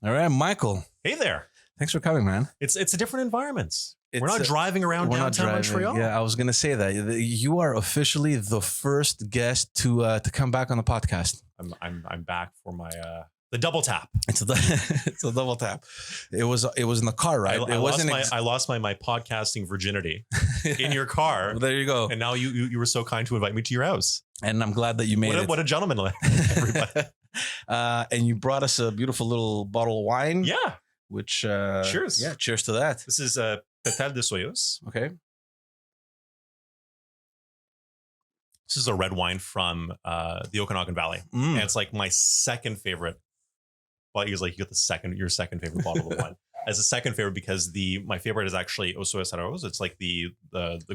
All right, Michael. Hey there. Thanks for coming, man. It's a different environment. We're not driving around downtown Montreal. Yeah, I was gonna say that you are officially the first guest to come back on the podcast. I'm back for my the double tap. It's a double tap. It was in the car, right? I lost my podcasting virginity in your car. Well, there you go. And now you were so kind to invite me to your house. And I'm glad that you made it. What a gentleman, everybody. And you brought us a beautiful little bottle of wine. Yeah. Which cheers. Yeah, cheers to that. This is Pétale de Soyuz. Okay. This is a red wine from the Okanagan Valley. And it's like my second favorite. Well, he was like, you got your second favorite bottle of wine. As a second favorite, because my favorite is actually Osoes Arroz. It's like the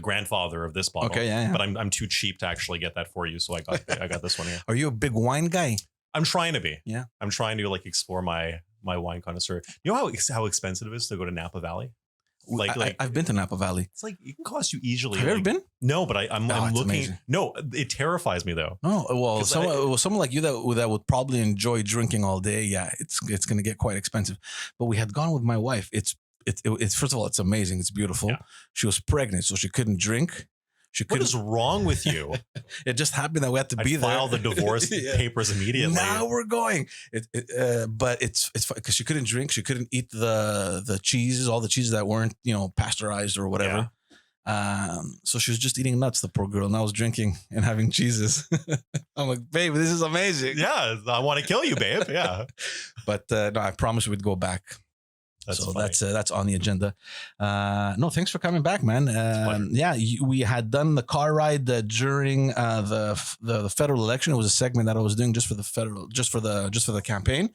grandfather of this bottle. Okay, yeah. But I'm too cheap to actually get that for you, so I got this one here. Are you a big wine guy? I'm trying to be. Yeah. I'm trying to like explore my wine connoisseur. You know how expensive it is to go to Napa Valley? I've been to Napa Valley. It's like it can cost you easily. Have you ever been? No, but I'm looking. Amazing. No, it terrifies me though. Oh well, someone like you that would probably enjoy drinking all day. Yeah, it's going to get quite expensive. But we had gone with my wife. It's first of all, it's amazing. It's beautiful. Yeah. She was pregnant, so she couldn't drink. What is wrong with you? It just happened that we had to be there. File the divorce papers immediately. Now we're going. But it's because she couldn't drink. She couldn't eat the cheeses, all the cheeses that weren't pasteurized or whatever. Yeah. So she was just eating nuts, the poor girl, and I was drinking and having cheeses. I'm like, babe, this is amazing. Yeah, I want to kill you, babe. Yeah. But no, I promise we'd go back. That's on the agenda. No, thanks for coming back, man. We had done the car ride during the federal election. It was a segment that I was doing just for the campaign.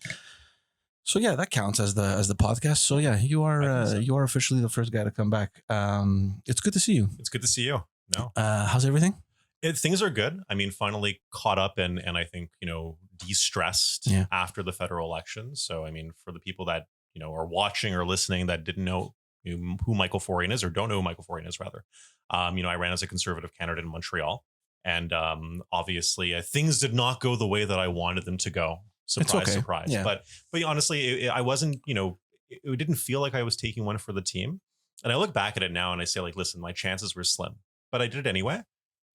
So yeah, that counts as the podcast. So yeah, you are officially the first guy to come back. It's good to see you. It's good to see you. No, how's everything? Things are good. I mean, finally caught up and I think de-stressed after the federal election. So I mean, for the people that are watching or listening that didn't know who Michael Forian is or don't know who Michael Forian is, rather. I ran as a conservative candidate in Montreal. And obviously, things did not go the way that I wanted them to go. Surprise. Yeah. But honestly, I wasn't, it didn't feel like I was taking one for the team. And I look back at it now and I say, like, listen, my chances were slim. But I did it anyway.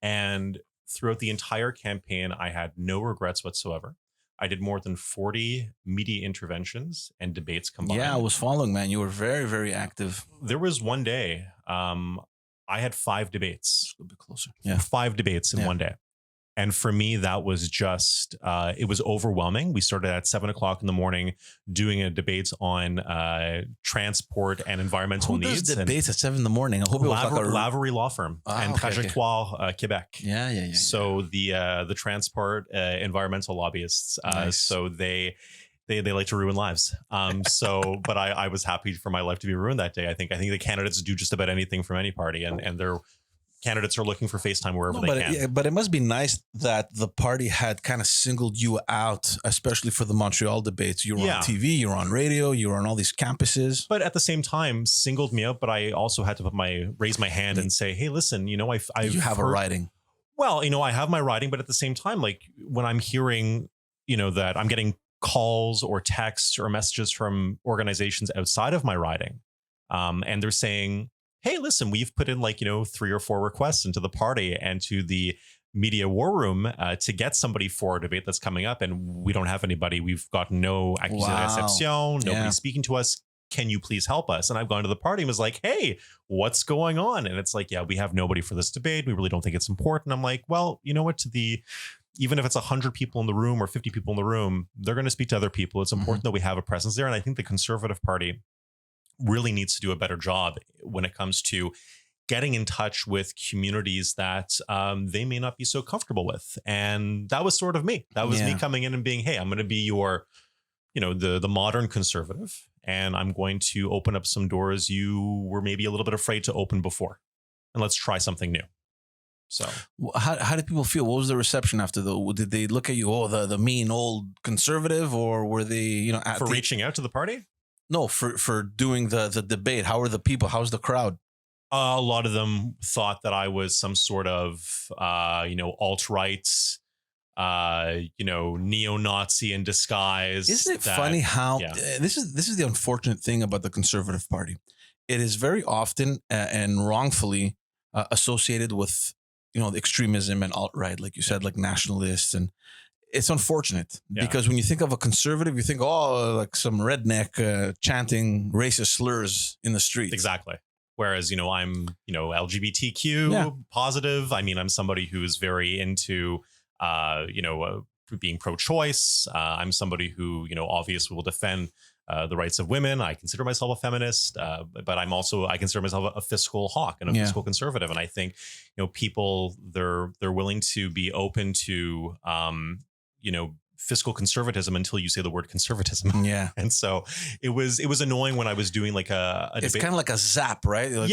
And throughout the entire campaign, I had no regrets whatsoever. I did more than 40 media interventions and debates combined. Yeah, I was following, man. You were very, very active. There was one day, I had 5 debates. A little bit closer. Yeah. 5 debates in one day. And for me, that was just, it was overwhelming. We started at 7:00 in the morning doing a debate on transport and environmental needs. Who does debates at 7 a.m? I hope it was like Lavery Law Firm and Trajectoire Quebec. Yeah. So the transport environmental lobbyists. Nice. So they like to ruin lives. But I was happy for my life to be ruined that day. I think the candidates do just about anything from any party, and they're candidates are looking for FaceTime wherever they can. Yeah, but it must be nice that the party had kind of singled you out, especially for the Montreal debates. You were on TV, you were on radio, you were on all these campuses. But at the same time, singled me out. But I also had to raise my hand and say, hey, listen, you have a riding. Well, I have my riding, but at the same time, like when I'm hearing, that I'm getting calls or texts or messages from organizations outside of my riding, and they're saying, hey, listen, we've put in 3 or 4 requests into the party and to the media war room to get somebody for a debate that's coming up. And we don't have anybody. We've got no accusé de réception. Nobody's speaking to us. Can you please help us? And I've gone to the party and was like, hey, what's going on? And it's like, yeah, we have nobody for this debate. We really don't think it's important. I'm like, well, you know what? Even if it's 100 people in the room or 50 people in the room, they're going to speak to other people. It's important that we have a presence there. And I think the Conservative Party really needs to do a better job when it comes to getting in touch with communities that they may not be so comfortable with. And that was sort of me. That was me coming in and being, hey, I'm going to be your, the modern conservative, and I'm going to open up some doors you were maybe a little bit afraid to open before. And let's try something new. So how did people feel? What was the reception after did they look at you, the mean old conservative, or were they, for reaching out to the party? No, for doing the debate. How are the people? How's the crowd? A lot of them thought that I was some sort of, alt-right neo-Nazi in disguise. Isn't it funny how this is the unfortunate thing about the Conservative Party? It is very often and wrongfully associated with the extremism and alt-right, like you said, like nationalists, and it's unfortunate because when you think of a conservative, you think like some redneck chanting racist slurs in the street. Exactly. Whereas I'm LGBTQ positive. I mean, I'm somebody who is very into being pro-choice. I'm somebody who obviously will defend the rights of women. I consider myself a feminist, but I consider myself a fiscal hawk and a fiscal conservative. And I think, people they're willing to be open to, fiscal conservatism until you say the word conservatism. Yeah. And so it was annoying when I was doing like a it's debate. Kind of like a zap, right? Like,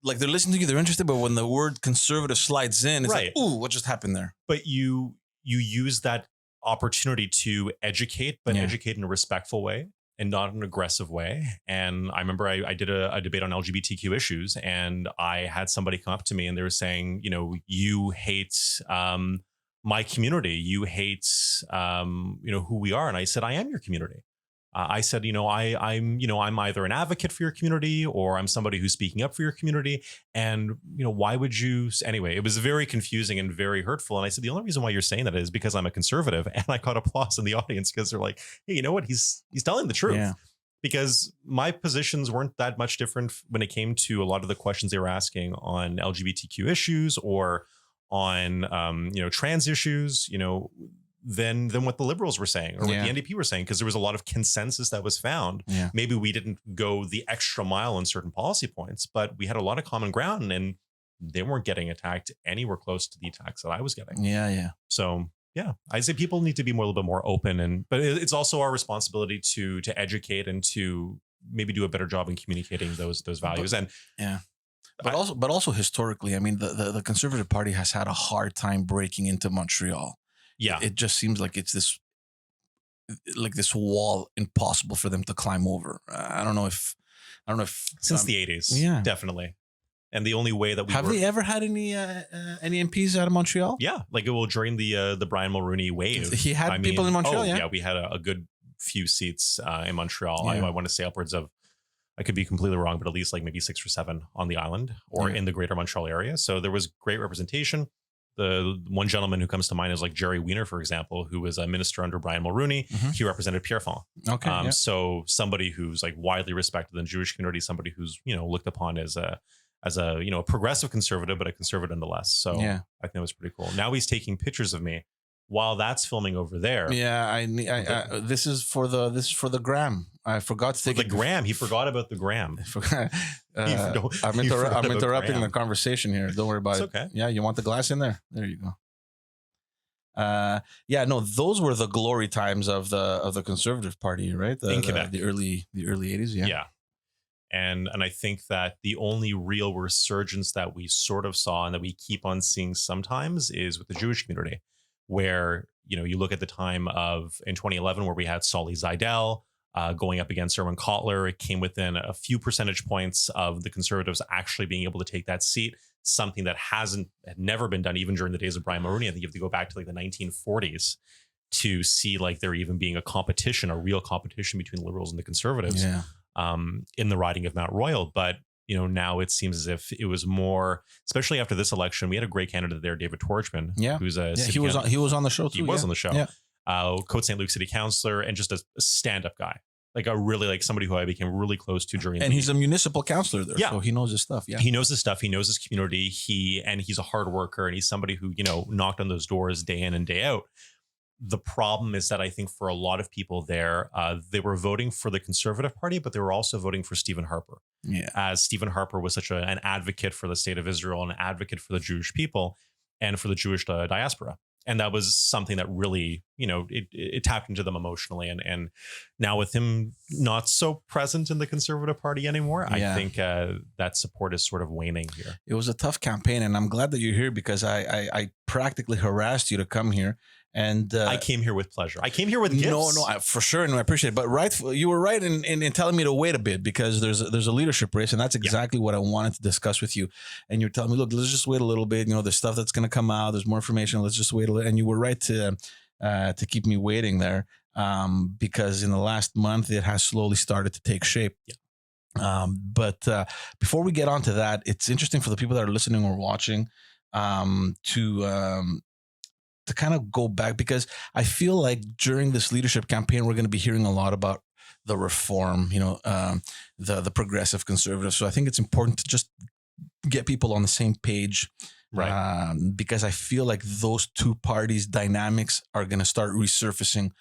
like they're listening to you, they're interested, but when the word conservative slides in, it's like, ooh, what just happened there? But you use that opportunity to educate, but educate in a respectful way and not an aggressive way. And I remember I did a debate on LGBTQ issues, and I had somebody come up to me and they were saying, you hate my community, you hate who we are. And I said, I am your community. I said, I'm either an advocate for your community or I'm somebody who's speaking up for your community. And, why would you? Anyway, it was very confusing and very hurtful. And I said, the only reason why you're saying that is because I'm a conservative. And I got applause in the audience because they're like, hey, you know what? He's telling the truth. Yeah. Because my positions weren't that much different when it came to a lot of the questions they were asking on LGBTQ issues or on, trans issues, than what the Liberals were saying or what the NDP were saying, because there was a lot of consensus that was found. Yeah. Maybe we didn't go the extra mile on certain policy points, but we had a lot of common ground and they weren't getting attacked anywhere close to the attacks that I was getting. Yeah, yeah. So, yeah, I say people need to be a little bit more open, but it's also our responsibility to educate and to maybe do a better job in communicating those values. But also historically, I mean, the Conservative Party has had a hard time breaking into Montreal. Yeah, it just seems like it's this wall impossible for them to climb over. I don't know if since the 80s, definitely. And the only way that we have they ever had any MPs out of Montreal? Yeah, like during the Brian Mulroney wave, he had people in Montreal. Yeah, we had a good few seats in Montreal. I want to say upwards of, I could be completely wrong, but at least like maybe 6 or 7 on the island or in the greater Montreal area. So there was great representation. The one gentleman who comes to mind is like Jerry Wiener, for example, who was a minister under Brian Mulroney. Mm-hmm. He represented Pierrefonds. Okay. So somebody who's like widely respected in the Jewish community, somebody who's, looked upon as a progressive conservative, but a conservative nonetheless. So I think that was pretty cool. Now he's taking pictures of me while that's filming over there. Yeah. This is for the gram. I forgot to take the gram. He forgot about the gram. I'm interrupting the conversation here. Don't worry about it. Okay. Yeah. You want the glass in there? There you go. Those were the glory times of the Conservative Party, right? In Quebec. The early 80s. Yeah. Yeah. And I think that the only real resurgence that we sort of saw and that we keep on seeing sometimes is with the Jewish community, where, you look at the time in 2011, where we had Solly Zeidel going up against Erwin Kotler. It came within a few percentage points of the Conservatives actually being able to take that seat, something that had never been done even during the days of Brian Mulroney. I think you have to go back to like the 1940s to see like there even being a real competition between the Liberals and the Conservatives in the riding of Mount Royal. But now it seems as if it was more, especially after this election. We had a great candidate there, David Torchman, who's he was on the show too. He was on the show. Yeah. Côte St. Luc city councillor and just a stand-up guy, like a really like somebody who I became really close to during. And he's a municipal councillor there, so he knows his stuff. Yeah, he knows his stuff. He knows his community. He's a hard worker, and he's somebody who knocked on those doors day in and day out. The problem is that I think for a lot of people there, they were voting for the Conservative Party, but they were also voting for Stephen Harper. Yeah, as Stephen Harper was such an advocate for the state of Israel, an advocate for the Jewish people, and for the Jewish diaspora. And that was something that really, it tapped into them emotionally. And now with him not so present in the Conservative Party anymore, I think that support is sort of waning here. It was a tough campaign, and I'm glad that you're here because I practically harassed you to come here. And I came here with pleasure. I came here with gifts. No, for sure, and I appreciate it. But you were right in telling me to wait a bit, because there's a leadership race, and that's exactly what I wanted to discuss with you. And you're telling me, look, let's just wait a little bit. There's stuff that's going to come out. There's more information. Let's just wait a little. And you were right to keep me waiting there, because in the last month it has slowly started to take shape. Yeah. But before we get on to that, it's interesting for the people that are listening or watching to kind of go back, because I feel like during this leadership campaign, we're going to be hearing a lot about the reform, the progressive conservatives. So I think it's important to just get people on the same page, right? Because I feel like those two parties' dynamics are going to start resurfacing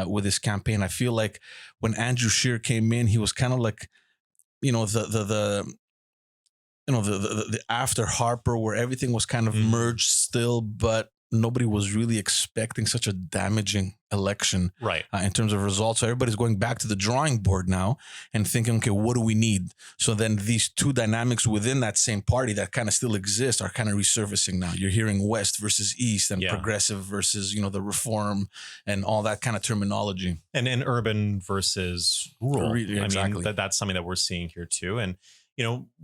with this campaign. I feel like when Andrew Scheer came in, he was kind of like, the after Harper, where everything was kind of merged still, but nobody was really expecting such a damaging election, right? In terms of results. So everybody's going back to the drawing board now and thinking, okay, what do we need? So then these two dynamics within that same party that kind of still exist are kind of resurfacing now. You're hearing West versus East and progressive versus, the reform and all that kind of terminology. And urban versus rural. Exactly. I mean, that's something that we're seeing here too. And,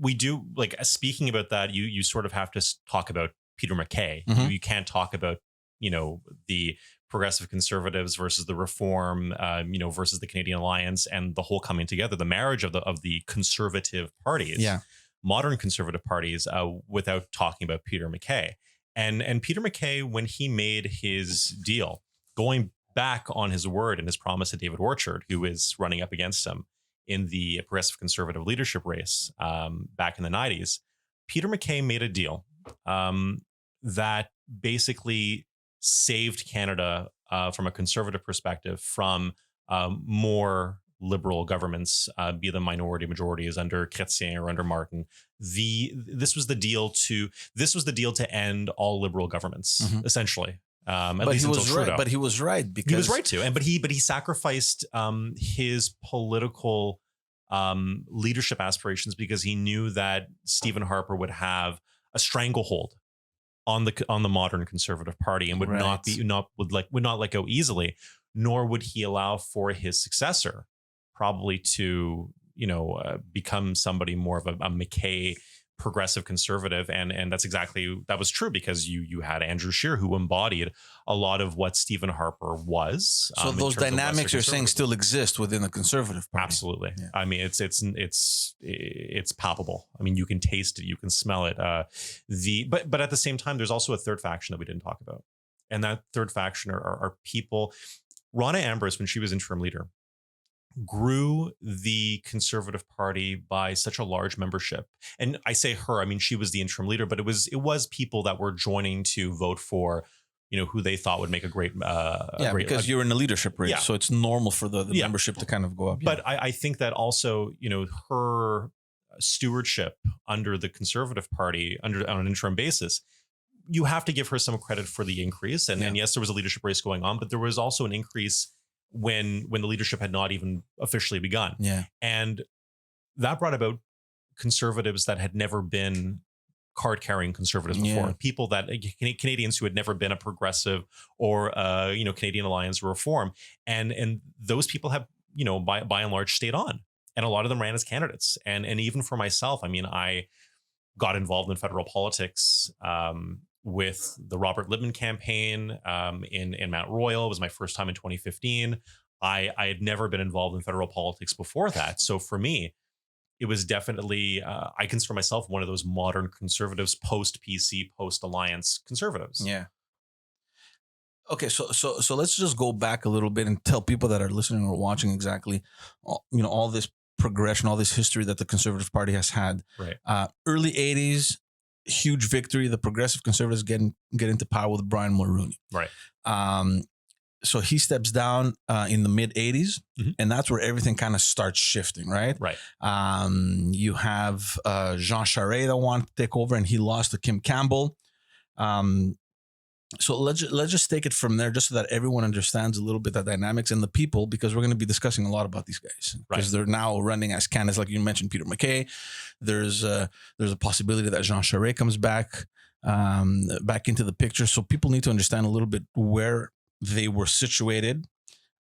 we do, like, speaking about that, you sort of have to talk about Peter MacKay. Mm-hmm. You can't talk about, the progressive conservatives versus the reform, versus the Canadian Alliance and the whole coming together, the marriage of the conservative parties, modern conservative parties, without talking about Peter MacKay. And Peter MacKay, when he made his deal, going back on his word and his promise to David Orchard, who is running up against him in the progressive conservative leadership race back in the 90s, Peter MacKay made a deal that basically saved Canada from a conservative perspective from more liberal governments, be them minority majorities under Chrétien or under Martin. This was the deal to end all liberal governments, essentially. At least until Trudeau. But he was right, because he was right to, but he sacrificed his political leadership aspirations, because he knew that Stephen Harper would have a stranglehold on the modern Conservative Party and would not let go easily, nor would he allow for his successor probably to become somebody more of a MacKay progressive conservative, and that was true, because you had Andrew Scheer, who embodied a lot of what Stephen Harper was. So those dynamics you're saying still exist within the Conservative Party. Absolutely. Yeah. I mean, it's palpable. I mean, you can taste it, you can smell it. But at the same time, there's also a third faction that we didn't talk about, and that third faction are people. Rona Ambrose, when she was interim leader, grew the Conservative Party by such a large membership. And I say her, I mean, she was the interim leader, but it was people that were joining to vote for, who they thought would make a great, because you're in the leadership race. So it's normal for the membership to kind of go up. But I think that also, her stewardship under the Conservative Party on an interim basis, you have to give her some credit for the increase. And yes, there was a leadership race going on, but there was also an increase when the leadership had not even officially begun. Yeah. And that brought about conservatives that had never been card-carrying conservatives before. Yeah. People that Canadians who had never been a progressive or Canadian Alliance or Reform. And those people have, by and large stayed on. And a lot of them ran as candidates. And even for myself, I mean, I got involved in federal politics with the Robert Lippman campaign in Mount Royal. It was my first time in 2015. I had never been involved in federal politics before that. So for me, it was definitely, I consider myself one of those modern conservatives, post-PC, post-alliance conservatives. Yeah. Okay, so let's just go back a little bit and tell people that are listening or watching exactly, all this progression, all this history that the Conservative Party has had. Right. Early 80s, huge victory. The Progressive Conservatives get into power with Brian Mulroney. Right. So he steps down in the mid 80s, and that's where everything kind of starts shifting, right? Right. You have Jean Charest that wanted to take over, and he lost to Kim Campbell. So let's just take it from there, just so that everyone understands a little bit the dynamics and the people, because we're going to be discussing a lot about these guys, because they're now running as candidates. Like you mentioned, Peter MacKay. There's a possibility that Jean Charest comes back. back into the picture. So people need to understand a little bit where they were situated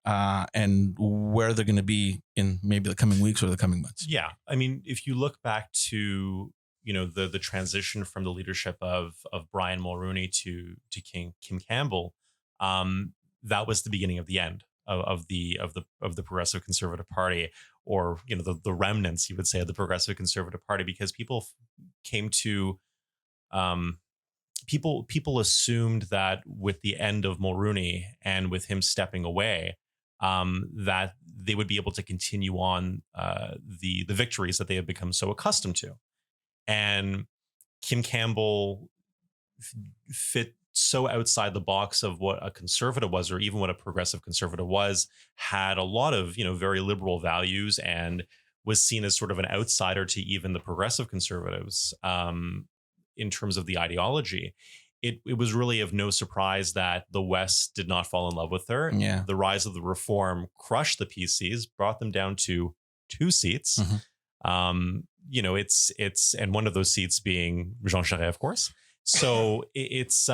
and where they're going to be in maybe the coming weeks or the coming months. Yeah. I mean, if you look back to, the transition from the leadership of Brian Mulroney to Kim Campbell, that was the beginning of the end of the Progressive Conservative Party, or the remnants, you would say, of the Progressive Conservative Party, because people came to people assumed that with the end of Mulroney and with him stepping away, that they would be able to continue on the victories that they have become so accustomed to. And Kim Campbell fit so outside the box of what a conservative was, or even what a progressive conservative was, had a lot of, very liberal values, and was seen as sort of an outsider to even the progressive conservatives in terms of the ideology. It was really of no surprise that the West did not fall in love with her. Yeah. The rise of the Reform crushed the PCs, brought them down to 2 seats. Mm-hmm. It's and one of those seats being Jean Charest, of course. So it's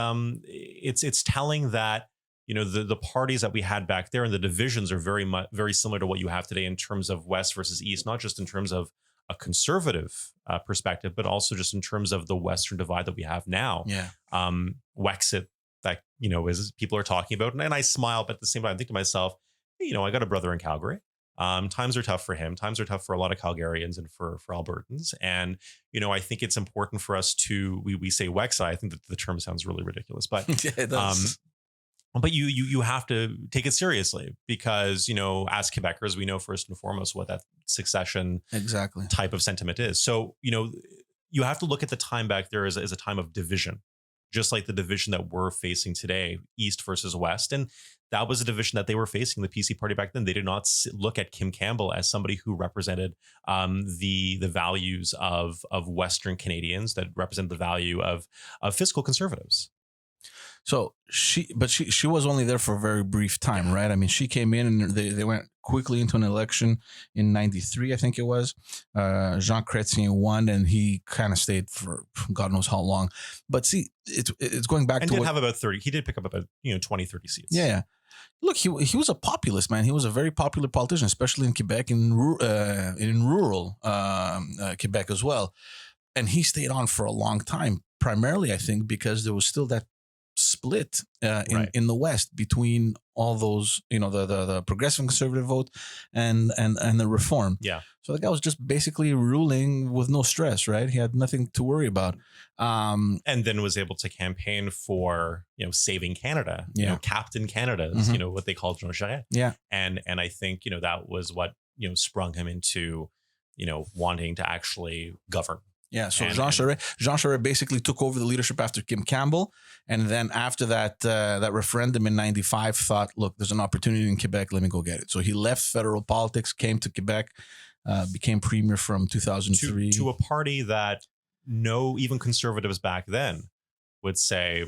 telling that the parties that we had back there and the divisions are very similar to what you have today in terms of West versus East, not just in terms of a conservative perspective, but also just in terms of the Western divide that we have now. Yeah. Wexit, that is people are talking about, and I smile, but at the same time I think to myself, I got a brother in Calgary. Times are tough for him. Times are tough for a lot of Calgarians and for Albertans. And, I think it's important for us to, we say Wexit. I think that the term sounds really ridiculous, but, Yeah, it does. But you have to take it seriously, because, as Quebecers, we know first and foremost what that succession exactly type of sentiment is. So, you have to look at the time back there as a time of division, just like the division that we're facing today, East versus West. And that was a division that they were facing, the PC party back then. They did not look at Kim Campbell as somebody who represented the values of Western Canadians, that represent the value of fiscal conservatives. So she was only there for a very brief time, right? I mean, she came in and they went quickly into an election in '93, I think it was. Jean Chrétien won, and he kind of stayed for God knows how long. But see, it's going back and to did have about 30. He did pick up about 20, 30 seats. Yeah. Look, he was a populist, man. He was a very popular politician, especially in Quebec, in rural Quebec as well. And he stayed on for a long time, primarily, I think, because there was still that split in the West between all those, the progressive conservative vote and the Reform. Yeah. So the guy was just basically ruling with no stress, right? He had nothing to worry about. And then was able to campaign for, saving Canada, Captain Canada, Mm-hmm. What they called Jean Charest. Yeah. And I think, that was what, sprung him into, wanting to actually govern. Yeah, so Jean Charest basically took over the leadership after Kim Campbell, and then after that referendum in '95, thought, look, there's an opportunity in Quebec, let me go get it. So he left federal politics, came to Quebec, became premier from 2003 to a party that even conservatives back then would say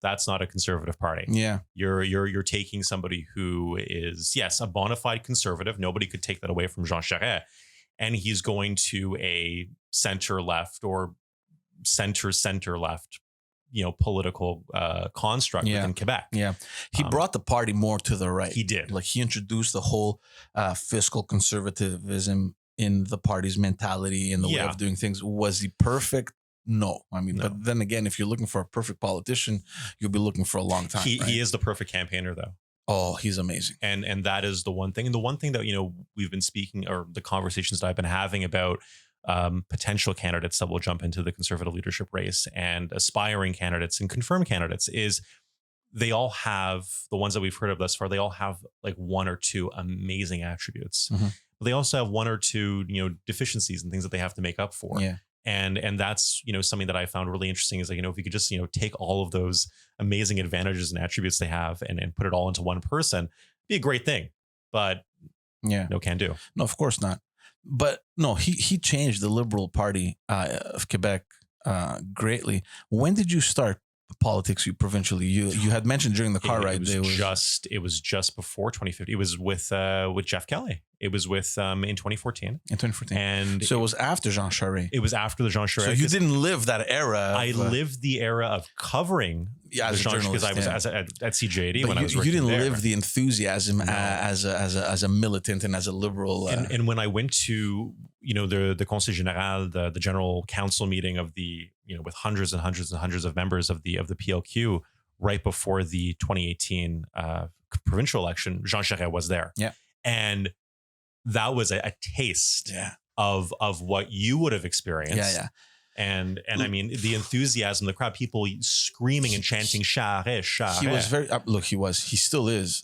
that's not a conservative party. Yeah, you're taking somebody who is, yes, a bona fide conservative. Nobody could take that away from Jean Charest. And he's going to a center left or center left, political construct within Quebec. Yeah, he brought the party more to the right. He did. Like, he introduced the whole fiscal conservatism in the party's mentality and the way of doing things. Was he perfect? No. I mean, but then again, if you're looking for a perfect politician, you'll be looking for a long time. He is the perfect campaigner, though. Oh, he's amazing. And that is the one thing. And the one thing that, we've been speaking, or the conversations that I've been having about potential candidates that will jump into the conservative leadership race, and aspiring candidates and confirmed candidates, is they all have, the ones that we've heard of thus far, they all have like one or two amazing attributes. Mm-hmm. But they also have one or two, deficiencies and things that they have to make up for. Yeah. And that's, something that I found really interesting is like, if you could just, take all of those amazing advantages and attributes they have and put it all into one person, it'd be a great thing. But no can do. No, of course not. But no, he changed the Liberal Party of Quebec greatly. When did you start politics provincially? You had mentioned during the car ride. It was just before 2050. It was with Jeff Kelly. It was with in 2014. In 2014. And so it was after Jean Charest. It was after the Jean Charest. So you didn't live that era. I lived the era of covering as a journalist, because I was at CJ80 when I was you working didn't there. live the enthusiasm as a militant and as a liberal. And when I went to the Conseil Général, the general council meeting of the with hundreds and hundreds and hundreds of members of the PLQ right before the 2018 provincial election, Jean Charest was there. Yeah, and that was a taste of what you would have experienced. Yeah. And I mean, the enthusiasm, the crowd, people screaming and chanting Charest, Charest. He was very, he still is.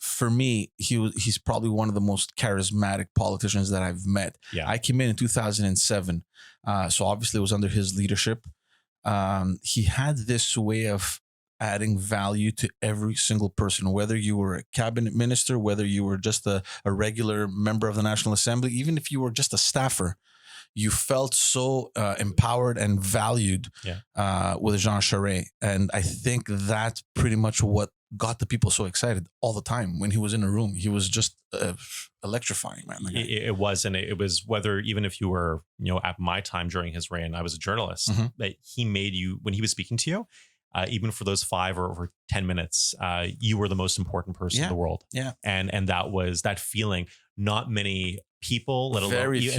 For me, he's probably one of the most charismatic politicians that I've met. Yeah. I came in 2007. So obviously it was under his leadership. He had this way of adding value to every single person, whether you were a cabinet minister, whether you were just a regular member of the National Assembly, even if you were just a staffer, you felt so empowered and valued with Jean Charest. And I think that's pretty much what got the people so excited all the time. When he was in a room, he was just electrifying, man. It was, and it was whether, even if you were, at my time during his reign, I was a journalist, that he made you, when he was speaking to you, even for those 5 or 10 minutes, you were the most important person in the world. Yeah. And that was that feeling. Not many people, let alone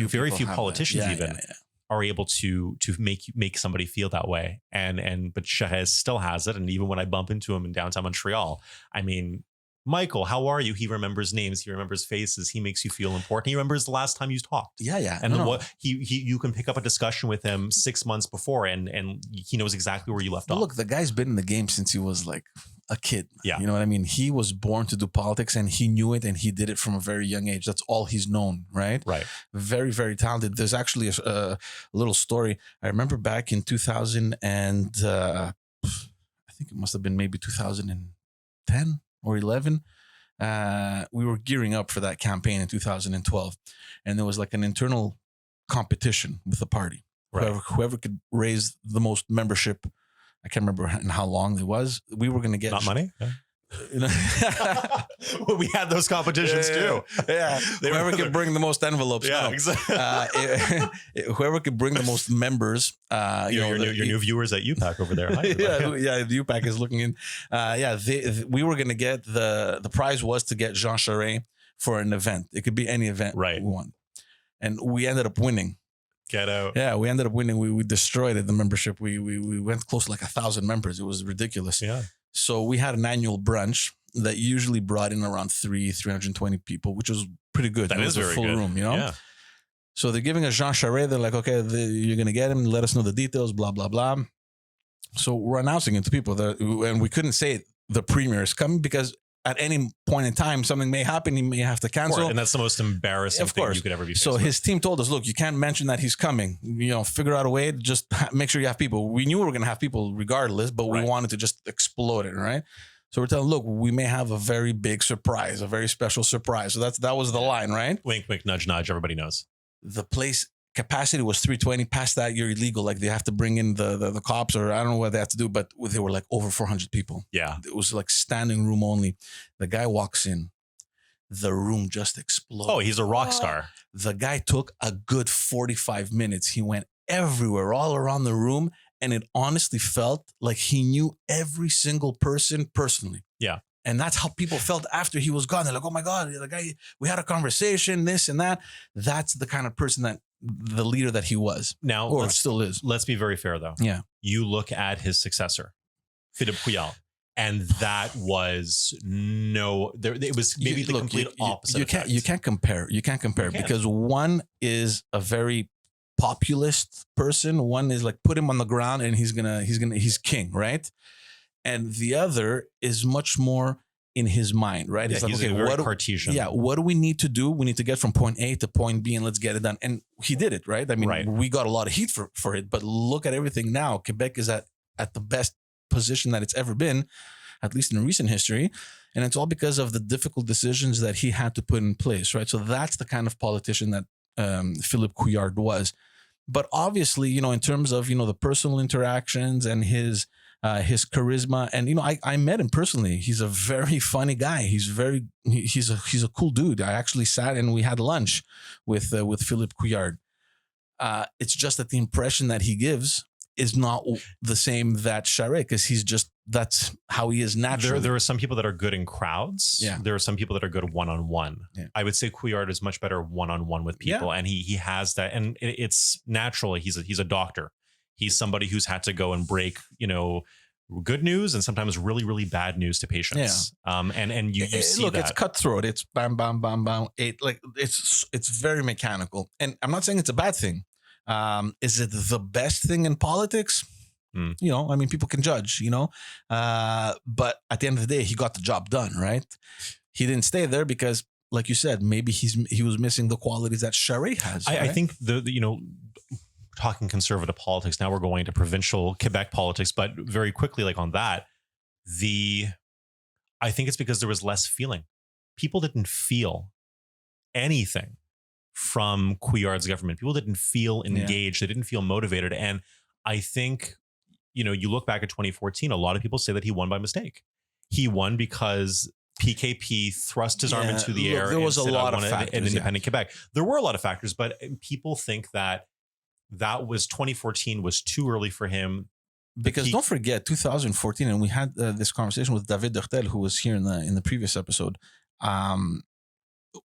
very few politicians are able to make somebody feel that way. But Charest still has it. And even when I bump into him in downtown Montreal, I mean, Michael, how are you? He remembers names. He remembers faces. He makes you feel important. He remembers the last time you talked. Yeah. And you can pick up a discussion with him 6 months before, and he knows exactly where you left off. Look, the guy's been in the game since he was like a kid. Yeah. You know what I mean? He was born to do politics, and he knew it, and he did it from a very young age. That's all he's known, right? Right. Very, very talented. There's actually a little story. I remember back in 2000 and I think it must have been maybe 2010 or 11. We were gearing up for that campaign in 2012, and there was like an internal competition with the party. Right. Whoever could raise the most membership, I can't remember how long it was, we were going to get not money. Well, we had those competitions too. Yeah, whoever could bring the most envelopes. Yeah, exactly. Whoever could bring the most members. Your new viewers at UPAC over there. The UPAC is looking in. We were going to get the prize was to get Jean Charest for an event. It could be any event we won, and we ended up winning. Get out. Yeah, we ended up winning. We destroyed it, the membership. We went close to like 1,000 members. It was ridiculous. Yeah. So we had an annual brunch that usually brought in around 320 people, which was pretty good. That is a very full good. room, Yeah. So they're giving us Jean Charest. They're like, okay, you're going to get him. Let us know the details, blah, blah, blah. So we're announcing it to people and we couldn't say the premier is coming because at any point in time, something may happen. He may have to cancel. And that's the most embarrassing thing you could ever be faced with. His team told us, look, you can't mention that he's coming. Figure out a way. Just make sure you have people. We knew we were going to have people regardless, but we wanted to just explode it, right? So we're telling, look, we may have a very big surprise, a very special surprise. So that was the line, right? Wink, wink, nudge, nudge. Everybody knows. The place capacity was 320. Past that, you're illegal. Like they have to bring in the cops, or I don't know what they have to do, but they were like over 400 people. Yeah. It was like standing room only. The guy walks in. The room just explodes. Oh, he's a rock star. The guy took a good 45 minutes. He went everywhere, all around the room. And it honestly felt like he knew every single person personally. Yeah. And that's how people felt after he was gone. They're like, oh my God, the guy, we had a conversation, this and that. That's the kind of person that the leader that he was. Now, or still is. Let's be very fair though. Yeah. You look at his successor, Philippe Couillard, and that was it was maybe the complete opposite. You can't compare. Because one is a very populist person. One is like put him on the ground and he's king, right? And the other is much more in his mind, right? Yeah, it's like, he's okay, very Cartesian. Yeah, what do we need to do? We need to get from point A to point B and let's get it done. And he did it, right? I mean, we got a lot of heat for it, but look at everything now. Quebec is at the best position that it's ever been, at least in recent history. And it's all because of the difficult decisions that he had to put in place, right? So that's the kind of politician that Philippe Couillard was. But obviously, in terms of, the personal interactions and his his charisma, and I met him personally. He's a very funny guy. He's a cool dude. I actually sat and we had lunch with Philippe Couillard. It's just that the impression that he gives is not the same that Charest, because that's how he is naturally. There are some people that are good in crowds. Yeah. There are some people that are good one-on-one. Yeah. I would say Couillard is much better one-on-one with people, and he has that, and it's natural. He's a doctor. He's somebody who's had to go and break, good news and sometimes really, really bad news to patients. And you see look, that. it's cutthroat. It's bam, bam, bam, bam. It's very mechanical. And I'm not saying it's a bad thing. Is it the best thing in politics? People can judge, but at the end of the day, he got the job done, right? He didn't stay there because, like you said, maybe he was missing the qualities that Charest has. I think talking conservative politics, now we're going to provincial Quebec politics, but very quickly, like on that, I think it's because there was less feeling. People didn't feel anything from Couillard's government. People didn't feel engaged. They didn't feel motivated. And I think, you look back at 2014, a lot of people say that he won by mistake. He won because PKP thrust his arm into the air. There was a lot of factors. In independent Quebec. There were a lot of factors, but people think that 2014 was too early for him. Because don't forget 2014, and we had this conversation with David Durtel, who was here in the previous episode.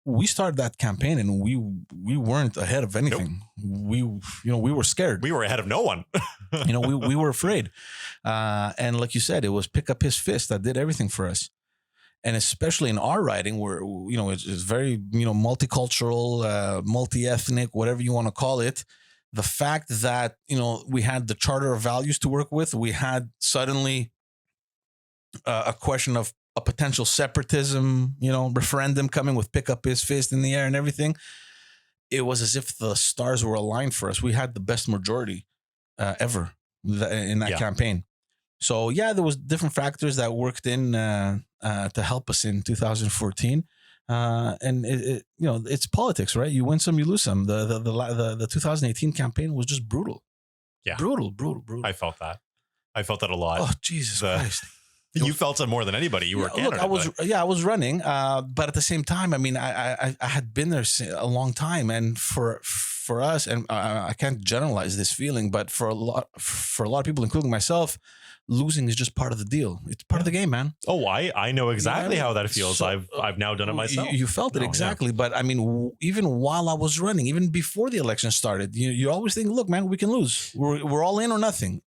We started that campaign and we weren't ahead of anything. Nope. We were scared. We were ahead of no one. we were afraid. And like you said, it was pick up his fist that did everything for us. And especially in our riding, where it's very multicultural, multi-ethnic, whatever you want to call it. The fact that we had the Charter of Values to work with, we had suddenly a question of a potential separatism, referendum coming with pick up his fist in the air and everything. It was as if the stars were aligned for us. We had the best majority ever in that campaign. So there was different factors that worked in to help us in 2014. And it's politics, right? You win some, you lose some. The 2018 campaign was just brutal. Yeah, brutal. I felt that a lot. Oh, Jesus Christ! You felt it more than anybody. You were a candidate. Look, I was running, but at the same time, I had been there a long time, and for us, and I can't generalize this feeling, but for a lot of people, including myself, losing is just part of the deal. It's part of the game, man. Oh, I know exactly how that feels. So, I've now done it myself. You felt it exactly, but even while I was running, even before the election started, you always think, look, man, we can lose. We're all in or nothing.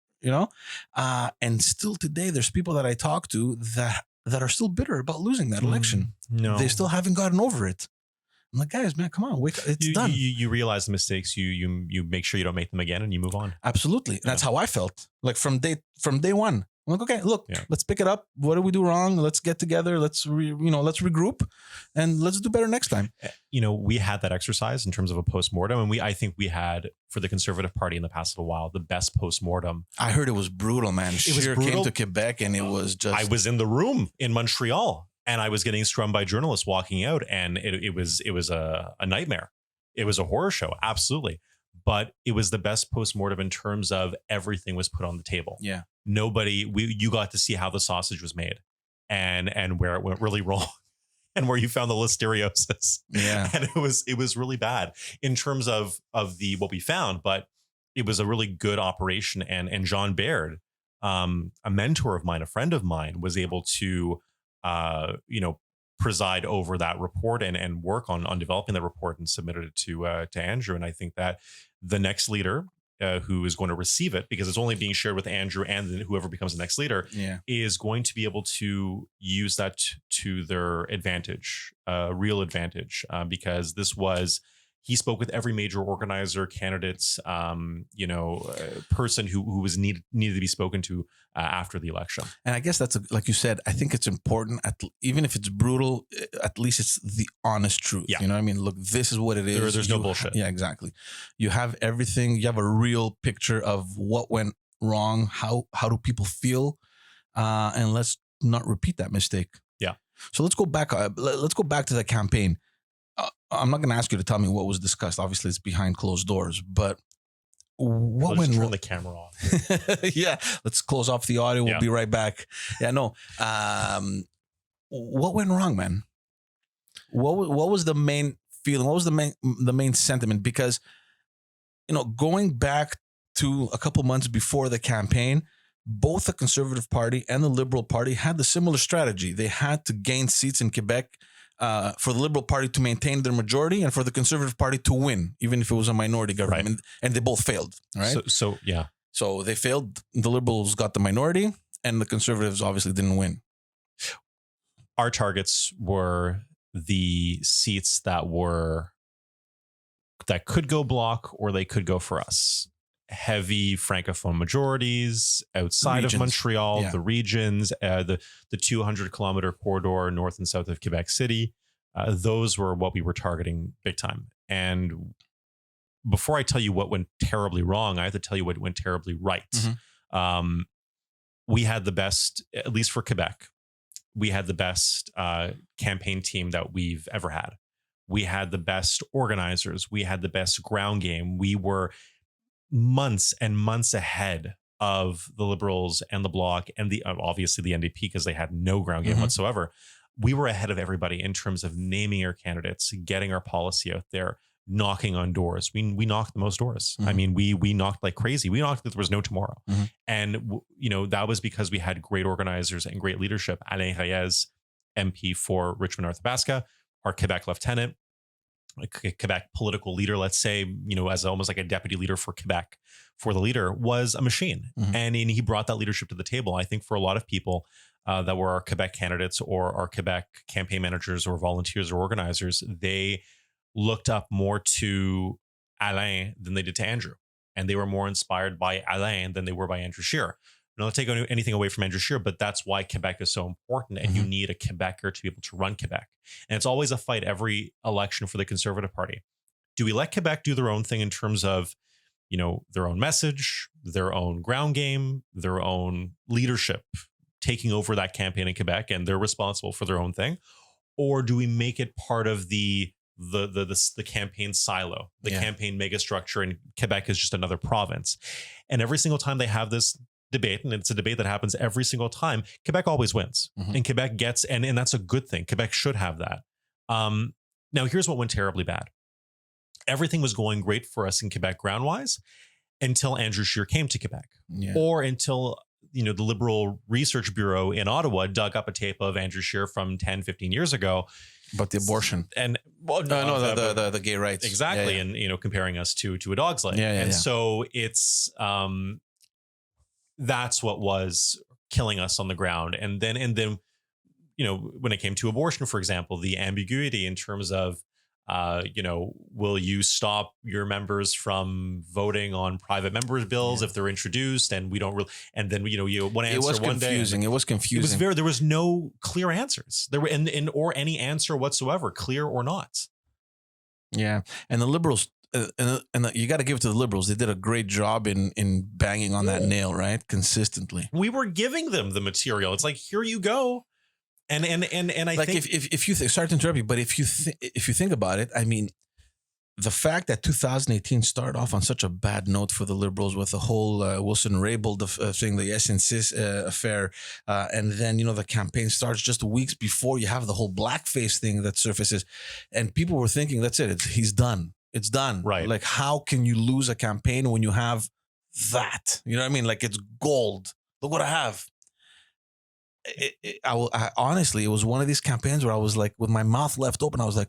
And still today, there's people that I talk to that are still bitter about losing that election. No, they still haven't gotten over it. I'm like, guys, man, come on, wake up. It's done. You realize the mistakes. You make sure you don't make them again, and you move on. Absolutely, and that's how I felt. Like from day one. I'm like, okay, look, let's pick it up. What did we do wrong? Let's get together. Let's let's regroup, and let's do better next time. We had that exercise in terms of a postmortem, and I think we had, for the Conservative Party in the past little while, the best postmortem. I heard it was brutal, man. Scheer came to Quebec, and it was just. I was in the room in Montreal, and I was getting strummed by journalists walking out, and it was a nightmare. It was a horror show, absolutely. But it was the best postmortem in terms of everything was put on the table. Yeah. You got to see how the sausage was made and where it went really wrong and where you found the listeriosis. Yeah. And it was really bad in terms of what we found, but it was a really good operation. And John Baird, a mentor of mine, a friend of mine, was able to, preside over that report and work on developing the report and submitted it to Andrew. And I think that the next leader who is going to receive it, because it's only being shared with Andrew and then whoever becomes the next leader, is going to be able to use that to their advantage, real advantage, because he spoke with every major organizer, candidates, person who was needed to be spoken to after the election. And I guess that's like you said, I think it's important, even if it's brutal, at least it's the honest truth. Yeah. You know what I mean? Look, this is what it is. There's no bullshit. Yeah, exactly. You have everything. You have a real picture of what went wrong. How do people feel? And let's not repeat that mistake. Yeah. So let's go back. Let's go back to the campaign. I'm not going to ask you to tell me what was discussed. Obviously, it's behind closed doors. But what Let's went turn wrong? the camera off. Yeah, let's close off the audio. We'll Yeah. be right back. Yeah, no. What went wrong, man? What was the main feeling? What was the main sentiment? Because going back to a couple months before the campaign, both the Conservative Party and the Liberal Party had the similar strategy. They had to gain seats in Quebec for the Liberal Party to maintain their majority and for the Conservative Party to win, even if it was a minority government. Right. And they both failed, right? So yeah. So they failed. The Liberals got the minority and the Conservatives obviously didn't win. Our targets were the seats that could go bloc or they could go for us. Heavy Francophone majorities outside of Montreal, the regions, the 200-kilometer corridor north and south of Quebec City. Those were what we were targeting big time. And before I tell you what went terribly wrong, I have to tell you what went terribly right. Mm-hmm. We had the best, at least for Quebec, we had the best campaign team that we've ever had. We had the best organizers. We had the best ground game. We were months and months ahead of the Liberals and the Bloc and obviously the NDP because they had no ground game whatsoever. We were ahead of everybody in terms of naming our candidates, getting our policy out there, knocking on doors. We knocked the most doors. I mean, we knocked like crazy. We knocked that there was no tomorrow. And, that was because we had great organizers and great leadership. Alain Reyes, MP for Richmond Arthabaska, our Quebec lieutenant, a Quebec political leader, let's say, as almost like a deputy leader for Quebec, for the leader, was a machine. And he brought that leadership to the table. I think for a lot of people that were our Quebec candidates or our Quebec campaign managers or volunteers or organizers, they looked up more to Alain than they did to Andrew. And they were more inspired by Alain than they were by Andrew Scheer. Not to take anything away from Andrew Scheer, but that's why Quebec is so important. And you need a Quebecer to be able to run Quebec. And it's always a fight every election for the Conservative Party. Do we let Quebec do their own thing in terms of, their own message, their own ground game, their own leadership, taking over that campaign in Quebec, and they're responsible for their own thing? Or do we make it part of the campaign silo, the campaign megastructure, and Quebec is just another province? And every single time they have this debate, and it's a debate that happens every single time, Quebec always wins. And Quebec gets, and that's a good thing. Quebec should have that. Now, here's what went terribly bad. Everything was going great for us in Quebec ground-wise until Andrew Scheer came to Quebec. Or until, the Liberal Research Bureau in Ottawa dug up a tape of Andrew Scheer from 10, 15 years ago. About the abortion. And the gay rights. Exactly. And, comparing us to a dog's leg. So it's, that's what was killing us on the ground. And then, when it came to abortion, for example, the ambiguity in terms of, will you stop your members from voting on private members' bills if they're introduced? And we don't really, and then, one answer, it was one confusing. day. It was confusing. There was no clear answers. There were, or any answer whatsoever, clear or not. Yeah. And the Liberals, and you got to give it to the Liberals. They did a great job in banging on that nail, right? Consistently. We were giving them the material. It's like, here you go. And I like think if you sorry to interrupt you, but if you think about it, I mean, the fact that 2018 started off on such a bad note for the Liberals with the whole Wilson-Raybould thing, the SNC affair, and then the campaign starts just weeks before you have the whole blackface thing that surfaces, and people were thinking, that's it, he's done. It's done. Right. Like, how can you lose a campaign when you have that? You know what I mean? Like, it's gold. Look what I have. I honestly, it was one of these campaigns where I was like, with my mouth left open, I was like,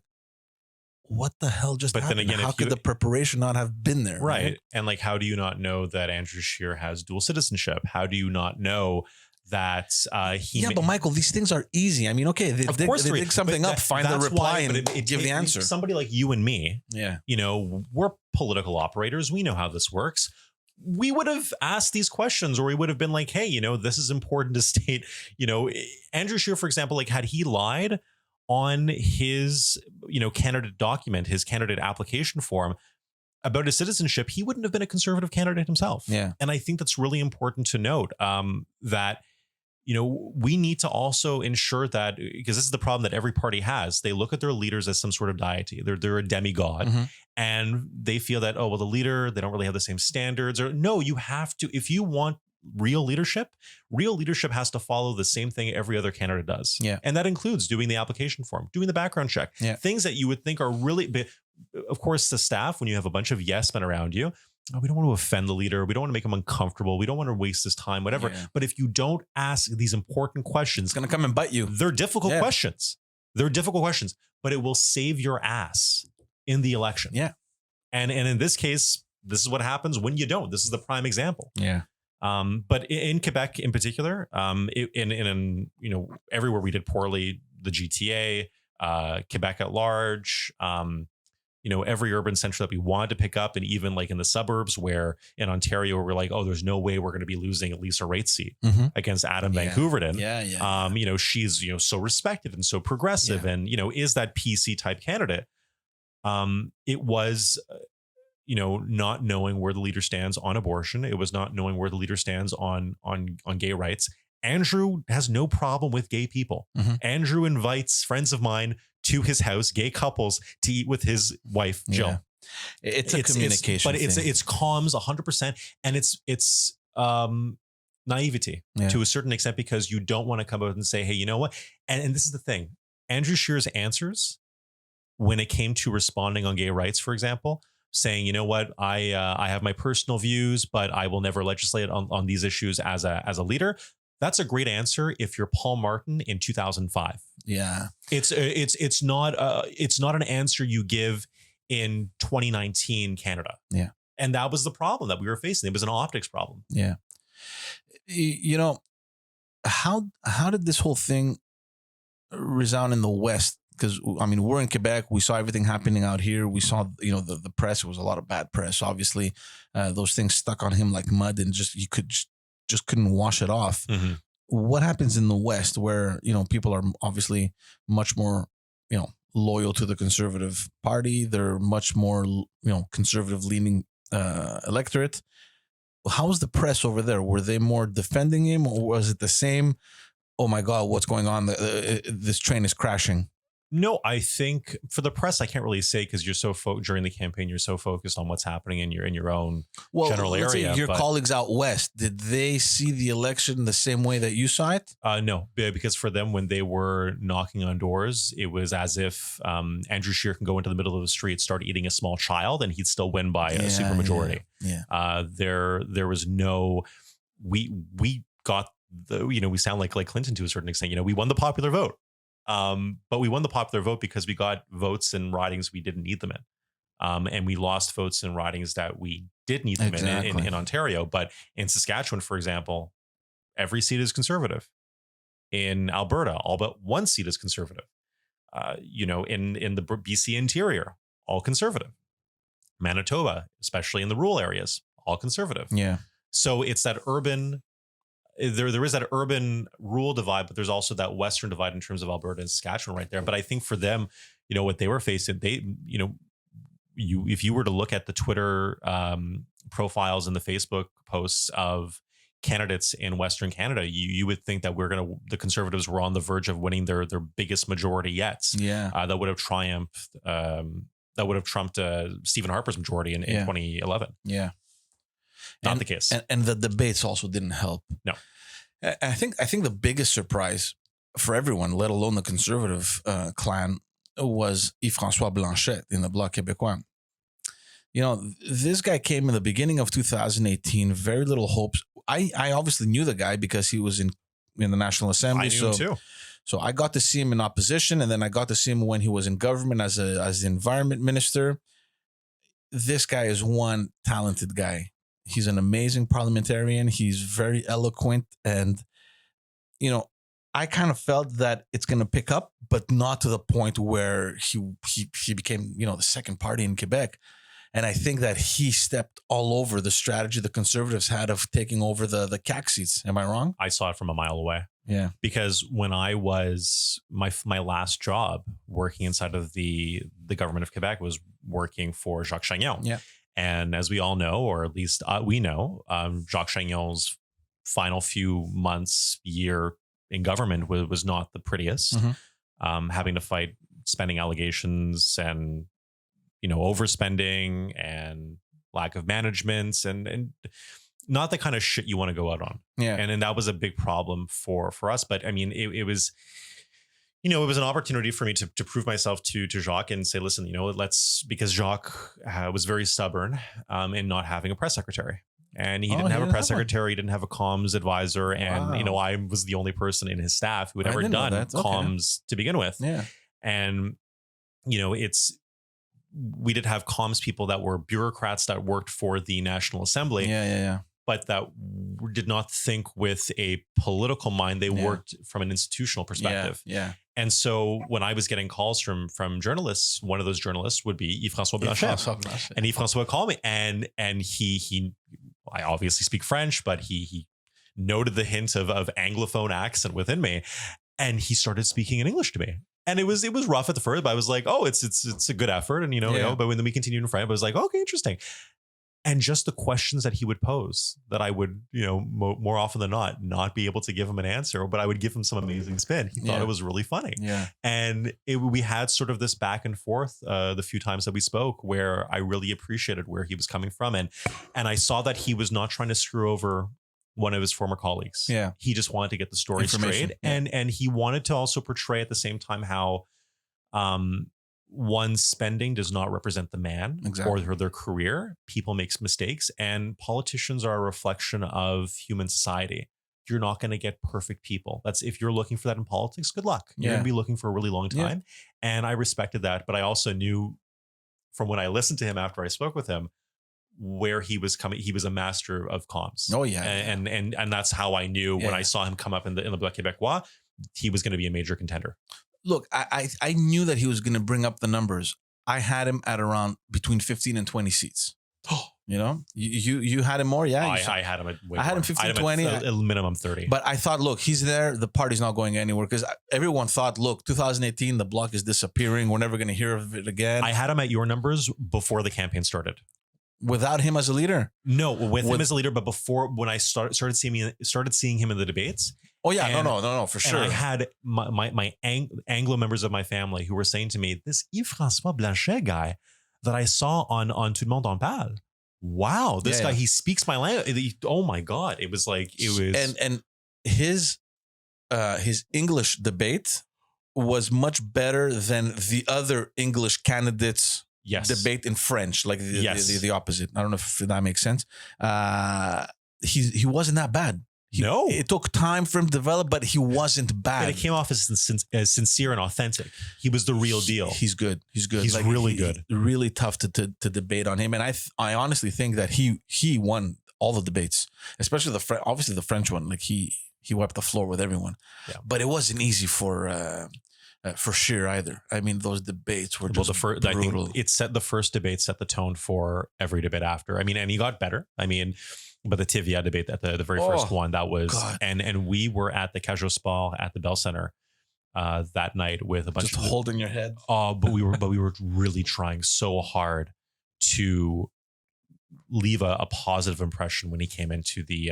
what the hell just happened? Then again, how could the preparation not have been there? Right. And like, how do you not know that Andrew Scheer has dual citizenship? How do you not know that but Michael, these things are easy. I mean, okay, they dig something up, find the reply, and give the answer. Somebody like you and me, yeah, we're political operators. We know how this works. We would have asked these questions, or we would have been like, hey, this is important to state. Andrew Scheer, for example, like, had he lied on his, candidate document, his candidate application form about his citizenship, he wouldn't have been a Conservative candidate himself. Yeah. And I think that's really important to note, that, we need to also ensure that, because this is the problem that every party has. They look at their leaders as some sort of deity. They're a demigod, and they feel that, the leader, they don't really have the same standards. Or no, you have to, if you want real leadership has to follow the same thing every other candidate does. Yeah. And that includes doing the application form, doing the background check, things that you would think are really, of course, the staff, when you have a bunch of yes men around you, we don't want to offend the leader. We don't want to make him uncomfortable. We don't want to waste his time, whatever. Yeah. But if you don't ask these important questions, it's going to come and bite you. They're difficult questions. They're difficult questions, but it will save your ass in the election. Yeah. And in this case, this is what happens when you don't. This is the prime example. Yeah. But in Quebec in particular, in everywhere we did poorly, the GTA, Quebec at large, every urban center that we wanted to pick up, and even like in the suburbs where in Ontario, we're like, there's no way we're going to be losing at Lisa Wright's seat against Adam Van Couverden. Yeah. She's, so respected and so progressive and, is that PC type candidate. It was, not knowing where the leader stands on abortion. It was not knowing where the leader stands on gay rights. Andrew has no problem with gay people. Andrew invites friends of mine to his house, gay couples, to eat with his wife, Jill. It's a communication thing. But it's comms 100%. And it's naivety to a certain extent, because you don't want to come out and say, hey, you know what? And this is the thing. Andrew Scheer's answers when it came to responding on gay rights, for example, saying, you know what, I have my personal views, but I will never legislate on these issues as a leader. That's a great answer if you're Paul Martin in 2005. Yeah, it's not an answer you give in 2019 Canada. Yeah, and that was the problem that we were facing. It was an optics problem. Yeah, how did this whole thing resound in the West? Because we're in Quebec. We saw everything happening out here. We saw, the press. It was a lot of bad press. Obviously, those things stuck on him like mud, and just couldn't wash it off. What happens in the West, where people are obviously much more loyal to the Conservative Party? They're much more conservative leaning electorate. How was the press over there? Were they more defending him, or was it the same? Oh my God, what's going on? This train is crashing. No, I think for the press, I can't really say, because you're so during the campaign, you're so focused on what's happening in your own general area. Your colleagues out West, did they see the election the same way that you saw it? No, because for them, when they were knocking on doors, it was as if Andrew Scheer can go into the middle of the street, start eating a small child, and he'd still win by a supermajority. Yeah. There was no, we got we sound like Clinton to a certain extent. We won the popular vote. But we won the popular vote because we got votes in ridings we didn't need them in. And we lost votes in ridings that we did need them in Ontario. But in Saskatchewan, for example, every seat is Conservative. In Alberta, all but one seat is Conservative. In the BC interior, all Conservative. Manitoba, especially in the rural areas, all Conservative. Yeah. So it's that urban... There is that urban rural divide, but there's also that Western divide in terms of Alberta and Saskatchewan right there. But I think for them, what they were facing, if you were to look at the Twitter profiles and the Facebook posts of candidates in Western Canada, you would think that the Conservatives were on the verge of winning their biggest majority yet. Yeah, that would have triumphed. That would have trumped Stephen Harper's majority in 2011. Yeah. Not the case. And the debates also didn't help. No. I think the biggest surprise for everyone, let alone the Conservative clan, was Yves-François Blanchet in the Bloc Québécois. This guy came in the beginning of 2018, very little hopes. I obviously knew the guy because he was in the National Assembly. I knew him too. So I got to see him in opposition, and then I got to see him when he was in government as the environment minister. This guy is one talented guy. He's an amazing parliamentarian. He's very eloquent. And, I kind of felt that it's going to pick up, but not to the point where he became, the second party in Quebec. And I think that he stepped all over the strategy the Conservatives had of taking over the CAQ seats. Am I wrong? I saw it from a mile away. Yeah. Because when I was my last job working inside of the government of Quebec was working for Jacques Chagnon. Yeah. And as we all know, or at least we know, Jacques Chagnon's final few months, year in government was not the prettiest. Having to fight spending allegations and, overspending and lack of management and not the kind of shit you want to go out on. Yeah. And that was a big problem for us. But I mean, it was, it was an opportunity for me to prove myself to Jacques and say, listen, because Jacques was very stubborn in not having a press secretary. And he didn't have a press secretary, he didn't have a comms advisor. And, I was the only person in his staff who had ever done comms to begin with. Yeah. And, we did have comms people that were bureaucrats that worked for the National Assembly. Yeah. But that did not think with a political mind. They worked from an institutional perspective. Yeah. And so when I was getting calls from journalists, one of those journalists would be Yves-François Blanchet. And Yves-François would call me and he I obviously speak French, but he noted the hint of Anglophone accent within me. And he started speaking in English to me. And it was rough at the first, but I was like, oh, it's a good effort. And, but when we continued in French, I was like, okay, interesting. And just the questions that he would pose that I would, more often than not be able to give him an answer, but I would give him some amazing spin. He thought it was really funny. Yeah. And we had sort of this back and forth the few times that we spoke where I really appreciated where he was coming from. And I saw that he was not trying to screw over one of his former colleagues. Yeah. He just wanted to get the story straight. Yeah. And he wanted to also portray at the same time how one's spending does not represent the man or their career. People make mistakes, and politicians are a reflection of human society. You're not going to get perfect people. That's if you're looking for that in politics, good luck. You're going to be looking for a really long time. Yeah. And I respected that, but I also knew from when I listened to him after I spoke with him, where he was coming. He was a master of comms. Oh yeah. And that's how I knew when I saw him come up in the Bloc Québécois, he was going to be a major contender. Look, I knew that he was going to bring up the numbers. I had him at around between 15 and 20 seats. You had him more, yeah. I had him at way I had him 15, 20, a minimum 30. But I thought, look, he's there. The party's not going anywhere because everyone thought, look, 2018, the bloc is disappearing. We're never going to hear of it again. I had him at your numbers before the campaign started. Without him as a leader? No, with him as a leader, but before when I started seeing him in the debates. Oh yeah, no, for sure. And I had my Anglo members of my family who were saying to me, this Yves-François Blanchet guy that I saw on Tout le monde en parle. Wow, this guy, he speaks my language. Oh my God. It was and his English debate was much better than the other English candidates debate in French, like the opposite. I don't know if that makes sense. He wasn't that bad. It took time for him to develop, but he wasn't bad. But it came off as sincere and authentic. He was the real deal. He's good. He's really good. Really tough to debate on him. And I honestly think that he won all the debates, especially obviously the French one. Like he wiped the floor with everyone. Yeah. But it wasn't easy for Scheer either. I mean, those debates were just brutal. I think the first debate set the tone for every debate after. I mean, and he got better. I mean, but the TVA debate at the very first one, that was, and we were at the Cajot Sport at the Bell Center that night with a bunch of holding your head. But we were really trying so hard to leave a positive impression when he came into the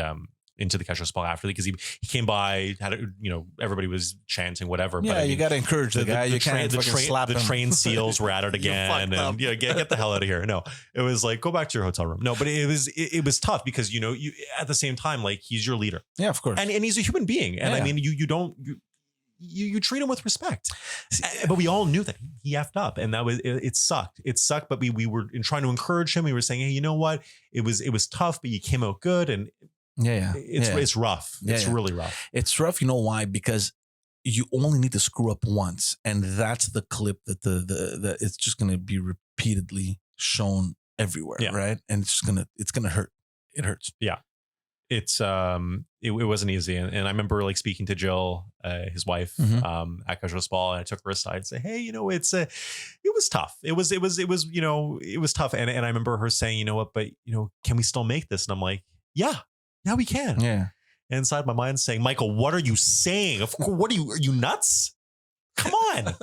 Cajot Sport after, because he came by, everybody was chanting whatever. Yeah, but you got to encourage the guy. You can't slap him. The train seals were at it again, and get the hell out of here. No, it was like, go back to your hotel room. No, but it was tough because you at the same time, like, he's your leader. Yeah, of course, and he's a human being, and I mean, you treat him with respect. But we all knew that he effed up, and that was it sucked. It sucked, but we were trying to encourage him. We were saying, hey, you know what? It was tough, but you came out good, and it's rough. It's really rough. It's rough. You know why? Because you only need to screw up once, and that's the clip that the it's just going to be repeatedly shown everywhere, right? And it's gonna hurt. It hurts. Yeah. It's it wasn't easy, and I remember like speaking to Jill, his wife, at Cajot Sport, and I took her aside and say, hey, it was tough. It was tough, and I remember her saying, you know what, but can we still make this? And I'm like, yeah, we can. Yeah. And inside my mind saying, Michael, what are you saying? Are you nuts? Come on.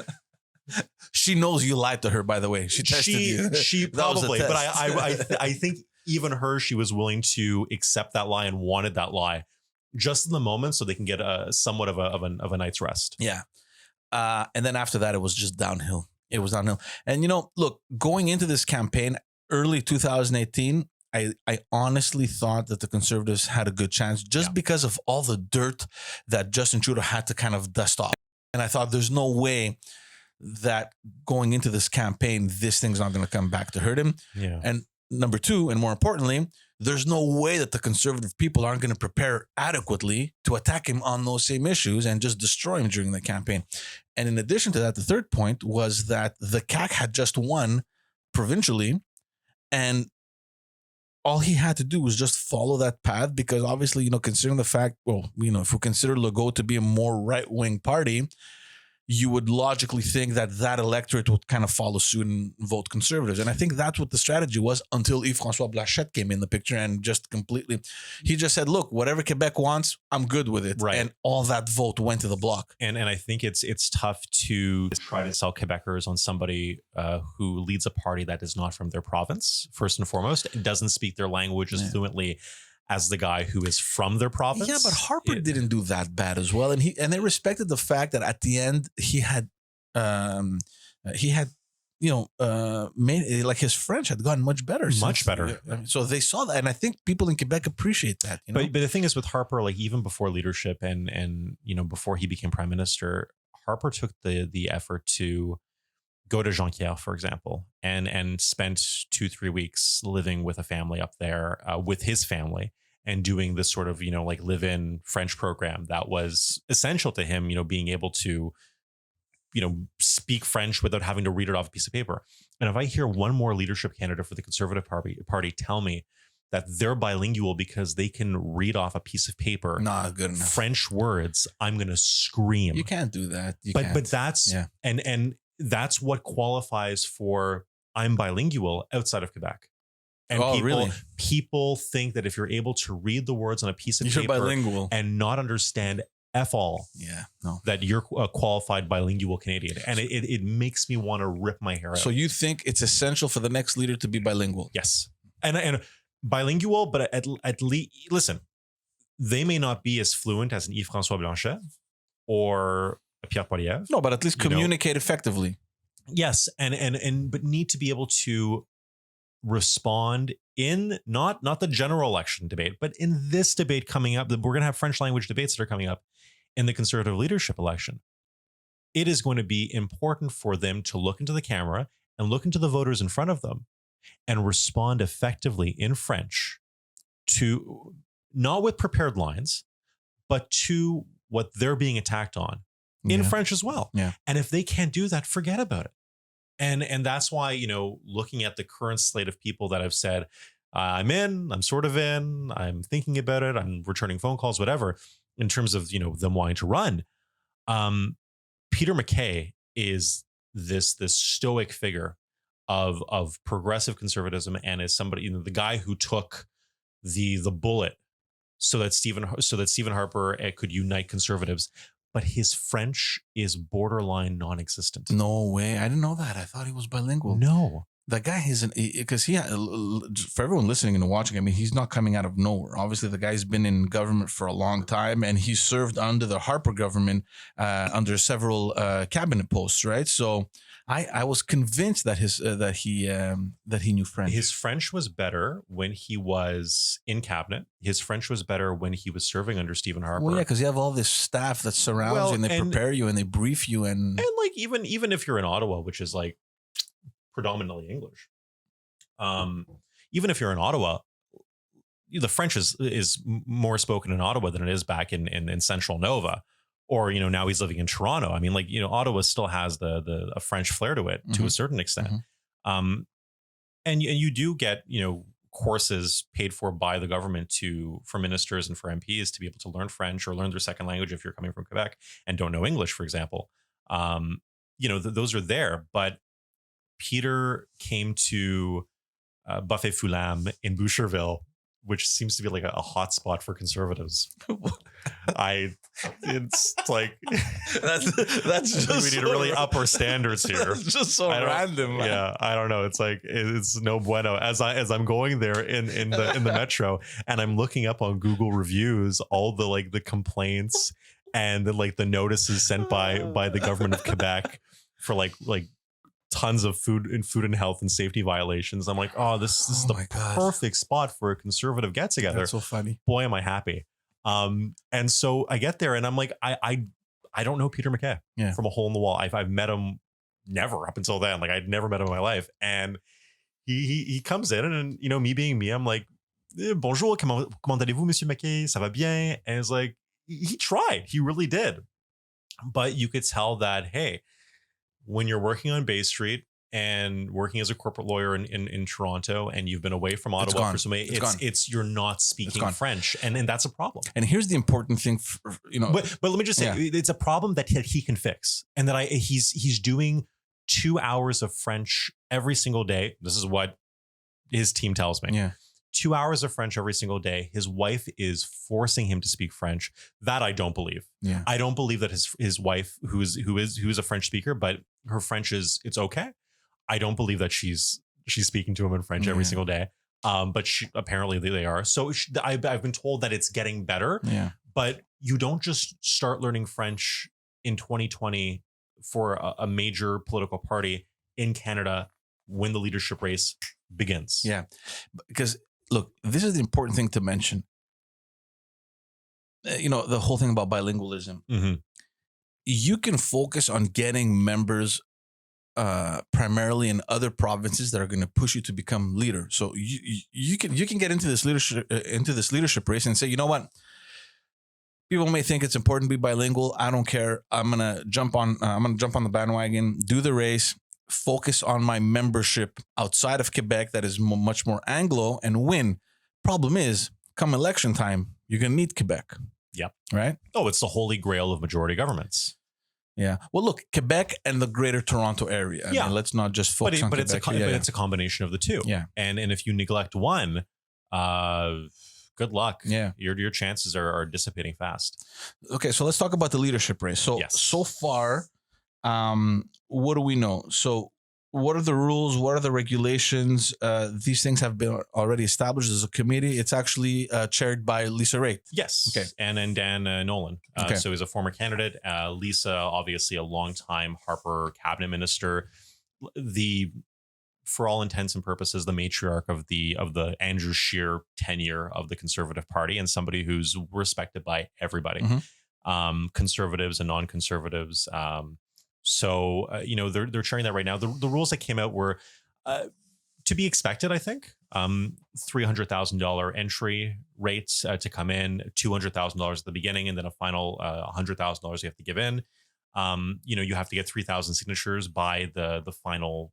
She knows you lied to her, by the way. She tested you. She probably, but I think even her, she was willing to accept that lie and wanted that lie just in the moment so they can get somewhat of a night's rest. Yeah. And then after that, it was just downhill. It was downhill. And, look, going into this campaign, early 2018, I honestly thought that the Conservatives had a good chance just because of all the dirt that Justin Trudeau had to kind of dust off. And I thought there's no way that going into this campaign, this thing's not going to come back to hurt him. Yeah. And number two, and more importantly, there's no way that the Conservative people aren't going to prepare adequately to attack him on those same issues and just destroy him during the campaign. And in addition to that, the third point was that the CAQ had just won provincially, and all he had to do was just follow that path, because obviously, considering the fact, if we consider Legault to be a more right-wing party, you would logically think that electorate would kind of follow suit and vote Conservatives. And I think that's what the strategy was until Yves-François Blanchet came in the picture and just completely, he just said, look, whatever Quebec wants, I'm good with it. Right. And all that vote went to the bloc. And I think it's tough to try to sell Quebecers on somebody who leads a party that is not from their province, first and foremost, and doesn't speak their language as fluently as the guy who is from their province. Yeah, but Harper didn't do that bad as well, and they respected the fact that at the end he had made, like, his French had gotten much better. So they saw that, and I think people in Quebec appreciate that. But the thing is with Harper, like, even before leadership and before he became prime minister, Harper took the effort to go to Jonquière, for example, and spent 2-3 weeks living with a family up there, with his family, and doing this sort of, live-in French program that was essential to him, being able to, speak French without having to read it off a piece of paper. And if I hear one more leadership candidate for the Conservative Party tell me that they're bilingual because they can read off a piece of paper, not good enough, French words, I'm going to scream. You can't do that. But that's, and that's what qualifies for I'm bilingual outside of Quebec. And people think that if you're able to read the words on a piece of paper bilingual and not understand F all, that you're a qualified bilingual Canadian. And it makes me want to rip my hair out. So you think it's essential for the next leader to be bilingual? Yes. And bilingual, but at least, listen, they may not be as fluent as an Yves-François Blanchet or Pierre Poilievre. No, but at least communicate effectively. Yes, and but need to be able to respond in not the general election debate, but in this debate coming up. We're going to have French language debates that are coming up in the Conservative leadership election. It is going to be important for them to look into the camera and look into the voters in front of them and respond effectively in French to, not with prepared lines, but to what they're being attacked on in French as well. Yeah. And if they can't do that, forget about it. And that's why, looking at the current slate of people that have said, I'm in, I'm sort of in, I'm thinking about it, I'm returning phone calls, whatever, in terms of, them wanting to run. Peter MacKay is this stoic figure of progressive conservatism, and is somebody, the guy who took the bullet so that Stephen Harper could unite conservatives. But his French is borderline non-existent. No way. I didn't know that. I thought he was bilingual. No. The guy isn't, because for everyone listening and watching, I mean, he's not coming out of nowhere. Obviously, the guy's been in government for a long time, and he served under the Harper government under several cabinet posts, right? So I was convinced that he knew French. His French was better when he was in cabinet. His French was better when he was serving under Stephen Harper. Well, yeah, because you have all this staff that surrounds you, and they prepare you and they brief you, and like even if you're in Ottawa, which is like predominantly English, even if you're in Ottawa, the French is more spoken in Ottawa than it is back in Central Nova, or now he's living in Toronto. I mean, Ottawa still has a French flair to it to a certain extent, and you do get courses paid for by the government for ministers and for MPs to be able to learn French or learn their second language if you're coming from Quebec and don't know English, for example. Those are there, but Peter came to Buffet-Foulam in Boucherville, which seems to be like a hot spot for conservatives. I It's like that's just we need to really up our standards here. That's just so random, man. Yeah, I don't know. It's like it's no bueno. As I'm going there in the metro, and I'm looking up on Google reviews all the like the complaints and the notices sent by the government of Quebec for like tons of food and health and safety violations. I'm like, oh, this is the perfect spot for a conservative get together. That's so funny. Boy, am I happy. And so I get there and I'm like, I don't know Peter MacKay from a hole in the wall. I've met him never up until then. Like I'd never met him in my life. And he comes in and, you know, me being me, I'm like, bonjour, comment allez-vous, Monsieur MacKay? Ça va bien? And it's like, he tried, he really did. But you could tell that, hey, when you're working on Bay Street and working as a corporate lawyer in Toronto, and you've been away from Ottawa for so many, it's you're not speaking French, and that's a problem. And here's the important thing, but let me just say, it's a problem that he can fix, and that he's doing 2 hours of French every single day. This is what his team tells me. Yeah. 2 hours of French every single day. His wife is forcing him to speak French. That I don't believe. Yeah. I don't believe that his wife, who is a French speaker, but her French it's okay. I don't believe that she's speaking to him in French every single day. But apparently they are. So I've been told that it's getting better. Yeah. But you don't just start learning French in 2020 for a major political party in Canada when the leadership race begins. Yeah, because look, this is the important thing to mention. You know, the whole thing about bilingualism. Mm-hmm. You can focus on getting members primarily in other provinces that are going to push you to become leader. So you can get into this leadership race and say, you know what? People may think it's important to be bilingual. I don't care. I'm gonna jump on the bandwagon, do the race, focus on my membership outside of Quebec that is much more Anglo, and win. Problem is, come election time, you're gonna need Quebec. Yep. Right? Oh, it's the holy grail of majority governments. Yeah. Well, look, Quebec and the greater Toronto area. I mean, let's not just focus on Quebec. But it's a combination of the two. Yeah. And if you neglect one, good luck. Yeah. Your chances are dissipating fast. Okay, so let's talk about the leadership race. So so far, what do we know? So what are the rules? What are the regulations? These things have been already established. There's a committee. It's actually chaired by Lisa Raitt. Yes. Okay. And Dan Nolan. Okay. So he's a former candidate. Lisa, obviously a longtime Harper cabinet minister. For all intents and purposes, the matriarch of the Andrew Scheer tenure of the Conservative Party, and somebody who's respected by everybody, conservatives and non-conservatives. So they're sharing that right now. The rules that came out were to be expected, I think. $300,000 entry rates to come in, $200,000 at the beginning, and then a final $100,000 you have to give in. You have to get 3,000 signatures by the final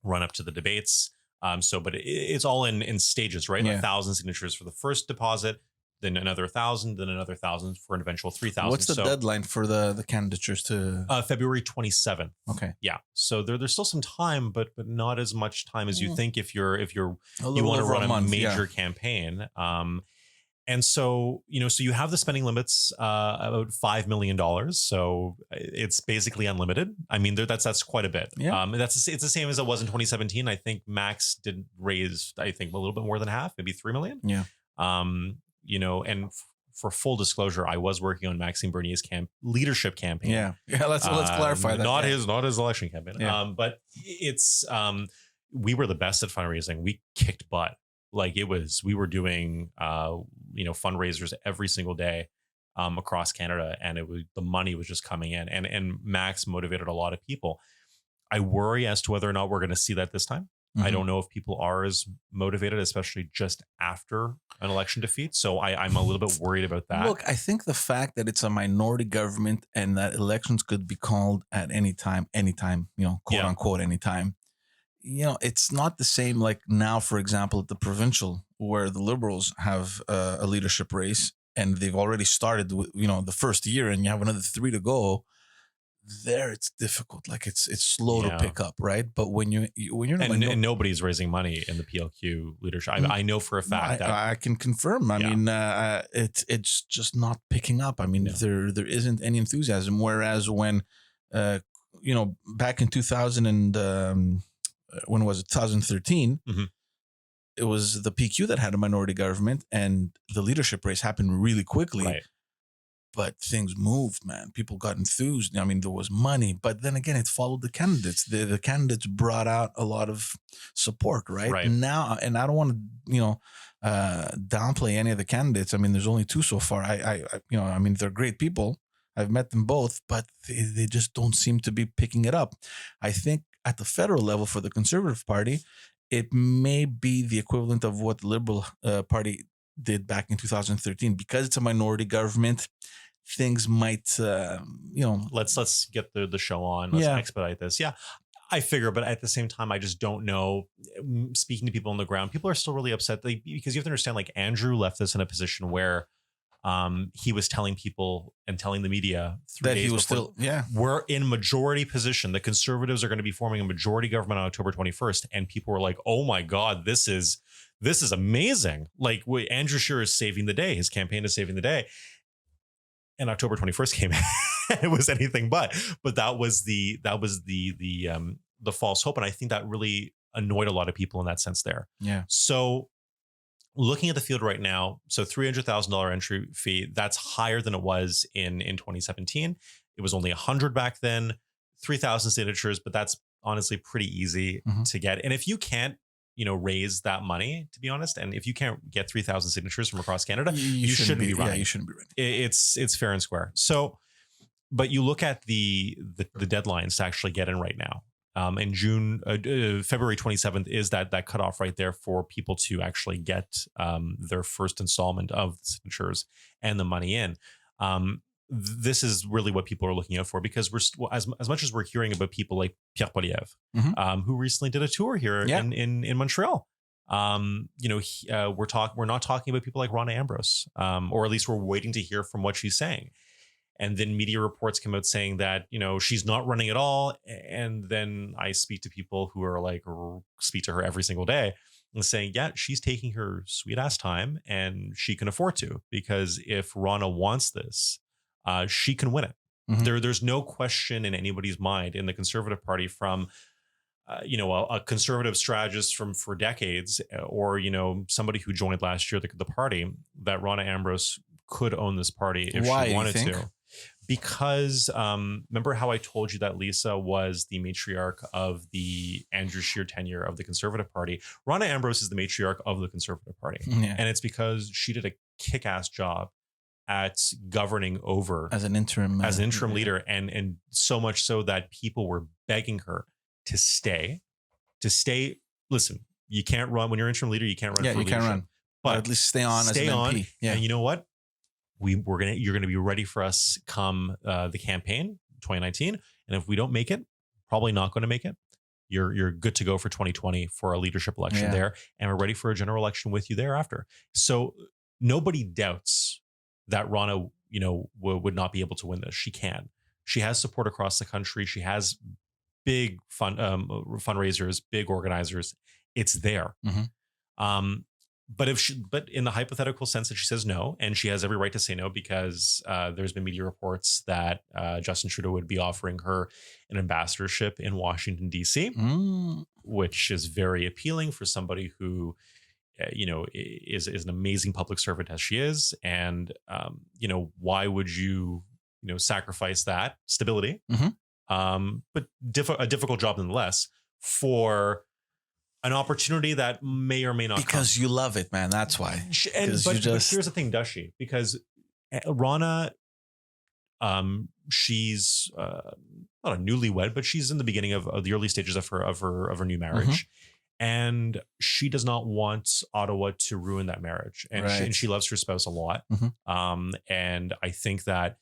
run up to the debates. But it's all in stages, right? 1,000 signatures for the first deposit, then another 1,000, then another 1,000 for an eventual 3,000. What's the deadline for the candidatures to? February 27th. Okay. Yeah. So there's still some time, but not as much time as you think if you want to run a major campaign. And so, so you have the spending limits about $5 million. So it's basically unlimited. I mean, that's quite a bit. Yeah. It's the same as it was in 2017. I think Max did raise, a little bit more than half, maybe 3 million. Yeah. And for full disclosure, I was working on Maxime Bernier's leadership campaign. Yeah. Let's clarify that. Not his election campaign. Yeah. But it's we were the best at fundraising. We kicked butt. We were doing fundraisers every single day across Canada, and the money was just coming in, and Max motivated a lot of people. I worry as to whether or not we're going to see that this time. I don't know if people are as motivated, especially just after an election defeat. So I'm a little bit worried about that. Look, I think the fact that it's a minority government and that elections could be called at any time, quote unquote, anytime. It's not the same like now, for example, at the provincial, where the Liberals have a leadership race and they've already started, the first year, and you have another 3 to go. there it's difficult. Like it's slow to pick up, right? But when you're and nobody's raising money in the PLQ leadership. I know for a fact that I can confirm. I mean, it's just not picking up. I mean, there isn't any enthusiasm. Whereas when, back in 2000 and when was it, 2013, it was the PQ that had a minority government, and the leadership race happened really quickly. Right. But things moved, man. People got enthused. I mean, there was money, but then again, it followed the candidates. The candidates brought out a lot of support, right? Now, and I don't want to, downplay any of the candidates. I mean, there's only two so far. I mean, they're great people. I've met them both, but they just don't seem to be picking it up. I think at the federal level for the Conservative Party, it may be the equivalent of what the Liberal Party did back in 2013, because it's a minority government. Things might, let's get the show on. Let's expedite this. Yeah, I figure, but at the same time, I just don't know. Speaking to people on the ground, people are still really upset because you have to understand, like, Andrew left us in a position where he was telling people and telling the media 3 days before, we're in majority position. The Conservatives are going to be forming a majority government on October 21st. And people were like, oh my God, this is amazing. Like, Andrew Scheer is saving the day. His campaign is saving the day. And October 21st came and it was anything but that was the false hope. And I think that really annoyed a lot of people in that sense there. Yeah. So looking at the field right now, so $300,000 entry fee, that's higher than it was in 2017. It was only 100 back then, 3,000 signatures, but that's honestly pretty easy to get. And if you can't, raise that money, to be honest, and if you can't get 3,000 signatures from across Canada, you shouldn't be running. Yeah, you shouldn't be running. It's fair and square. So, but you look at the deadlines to actually get in right now. In February 27th is that cutoff right there for people to actually get their first installment of the signatures and the money in. This is really what people are looking out for, because we're as much as we're hearing about people like Pierre Poilievre, who recently did a tour here in Montreal. We're not talking about people like Rona Ambrose, or at least we're waiting to hear from what she's saying. And then media reports come out saying that, she's not running at all. And then I speak to people who are like, speak to her every single day and saying, yeah, she's taking her sweet ass time and she can afford to, because if Rona wants this, she can win it. There's no question in anybody's mind in the Conservative Party, from a conservative strategist for decades, or somebody who joined last year the party, that Rona Ambrose could own this party if she wanted to. Because remember how I told you that Lisa was the matriarch of the Andrew Scheer tenure of the Conservative Party? Rona Ambrose is the matriarch of the Conservative Party. And it's because she did a kick-ass job at governing over as an interim leader, and so much so that people were begging her to stay. Listen, you can't run when you're interim leader. You can't run. Yeah, you can't run, but at least stay on as an MP. Yeah, and you know what? You're gonna be ready for us come the campaign 2019, and if we don't make it, probably not going to make it. You're good to go for 2020 for a leadership election there, and we're ready for a general election with you thereafter. So nobody doubts that Rona, would not be able to win this. She can. She has support across the country. She has big fundraisers, big organizers. It's there. But in the hypothetical sense that she says no, and she has every right to say no, because there's been media reports that Justin Trudeau would be offering her an ambassadorship in Washington, D.C., which is very appealing for somebody who is an amazing public servant as she is. And, why would you, sacrifice that stability, but a difficult job nonetheless, for an opportunity that may or may not because come. You love it, man. That's why. But here's the thing, does she? Because Rona, she's not a newlywed, but she's in the beginning of the early stages of her new marriage. And she does not want Ottawa to ruin that marriage. And she loves her spouse a lot. And I think that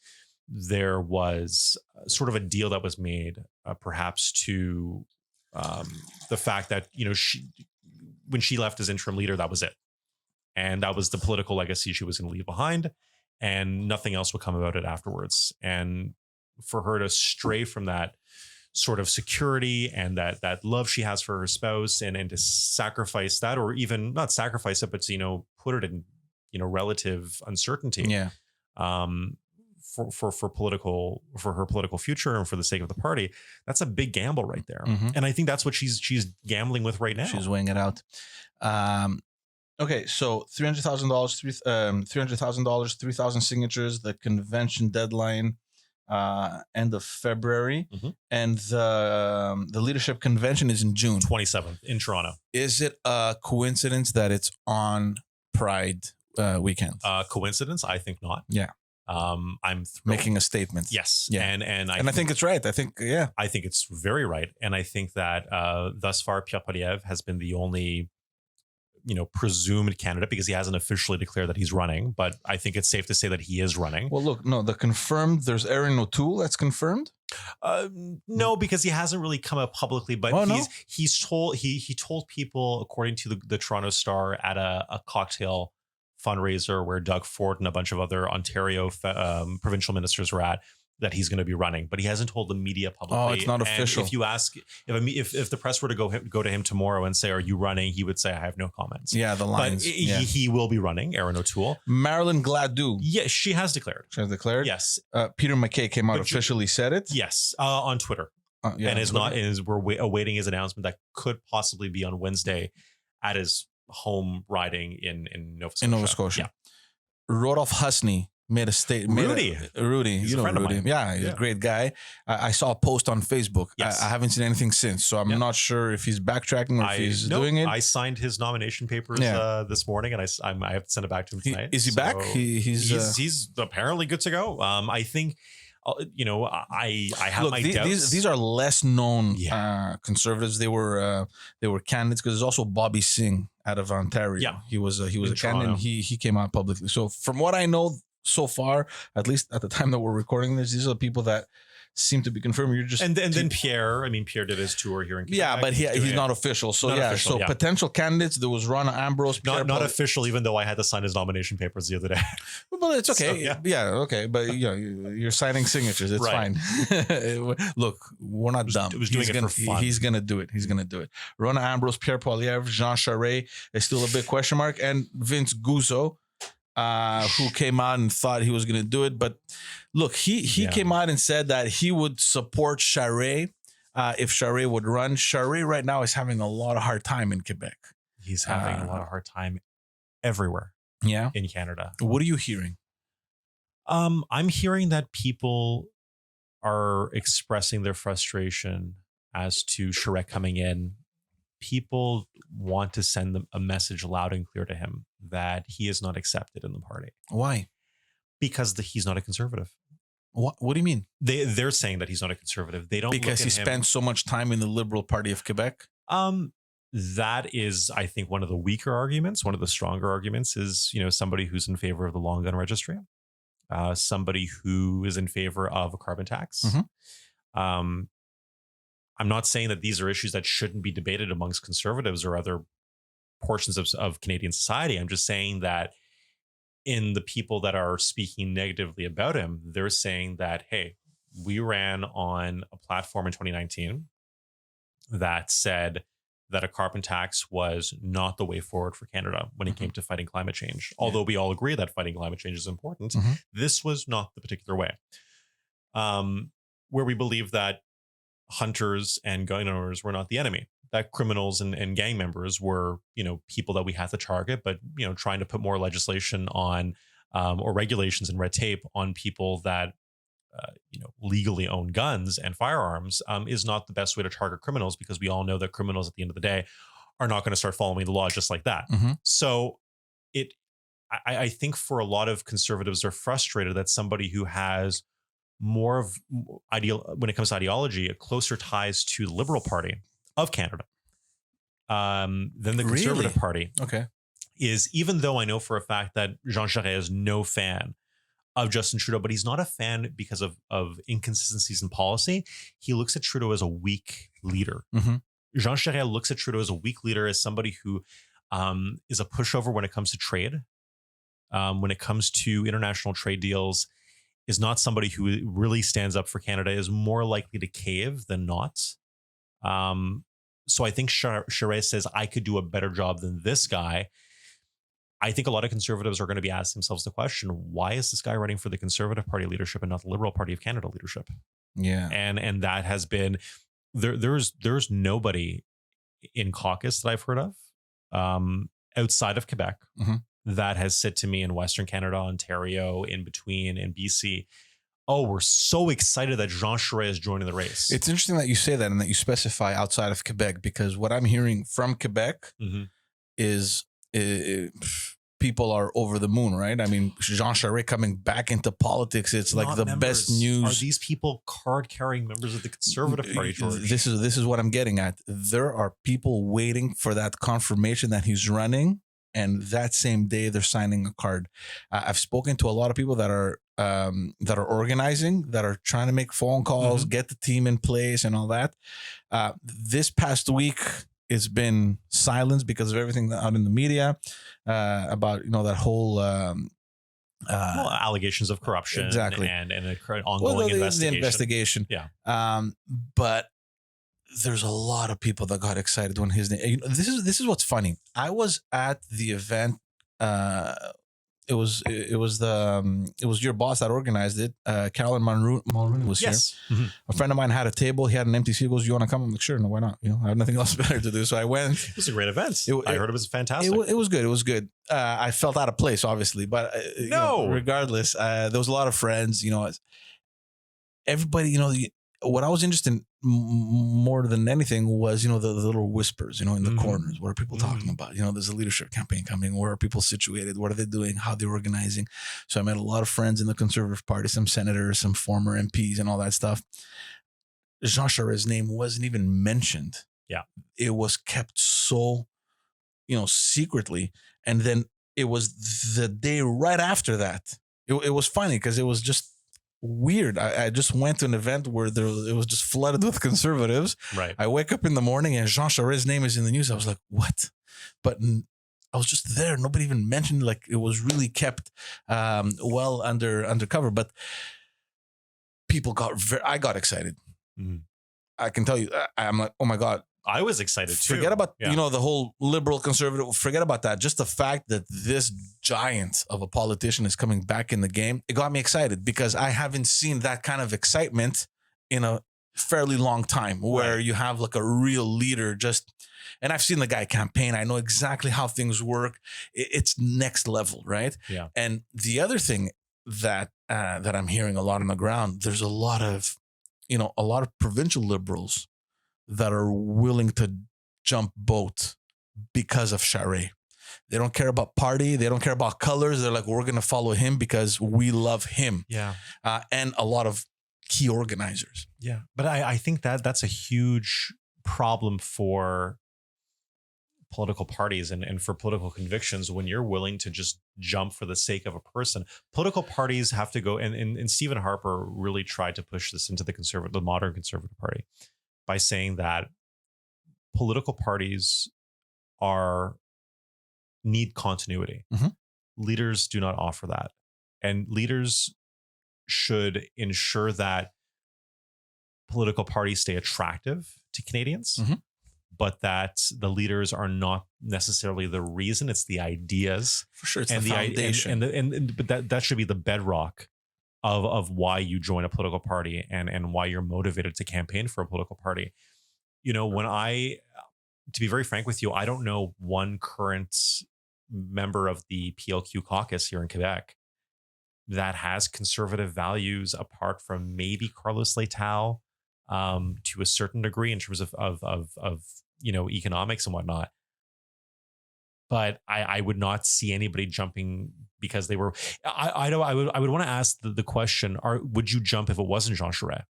there was sort of a deal that was made, perhaps to the fact that, when she left as interim leader, that was it. And that was the political legacy she was going to leave behind, and nothing else would come about it afterwards. And for her to stray from that sort of security and that love she has for her spouse and to sacrifice that, or even not sacrifice it, but to, put it in, relative uncertainty. Yeah. For her political future and for the sake of the party, that's a big gamble right there. Mm-hmm. And I think that's what she's gambling with right now. She's weighing it out. Okay, so $300,000, $3,000, 3,000 signatures. The convention deadline, end of February, and the leadership convention is in June 27th in Toronto. Is it a coincidence that it's on Pride weekend? Coincidence? I think not. Yeah. I'm thrilled. Making a statement. Yes. Yeah. And I think it's right. I think it's very right. And I think that thus far Pierre Poilievre has been the only presumed candidate, because he hasn't officially declared that he's running, but I think it's safe to say that he is running. Well, look, no, there's Erin O'Toole that's confirmed. No, because he hasn't really come out publicly, but he told people, according to the Toronto Star, at a cocktail fundraiser where Doug Ford and a bunch of other Ontario provincial ministers were at, that he's going to be running, but he hasn't told the media publicly. Oh, it's not official. If you ask, if the press were to go to him tomorrow and say, "Are you running?" he would say, "I have no comments." Yeah, the lines. But he will be running. Erin O'Toole, Marilyn Gladue. Yes, she has declared. Yes. Peter MacKay came out officially said it. Yes, on Twitter, we're awaiting his announcement that could possibly be on Wednesday at his home riding in Nova Scotia. Yeah. Rodolphe Husney made a statement. Rudy, he's a friend Rudy. Of mine. Yeah, he's a great guy. I saw a post on Facebook. Yes. I haven't seen anything since, so I'm not sure if he's backtracking or if he's doing it. I signed his nomination papers this morning, and I have to send it back to him tonight. Is he back? He's apparently good to go. I think. I have my doubts. These are less known conservatives. They were candidates, because there's also Bobby Singh out of Ontario. Yeah, he was a candidate. And he came out publicly. So from what I know so far, at least at the time that we're recording this, these are the people that seem to be confirmed. You're just and then Pierre. I mean, Pierre did his tour here in Quebec. Yeah, but he's not official. So potential candidates. There was Rona Ambrose. Not official, even though I had to sign his nomination papers the other day. Well, it's okay. So, okay, but you're signing signatures. It's fine. Look, we're not dumb. It was doing it for fun. He's gonna do it. He's gonna do it. Rona Ambrose, Pierre Poilievre, Jean Charest is still a big question mark, and Vince Guzzo, who came out and thought he was going to do it. But look, he came out and said that he would support Charest if Charest would run. Charest right now is having a lot of hard time in Quebec. He's having a lot of hard time everywhere. Yeah, in Canada. What are you hearing? I'm hearing that people are expressing their frustration as to Charest coming in. People want to send them a message loud and clear to him that he is not accepted in the party. Why? Because he's not a conservative. What do you mean? They're saying that he's not a conservative. They don't, because he spent so much time in the Liberal Party of Quebec. That is, I think, one of the weaker arguments. One of the stronger arguments is, somebody who's in favor of the long gun registry, somebody who is in favor of a carbon tax. Mm-hmm. I'm not saying that these are issues that shouldn't be debated amongst conservatives or other portions of Canadian society. I'm just saying that in the people that are speaking negatively about him, they're saying that, hey, we ran on a platform in 2019 that said that a carbon tax was not the way forward for Canada when it came to fighting climate change. Although we all agree that fighting climate change is important, this was not the particular way. Where we believe that hunters and gun owners were not the enemy, that criminals and gang members were, people that we had to target, but, trying to put more legislation on or regulations and red tape on people that, legally own guns and firearms is not the best way to target criminals, because we all know that criminals at the end of the day are not going to start following the law just like that. Mm-hmm. So I think for a lot of conservatives, they're frustrated that somebody who has more of when it comes to ideology, closer ties to the Liberal Party of Canada than the Conservative Party. Okay. Is, even though I know for a fact that Jean Charest is no fan of Justin Trudeau, but he's not a fan because of inconsistencies in policy. He looks at Trudeau as a weak leader. Mm-hmm. Jean Charest looks at Trudeau as a weak leader, as somebody who is a pushover when it comes to trade, when it comes to international trade deals. is not somebody who really stands up for Canada, is more likely to cave than not. So I think Charest says, I could do a better job than this guy. I think a lot of conservatives are going to be asking themselves the question, why is this guy running for the Conservative Party leadership and not the Liberal Party of Canada leadership? Yeah. And that has been, there's nobody in caucus that I've heard of outside of Quebec that has said to me in Western Canada, Ontario, in between, in BC, oh, we're so excited that Jean Charest is joining the race. It's interesting that you say that and that you specify outside of Quebec, because what I'm hearing from Quebec is people are over the moon, right? I mean, Jean Charest coming back into politics, it's like the best news. Are these people card-carrying members of the Conservative Party, George? This is what I'm getting at. There are people waiting for that confirmation that he's running, and that same day they're signing a card. I've spoken to a lot of people that are organizing, that are trying to make phone calls, get the team in place and all that. This past week, it's been silence because of everything out in the media about, that whole allegations of corruption, exactly, and an ongoing investigation. The investigation, yeah. But there's a lot of people that got excited when his name. This is what's funny. I was at the event. It was your boss that organized it. Carolyn Mulrooney was here. A friend of mine had a table. He had an empty seat. He goes, "You want to come?" I'm like, "Sure, no, why not? I have nothing else better to do." So I went. It was a great event. I heard it was fantastic. It was good. It was good. I felt out of place, obviously, but regardless, there was a lot of friends. Everybody. What I was interested in more than anything was, the little whispers, in the corners. What are people talking about? There's a leadership campaign coming. Where are people situated? What are they doing? How they're organizing? So I met a lot of friends in the Conservative Party, some senators, some former MPs and all that stuff. Jean Charest's name wasn't even mentioned. Yeah. It was kept so, secretly. And then it was the day right after that. It was funny because it was just weird. I just went to an event where it was just flooded with conservatives. Right. I wake up in the morning and Jean Charest's name is in the news. I was like, what? But I was just there. Nobody even mentioned. Like, it was really kept well undercover. But people I got excited. I can tell you, I'm like, oh my God. I was excited too. Forget about, the whole liberal conservative. Forget about that. Just the fact that this giant of a politician is coming back in the game, it got me excited because I haven't seen that kind of excitement in a fairly long time where you have like a real leader and I've seen the guy campaign. I know exactly how things work. It's next level, right? Yeah. And the other thing that I'm hearing a lot on the ground, there's a lot of provincial liberals that are willing to jump boat because of Charest. They don't care about party. They don't care about colors. They're like, we're going to follow him because we love him. Yeah. And a lot of key organizers. Yeah. But I think that's a huge problem for political parties and for political convictions when you're willing to just jump for the sake of a person. Political parties have to go, and Stephen Harper really tried to push this into the modern Conservative Party by saying that political parties need continuity. Leaders do not offer that. And leaders should ensure that political parties stay attractive to Canadians, but that the leaders are not necessarily the reason. It's the ideas. For sure, it's the foundation. But that should be the bedrock of why you join a political party and why you're motivated to campaign for a political party. To be very frank with you, I don't know one current member of the PLQ caucus here in Quebec that has conservative values apart from maybe Carlos Leitao, to a certain degree in terms of economics and whatnot. But I would not see anybody jumping because they were. I would want to ask the question: would you jump if it wasn't Jean Charest?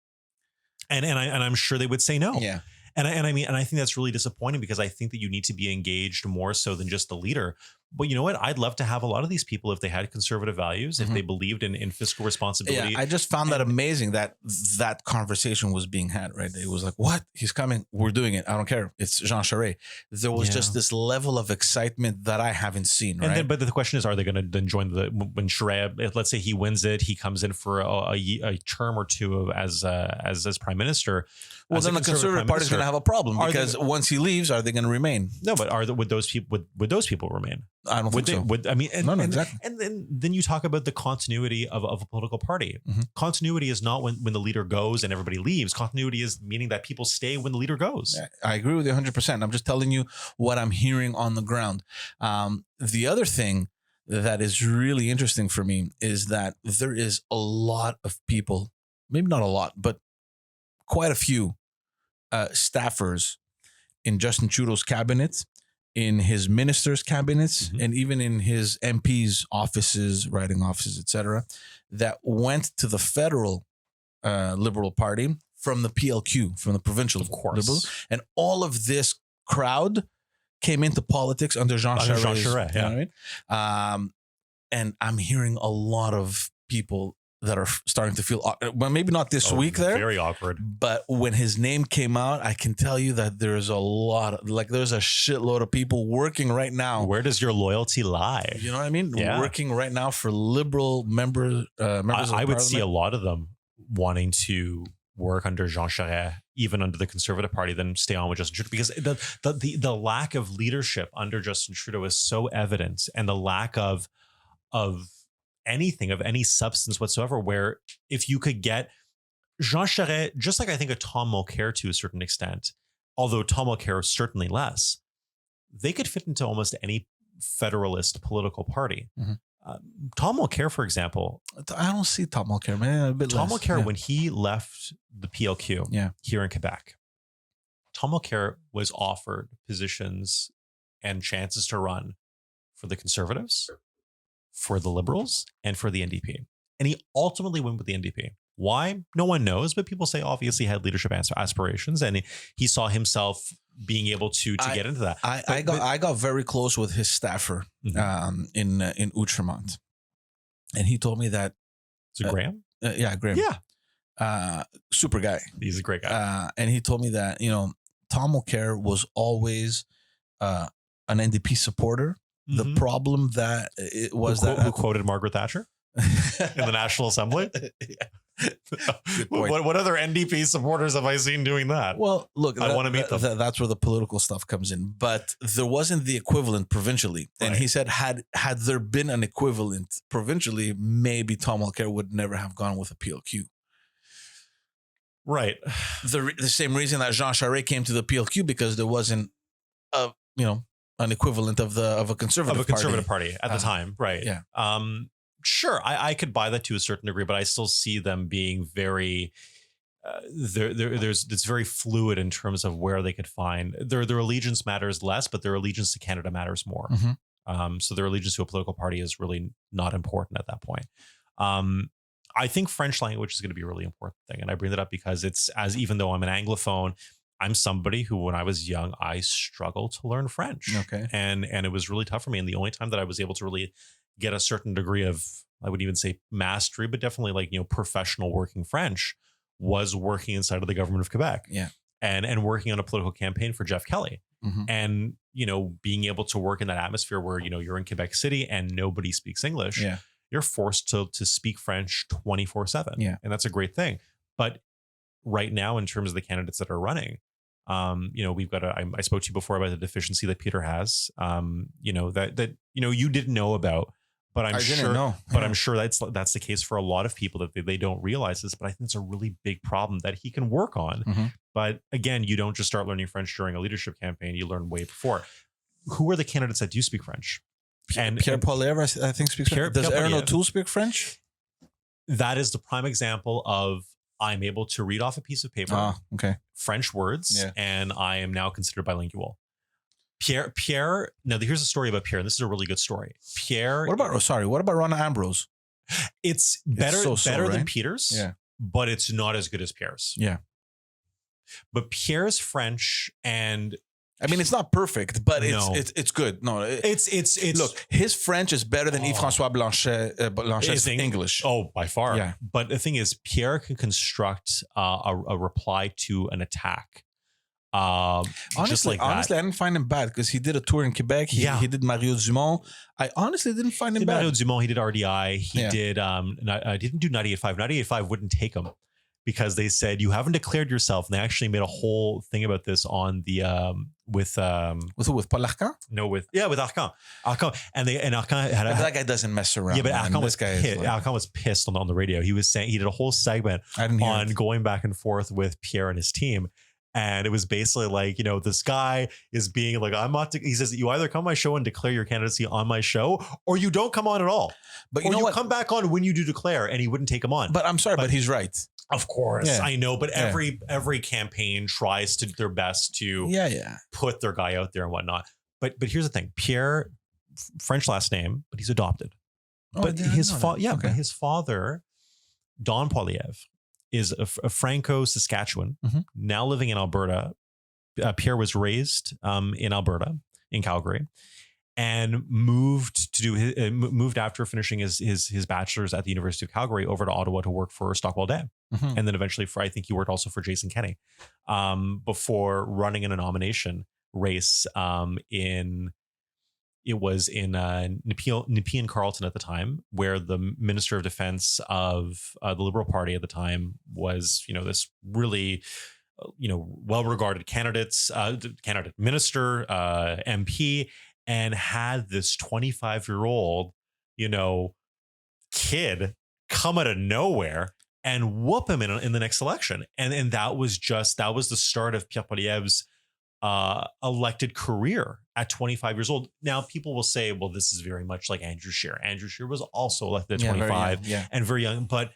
And I'm sure they would say no. Yeah. And I think that's really disappointing because I think that you need to be engaged more so than just the leader. But you know what? I'd love to have a lot of these people if they had conservative values, if they believed in fiscal responsibility. Yeah, I just found that amazing that that conversation was being had, right? It was like, what? He's coming. We're doing it. I don't care. It's Jean Charest. There was just this level of excitement that I haven't seen, right? And then, but the question is, are they going to then join when Charest, let's say he wins it, he comes in for a term or two as prime minister. Well, then the Conservative Party is going to have a problem because once he leaves, are they going to remain? No, but would those people remain? I don't think so. Exactly. And then you talk about the continuity of a political party. Continuity is not when the leader goes and everybody leaves. Continuity is meaning that people stay when the leader goes. I agree with you 100%. I'm just telling you what I'm hearing on the ground. The other thing that is really interesting for me is that there is a lot of people, maybe not a lot, but quite a few staffers in Justin Trudeau's cabinet, in his ministers' cabinets, and even in his MPs' offices, writing offices, etc., that went to the federal Liberal Party from the PLQ, from the provincial Liberal, and all of this crowd came into politics under Jean Charest. You know what I mean? And I'm hearing a lot of people that are starting to feel, well, maybe not this week there. Very awkward. But when his name came out, I can tell you that there's a lot of, there's a shitload of people working right now. Where does your loyalty lie? You know what I mean? Yeah. Working right now for Liberal members of the I would see a lot of them wanting to work under Jean Charest, even under the Conservative Party, then stay on with Justin Trudeau, because the lack of leadership under Justin Trudeau is so evident, and the lack of anything of any substance whatsoever, where if you could get Jean Charest, just like I think a Tom Mulcair to a certain extent, although Tom Mulcair certainly less, they could fit into almost any federalist political party. Tom Mulcair, for example. I don't see Tom Mulcair, man. Tom Mulcair, when he left the PLQ here in Quebec, Tom Mulcair was offered positions and chances to run for the Conservatives, for the Liberals, and for the NDP. And he ultimately went with the NDP. Why? No one knows, but people say obviously he had leadership aspirations, and he saw himself being able to get into that. I got very close with his staffer in Outremont, and he told me that. Is it Graham? Yeah, Graham. Yeah. Super guy. He's a great guy. And he told me that, Tom Mulcair was always an NDP supporter. The problem that it was who quoted Margaret Thatcher in the National Assembly. What other NDP supporters have I seen doing that? Well, look, I want to meet them. That's where the political stuff comes in, but there wasn't the equivalent provincially. And he said, had there been an equivalent provincially, maybe Tom Mulcair would never have gone with a PLQ. Right. The same reason that Jean Charest came to the PLQ, because there wasn't an equivalent of a conservative party at the time. Right. Yeah. Sure. I could buy that to a certain degree, but I still see them being very, it's very fluid in terms of where they could find their allegiance matters less, but their allegiance to Canada matters more. So their allegiance to a political party is really not important at that point. I think French language is going to be a really important thing. And I bring that up because even though I'm an Anglophone, I'm somebody who, when I was young, I struggled to learn French. Okay. And it was really tough for me. And the only time that I was able to really get a certain degree of, I would even say mastery, but definitely professional working French, was working inside of the government of Quebec. Yeah. And working on a political campaign for Jeff Kelly. And, being able to work in that atmosphere where, you're in Quebec City and nobody speaks English. Yeah. You're forced to speak French 24/7. Yeah. And that's a great thing. But right now, in terms of the candidates that are running, we've got I spoke to you before about the deficiency that Peter has, that you didn't know about, but I'm sure that's the case for a lot of people, that they don't realize this, but I think it's a really big problem that he can work on. But again, you don't just start learning French during a leadership campaign. You learn way before. Who are the candidates that do speak French? Pierre Poilievre, I think, speaks French. Does Aaron O'Toole speak French? That is the prime example of, I'm able to read off a piece of paper, French words, and I am now considered bilingual. Pierre. Now, here's a story about Pierre, and this is a really good story. Pierre. What about Rona Ambrose? It's better right? than Peter's, but it's not as good as Pierre's. Yeah. But Pierre's French, and I mean, it's not perfect, but No. it's good. No, It's look, his French is better than Yves-François Blanchet's English. Oh, by far. Yeah. But the thing is, Pierre can construct a reply to an attack. Just like that. Honestly, I didn't find him bad because he did a tour in Quebec. He did Mario Dumont. I honestly didn't find him bad. Mario Dumont, he did RDI. He did. I didn't do 98.5. 98.5 wouldn't take him because they said you haven't declared yourself. And they actually made a whole thing about this on the with Paul Arcan? No, with Arcan. And Arcan had that guy doesn't mess around. Yeah, but man. Arcan was pissed on the radio. He was saying he did a whole segment on going back and forth with Pierre and his team. And it was basically like, this guy is being like, he says, you either come on my show and declare your candidacy on my show, or you don't come on at all. But you come back on when you do declare, and he wouldn't take him on. But I'm sorry, but he's right. Of course. I know. But every campaign tries to their best to put their guy out there and whatnot. But here's the thing. Pierre, French last name, but he's adopted. But his father, Don Poiliev, is a Franco-Saskatchewan, now living in Alberta. Pierre was raised in Alberta, in Calgary, and moved after finishing his bachelor's at the University of Calgary over to Ottawa to work for Stockwell Dam, and then eventually I think he worked also for Jason Kenney, before running in a nomination race It was in Nepean Carleton at the time, where the Minister of Defense of the Liberal Party at the time was, this really, well-regarded minister, MP, and had this 25-year-old, kid come out of nowhere and whoop him in the next election. And that was the start of Pierre Poilievre's elected career at 25 years old. Now, people will say, well, this is very much like Andrew Scheer. Andrew Scheer was also elected at 25 and very young. But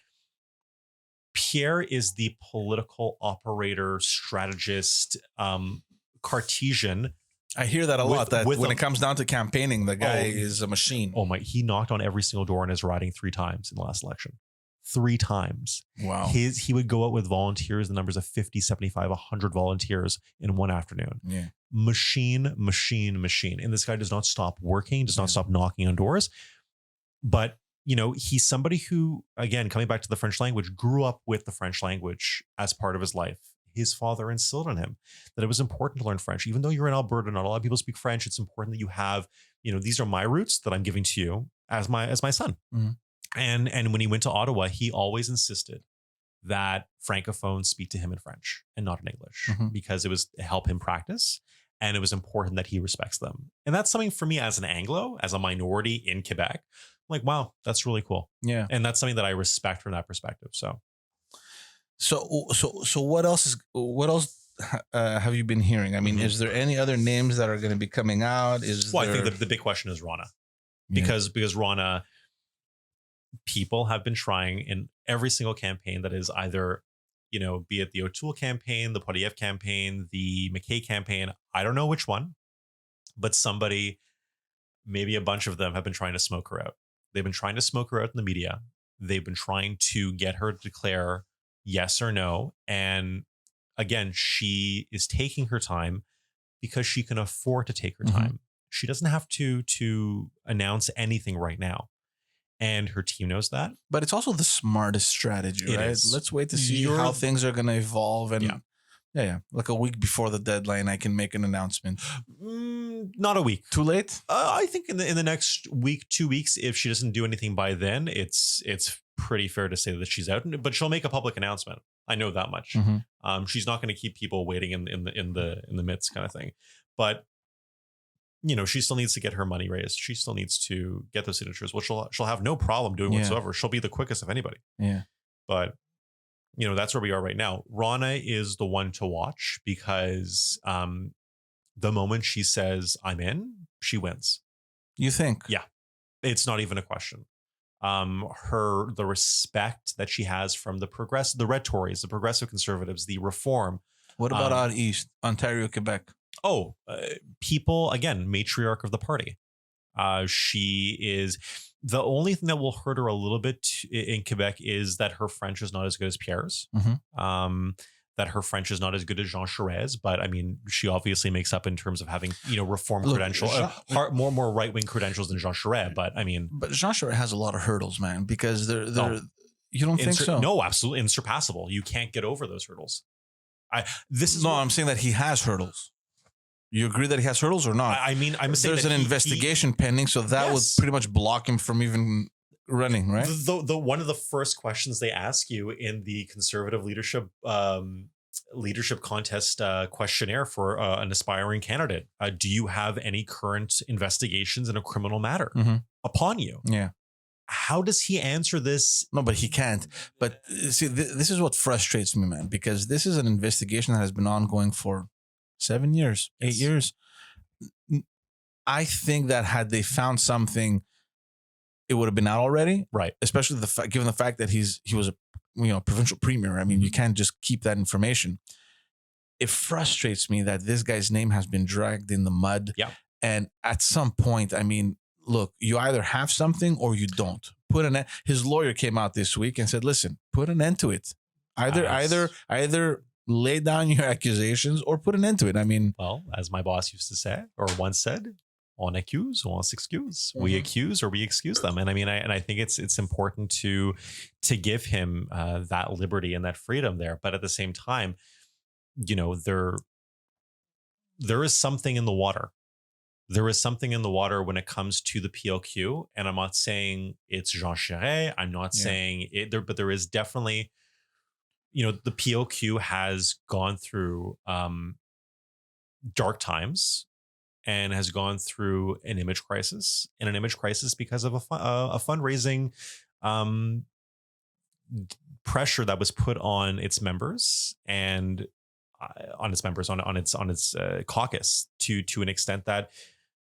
Pierre is the political operator, strategist, Cartesian. I hear that a lot. That when it comes down to campaigning, the guy is a machine. Oh my! He knocked on every single door in his riding 3 times in the last election. 3 times. Wow. He would go out with volunteers, the numbers of 50, 75, 100 volunteers in one afternoon. Yeah. Machine. And this guy does not stop working, does not stop knocking on doors. But, he's somebody who, again, coming back to the French language, grew up with the French language as part of his life. His father instilled in him that it was important to learn French. Even though you're in Alberta, not a lot of people speak French. It's important that you have, these are my roots that I'm giving to you as my son. Mm-hmm. And when he went to Ottawa, he always insisted that Francophones speak to him in French and not in English, because it was to help him practice. And it was important that he respects them. And that's something for me as an Anglo, as a minority in Quebec. I'm like, wow, that's really cool. Yeah. And that's something that I respect from that perspective. So what else have you been hearing? I mean, is there any other names that are going to be coming out? I think the big question is Rana, because Rana, people have been trying in every single campaign that is either, be it the O'Toole campaign, the Poilievre campaign, the McKay campaign. I don't know which one, but somebody, maybe a bunch of them, have been trying to smoke her out. They've been trying to smoke her out in the media. They've been trying to get her to declare yes or no. And again, she is taking her time because she can afford to take her time. She doesn't have to announce anything right now. And her team knows that. But it's also the smartest strategy, right? Let's wait to see how things are going to evolve. And like a week before the deadline, I can make an announcement. Not a week. Too late? I think in the next week, 2 weeks, if she doesn't do anything by then, it's pretty fair to say that she's out. But she'll make a public announcement. I know that much. She's not going to keep people waiting in the midst, kind of thing. But she still needs to get her money raised. She still needs to get those signatures, which she'll have no problem doing whatsoever. She'll be the quickest of anybody. Yeah. But, that's where we are right now. Rana is the one to watch because the moment she says, I'm in, she wins. You think? Yeah. It's not even a question. The respect that she has from the Red Tories, the Progressive Conservatives, the Reform. What about out east, Ontario, Quebec? People, again, matriarch of the party. She is the only thing that will hurt her a little bit in Quebec is that her French is not as good as Pierre's. that her French is not as good as Jean Charest, but I mean, she obviously makes up in terms of having, reform credentials, more right-wing credentials than Jean Charest. But I mean, but Jean Charest has a lot of hurdles, man, because you don't think so? No, absolutely insurpassable. You can't get over those hurdles. I'm saying that he has hurdles. You agree that he has hurdles or not? I'm saying there's an investigation pending, so that would pretty much block him from even running, right? The one of the first questions they ask you in the conservative leadership contest questionnaire for an aspiring candidate, do you have any current investigations in a criminal matter upon you? Yeah. How does he answer this? No, but he can't. But see, this is what frustrates me, man, because this is an investigation that has been ongoing for 7 years, 8 years. I think that had they found something, it would have been out already, right? Especially given the fact that he was a provincial premier. I mean, you can't just keep that information. It frustrates me that this guy's name has been dragged in the mud. Yeah, and at some point, I mean, look, you either have something or you don't. His lawyer came out this week and said, "Listen, put an end to it. Either lay down your accusations or put an end to it." I mean, well, as my boss used to say, or once said, on accuse, on s'excuse. We accuse or we excuse them. And I mean, I think it's important to give him that liberty and that freedom there. But at the same time, there is something in the water. There is something in the water when it comes to the PLQ. And I'm not saying it's Jean Charest. I'm not saying it there, but there is definitely, the PLQ has gone through dark times and has gone through an image crisis, because of a fundraising pressure that was put on its members and on its caucus to an extent that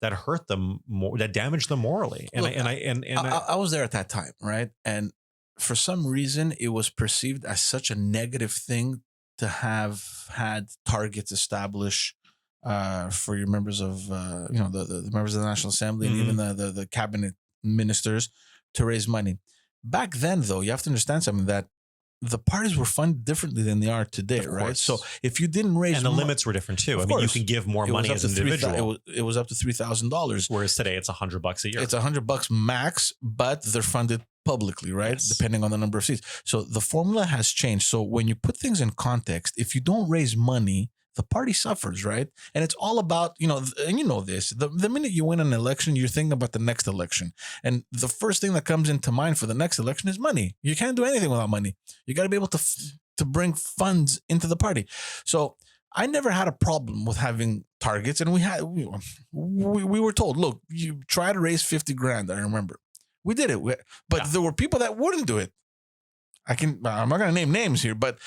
hurt them more, that damaged them morally. And Look, I was there at that time, right? And for some reason, it was perceived as such a negative thing to have had targets established for your members of the members of the National Assembly and even the cabinet ministers to raise money. Back then, though, you have to understand something, that the parties were funded differently than they are today, right? So if you didn't raise, and the limits were different too. I mean, you can give more money as an individual. It was up to $3,000, whereas today it's $100 a year. It's $100 max, but they're funded publicly, right? Yes. Depending on the number of seats. So the formula has changed. So when you put things in context, if you don't raise money, the party suffers, right? And it's all about, and this, the minute you win an election, you're thinking about the next election. And the first thing that comes into mind for the next election is money. You can't do anything without money. You got to be able to bring funds into the party. So I never had a problem with having targets. And we were told, look, you try to raise 50 grand. I remember we did it, but there were people that wouldn't do it. I'm not going to name names here, but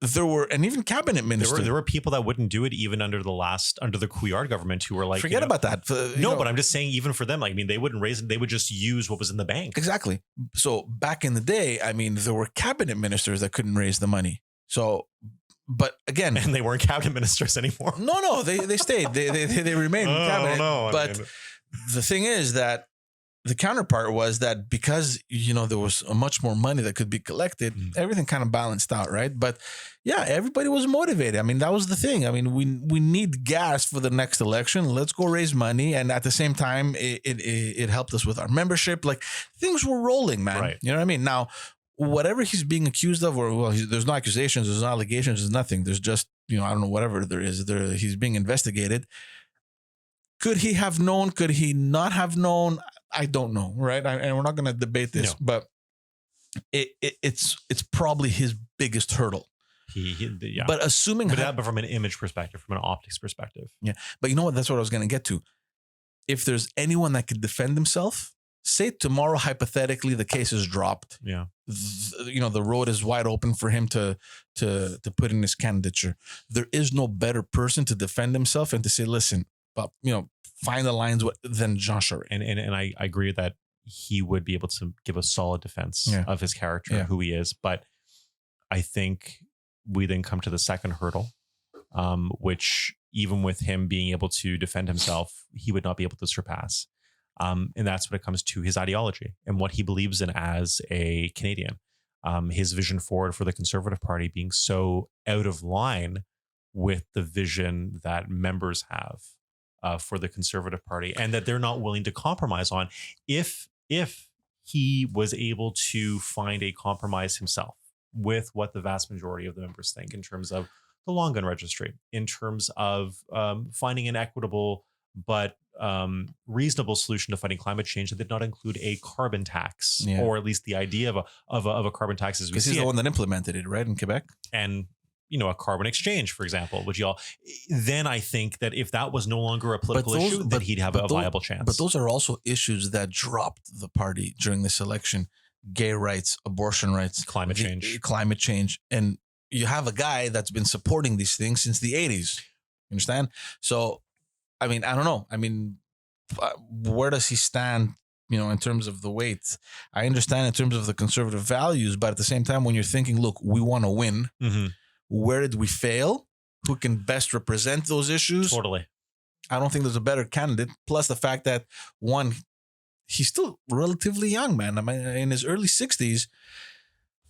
there were, and even cabinet ministers. There were people that wouldn't do it even under the Couillard government, who were like, forget about that. But I'm just saying, even for them, like, I mean, they wouldn't raise it. They would just use what was in the bank. Exactly. So back in the day, I mean, there were cabinet ministers that couldn't raise the money. So, but again, and they weren't cabinet ministers anymore. No, they stayed. They remained in cabinet. But the thing is that the counterpart was that because, there was much more money that could be collected, everything kind of balanced out, right? But yeah, everybody was motivated. I mean, that was the thing. I mean, we need gas for the next election. Let's go raise money. And at the same time, it helped us with our membership. Like, things were rolling, man. Right. You know what I mean? Now, whatever he's being accused of, there's no accusations, there's no allegations, there's nothing. There's just, I don't know, whatever there is. He's being investigated. Could he have known? Could he not have known? I don't know, right? And we're not going to debate this, but it's probably his biggest hurdle. But assuming, but from an image perspective, from an optics perspective, yeah. But you know what? That's what I was going to get to. If there's anyone that could defend himself, say tomorrow, hypothetically, the case is dropped. Yeah, the road is wide open for him to put in his candidature. There is no better person to defend himself and to say, listen, but find the lines than Jean Charest. And I agree that he would be able to give a solid defense of his character, who he is. But I think we then come to the second hurdle, which even with him being able to defend himself, he would not be able to surpass. And that's when it comes to his ideology and what he believes in as a Canadian. his vision forward for the Conservative Party being so out of line with the vision that members have for the Conservative Party, and that they're not willing to compromise on. If he was able to find a compromise himself with what the vast majority of the members think in terms of the long gun registry, in terms of finding an equitable but reasonable solution to fighting climate change that did not include a carbon tax, or at least the idea of a carbon tax as we see it. Because he's the one that implemented it, right, in Quebec? And a carbon exchange, for example, then I think that if that was no longer a political issue, then he'd have a viable chance. But those are also issues that dropped the party during this election: gay rights, abortion rights, climate change. And you have a guy that's been supporting these things since the 80s. You understand? So, I mean, I don't know. I mean, where does he stand, in terms of the weight? I understand in terms of the conservative values, but at the same time, when you're thinking, look, we want to win, where did we fail? Who can best represent those issues? Totally. I don't think there's a better candidate. Plus the fact that, one, he's still relatively young, man. I mean, in his early 60s,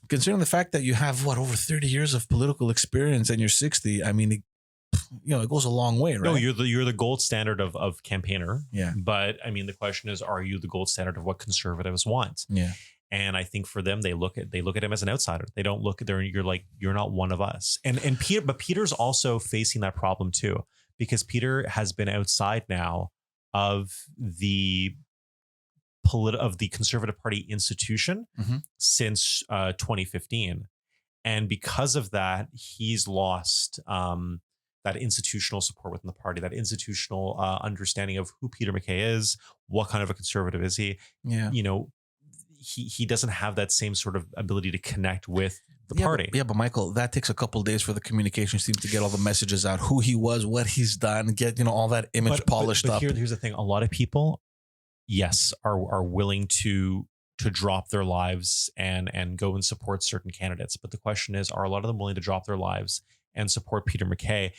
considering the fact that you have, over 30 years of political experience and you're 60, I mean, it goes a long way, right? No, you're the gold standard of campaigner. Yeah. But I mean, the question is, are you the gold standard of what conservatives want? Yeah. And I think for them, they look at him as an outsider. They don't look at there. You're not one of us. And Peter's also facing that problem too, because Peter has been outside now of the Conservative Party institution since 2015, and because of that, he's lost that institutional support within the party, that institutional understanding of who Peter MacKay is, what kind of a conservative is he. Yeah. He doesn't have that same sort of ability to connect with the party. But Michael, that takes a couple of days for the communications team to get all the messages out, who he was, what he's done, get all that image polished up. Here's the thing: a lot of people, yes, are willing to drop their lives and go and support certain candidates. But the question is, are a lot of them willing to drop their lives and support Peter MacKay?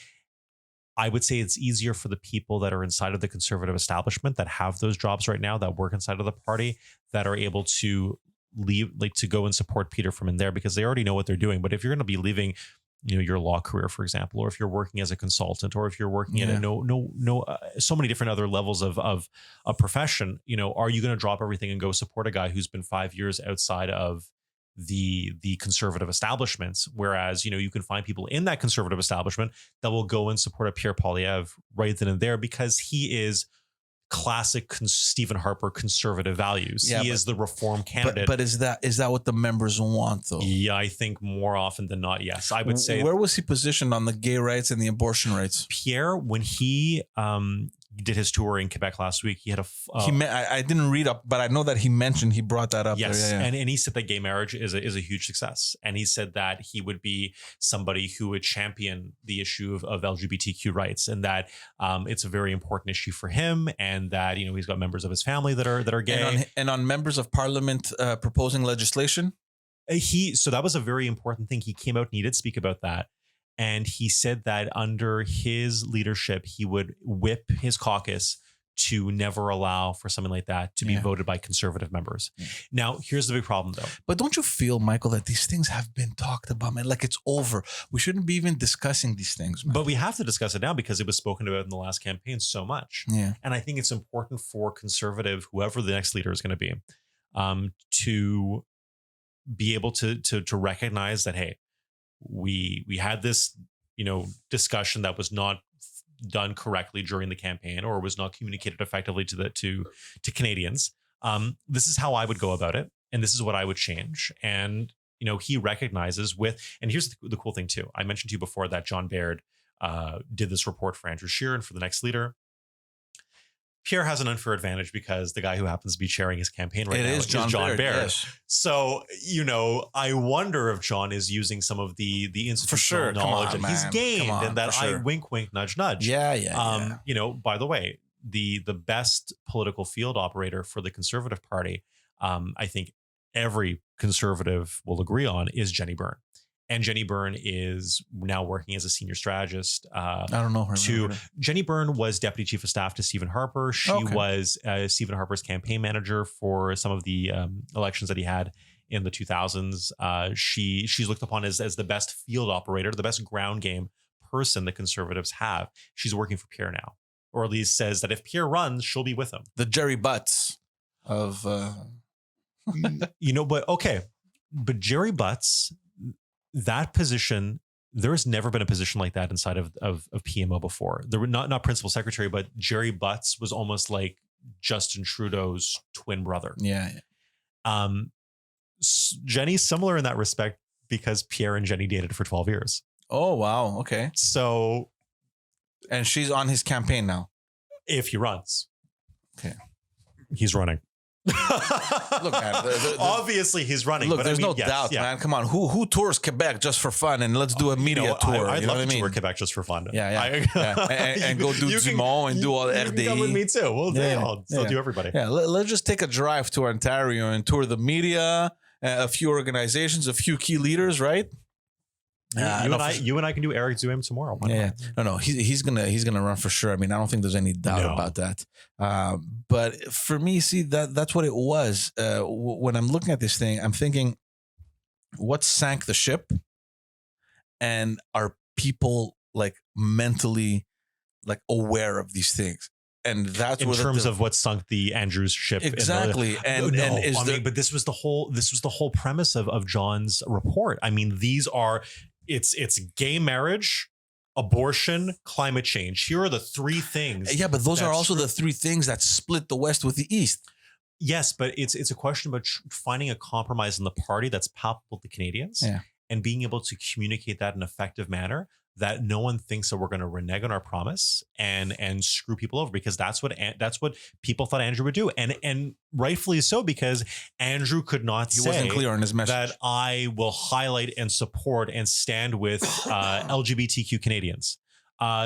I would say it's easier for the people that are inside of the conservative establishment that have those jobs right now, that work inside of the party, that are able to leave, to go and support Peter from in there, because they already know what they're doing. But if you're going to be leaving, your law career, for example, or if you're working as a consultant, or if you're working in so many different other levels of a profession, are you going to drop everything and go support a guy who's been 5 years outside of the conservative establishments? Whereas, you can find people in that conservative establishment that will go and support a Pierre Poilievre right then and there, because he is classic Stephen Harper conservative values. He is the reform candidate. But is that what the members want, though? Yeah, I think more often than not, yes. I would say. Where was he positioned on the gay rights and the abortion rights? Pierre, when he did his tour in Quebec last week, he had I didn't read up, but I know that he brought that up. Yes, there. Yeah. And he said that gay marriage is a huge success, and he said that he would be somebody who would champion the issue of LGBTQ rights, and that it's a very important issue for him, and that he's got members of his family that are gay, and on members of parliament proposing legislation. So that was a very important thing. He came out and he did speak about that. And he said that under his leadership, he would whip his caucus to never allow for something like that to be voted by conservative members. Yeah. Now, here's the big problem, though. But don't you feel, Michael, that these things have been talked about, man? Like, it's over. We shouldn't be even discussing these things, man. But we have to discuss it now because it was spoken about in the last campaign so much. Yeah. And I think it's important for conservative, whoever the next leader is going to be, to be able to recognize that, hey, we had this, discussion that was not done correctly during the campaign, or was not communicated effectively to Canadians. This is how I would go about it, and this is what I would change. And he recognizes and here's the cool thing too. I mentioned to you before that John Baird did this report for Andrew Scheer and for the next leader. Pierre has an unfair advantage because the guy who happens to be chairing his campaign right now is John Baird. Yes. So, I wonder if John is using some of the institutional knowledge that he's gained, and that I wink, wink, nudge, nudge. Yeah. By the way, the best political field operator for the Conservative Party, I think every conservative will agree on, is Jenny Byrne. And Jenny Byrne is now working as a senior strategist. I don't know her. Jenny Byrne was deputy chief of staff to Stephen Harper. She was Stephen Harper's campaign manager for some of the elections that he had in the 2000s. She's looked upon as the best field operator, the best ground game person the Conservatives have. She's working for Pierre now, or at least says that if Pierre runs, she'll be with him. The Jerry Butts of but Jerry Butts, that position, there's never been a position like that inside of PMO before. There were not principal secretary, but Jerry Butts was almost like Justin Trudeau's twin brother. Yeah. Jenny's similar in that respect because Pierre and Jenny dated for 12 years. Oh, wow. Okay. So. And she's on his campaign now. If he runs. Okay. He's running. Look, man, obviously he's running. Look, there's no doubt, man. Come on, who tours Quebec just for fun? And let's do a media tour. I'd love to tour Quebec just for fun. Yeah. And go do Dumont and do all the RDI. You can come with me too. I'll do everybody. Yeah, let's just take a drive to Ontario and tour the media, a few organizations, a few key leaders, right? You and I can do Eric Duhem tomorrow. Yeah. No. He's gonna run for sure. I mean, I don't think there's any doubt about that. But for me, see, that's what it was. When I'm looking at this thing, I'm thinking, what sank the ship? And are people like mentally like aware of these things? And that's in terms of what sunk the Andrews ship. Exactly. But this was the whole premise of John's report. I mean, it's gay marriage, abortion, climate change. Here are the three things. Yeah, but those are also the three things that split the West with the East. Yes, but it's a question about finding a compromise in the party that's palpable to Canadians, and being able to communicate that in an effective manner, that no one thinks that we're going to renege on our promise and screw people over, because that's what people thought Andrew would do, and rightfully so, because Andrew could not say, wasn't clear on his message, that I will highlight and support and stand with LGBTQ Canadians.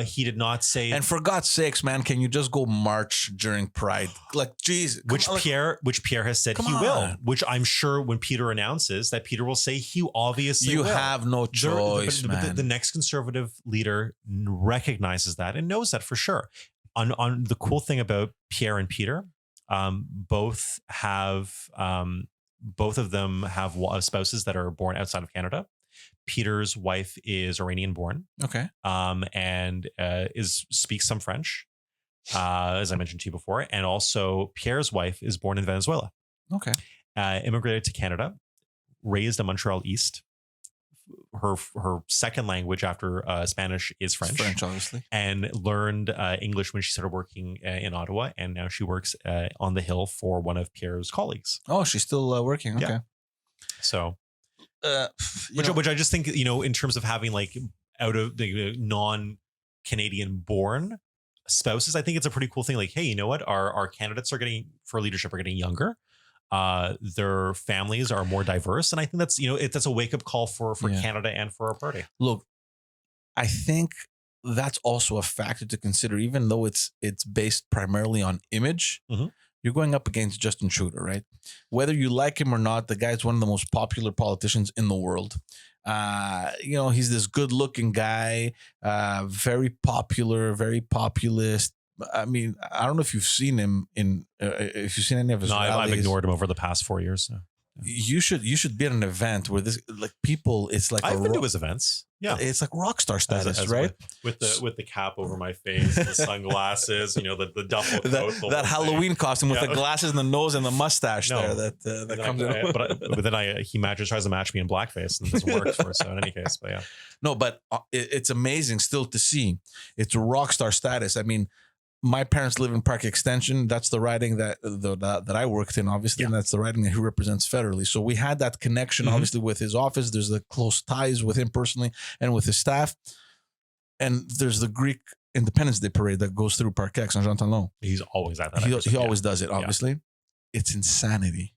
He did not say, and for God's sakes, man, can you just go march during Pride? Like, Jesus, which Pierre has said he will. Which I'm sure when Peter announces that, Peter will say he obviously will. Have no choice, man. But the next Conservative leader recognizes that and knows that for sure. On the cool thing about Pierre and Peter, both of them have spouses that are born outside of Canada. Peter's wife is Iranian born. Okay. And speaks some French, as I mentioned to you before. And also Pierre's wife is born in Venezuela. Okay. Immigrated to Canada, raised in Montreal East. Her second language after Spanish is French. French, obviously. And learned English when she started working in Ottawa. And now she works on the Hill for one of Pierre's colleagues. Oh, she's still working. Okay. Yeah. So... which I just think, in terms of having like out of the non-Canadian born spouses, I think it's a pretty cool thing. Like, hey, you know what? Our candidates for leadership are getting younger. Their families are more diverse. And I think that's, that's a wake-up call for Canada and for our party. Look, I think that's also a factor to consider, even though it's based primarily on image. Mm-hmm. You're going up against Justin Trudeau, right? Whether you like him or not, the guy's one of the most popular politicians in the world. He's this good-looking guy, very popular, very populist. I mean, I don't know if you've seen him if you've seen any of his rallies. I've ignored him over the past 4 years. So. You should be at an event where this, like, people, it's like I've been to his events. Yeah, it's like rock star status, right? With the cap over my face, the sunglasses, the duffel coat, that Halloween costume with the glasses and the nose and the mustache that comes in. But then he tries to match me in blackface, and it doesn't work for us. So in any case, but yeah, no, but it's amazing still to see. It's rock star status. I mean, my parents live in Park Extension. That's the riding that I worked in, obviously, and that's the riding that he represents federally. So we had that connection, obviously, with his office. There's the close ties with him personally and with his staff. And there's the Greek Independence Day parade that goes through Parquet, Saint-Jean-Talon. He's always at that. He always does it, obviously. It's insanity.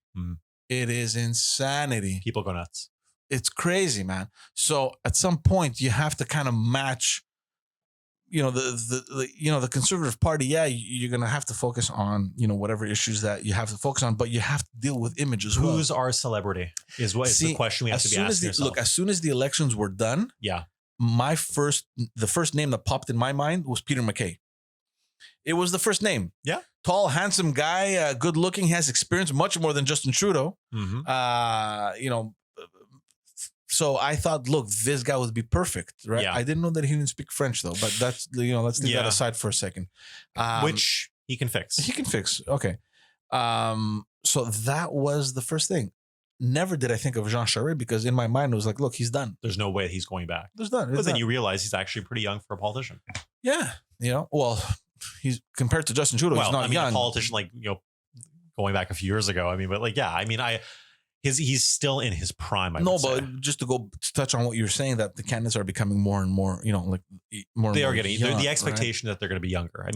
It is insanity. People go nuts. It's crazy, man. So at some point, you have to kind of match... the Conservative Party, you're going to have to focus on, whatever issues that you have to focus on, but you have to deal with image as well. Who's our celebrity is the question we have to be asking ourselves. Look, as soon as the elections were done, the first name that popped in my mind was Peter MacKay. It was the first name. Yeah. Tall, handsome guy, good looking, has experience much more than Justin Trudeau. So I thought, look, this guy would be perfect, right? Yeah. I didn't know that he didn't speak French though, but that's, let's leave that aside for a second. Which he can fix. He can fix. Okay. So that was the first thing. Never did I think of Jean Charest because in my mind it was like, look, he's done. There's no way he's going back. There's done. But then you realize he's actually pretty young for a politician. Yeah. Well, he's compared to Justin Trudeau, he's not young. A politician going back a few years ago. He's still in his prime. But just to touch on what you're saying, that the candidates are becoming more and more, more. They are getting the expectation that they're going to be younger.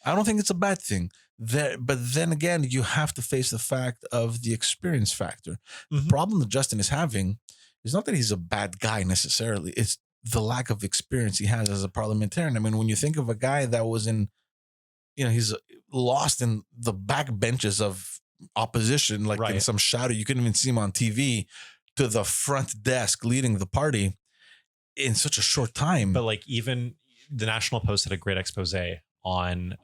I don't think it's a bad thing. But then again, you have to face the fact of the experience factor. The problem that Justin is having is not that he's a bad guy necessarily. It's the lack of experience he has as a parliamentarian. When you think of a guy that was in, he's lost in the back benches of opposition, in some shadow, you couldn't even see him on TV, to the front desk leading the party in such a short time. But even the National Post had a great expose on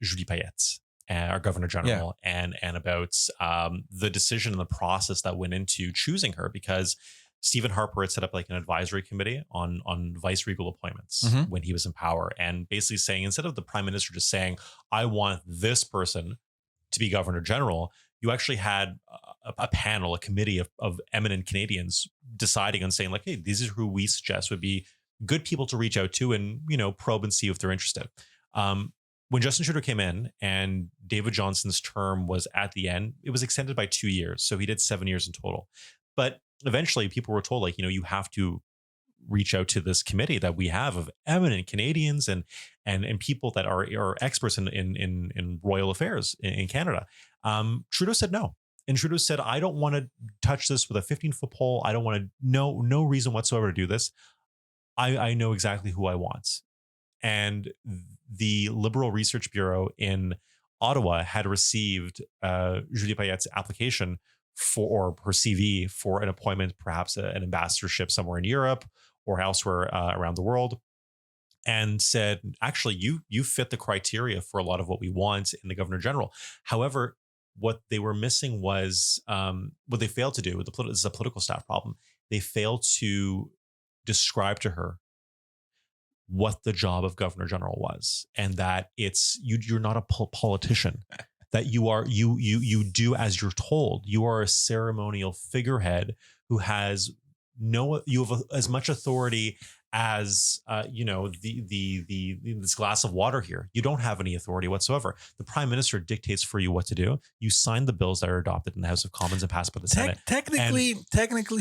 Julie Payette, our Governor General, and about the decision and the process that went into choosing her, because Stephen Harper had set up an advisory committee on vice-regal appointments when he was in power, and basically saying, instead of the prime minister just saying, I want this person to be Governor General, you actually had a panel, a committee of eminent Canadians deciding on saying, hey, these are who we suggest would be good people to reach out to and, probe and see if they're interested. When Justin Trudeau came in and David Johnson's term was at the end, it was extended by 2 years. So he did 7 years in total. But eventually people were told, you have to reach out to this committee that we have of eminent Canadians and people that are experts in royal affairs in Canada. Trudeau said no. And Trudeau said, I don't want to touch this with a 15-foot pole. I don't want to, no reason whatsoever to do this. I know exactly who I want. And the Liberal Research Bureau in Ottawa had received Julie Payette's application or her CV for an appointment, perhaps an ambassadorship somewhere in Europe or elsewhere around the world, and said, actually, you fit the criteria for a lot of what we want in the Governor General. However, what they were missing was what they failed to do. This is a political staff problem. They failed to describe to her what the job of Governor General was, and that you're not a politician, that you do as you're told. You are a ceremonial figurehead who has you have as much authority as this glass of water here. You don't have any authority whatsoever. The Prime Minister dictates for you what to do. You sign the bills that are adopted in the House of Commons and passed by the Senate. Technically,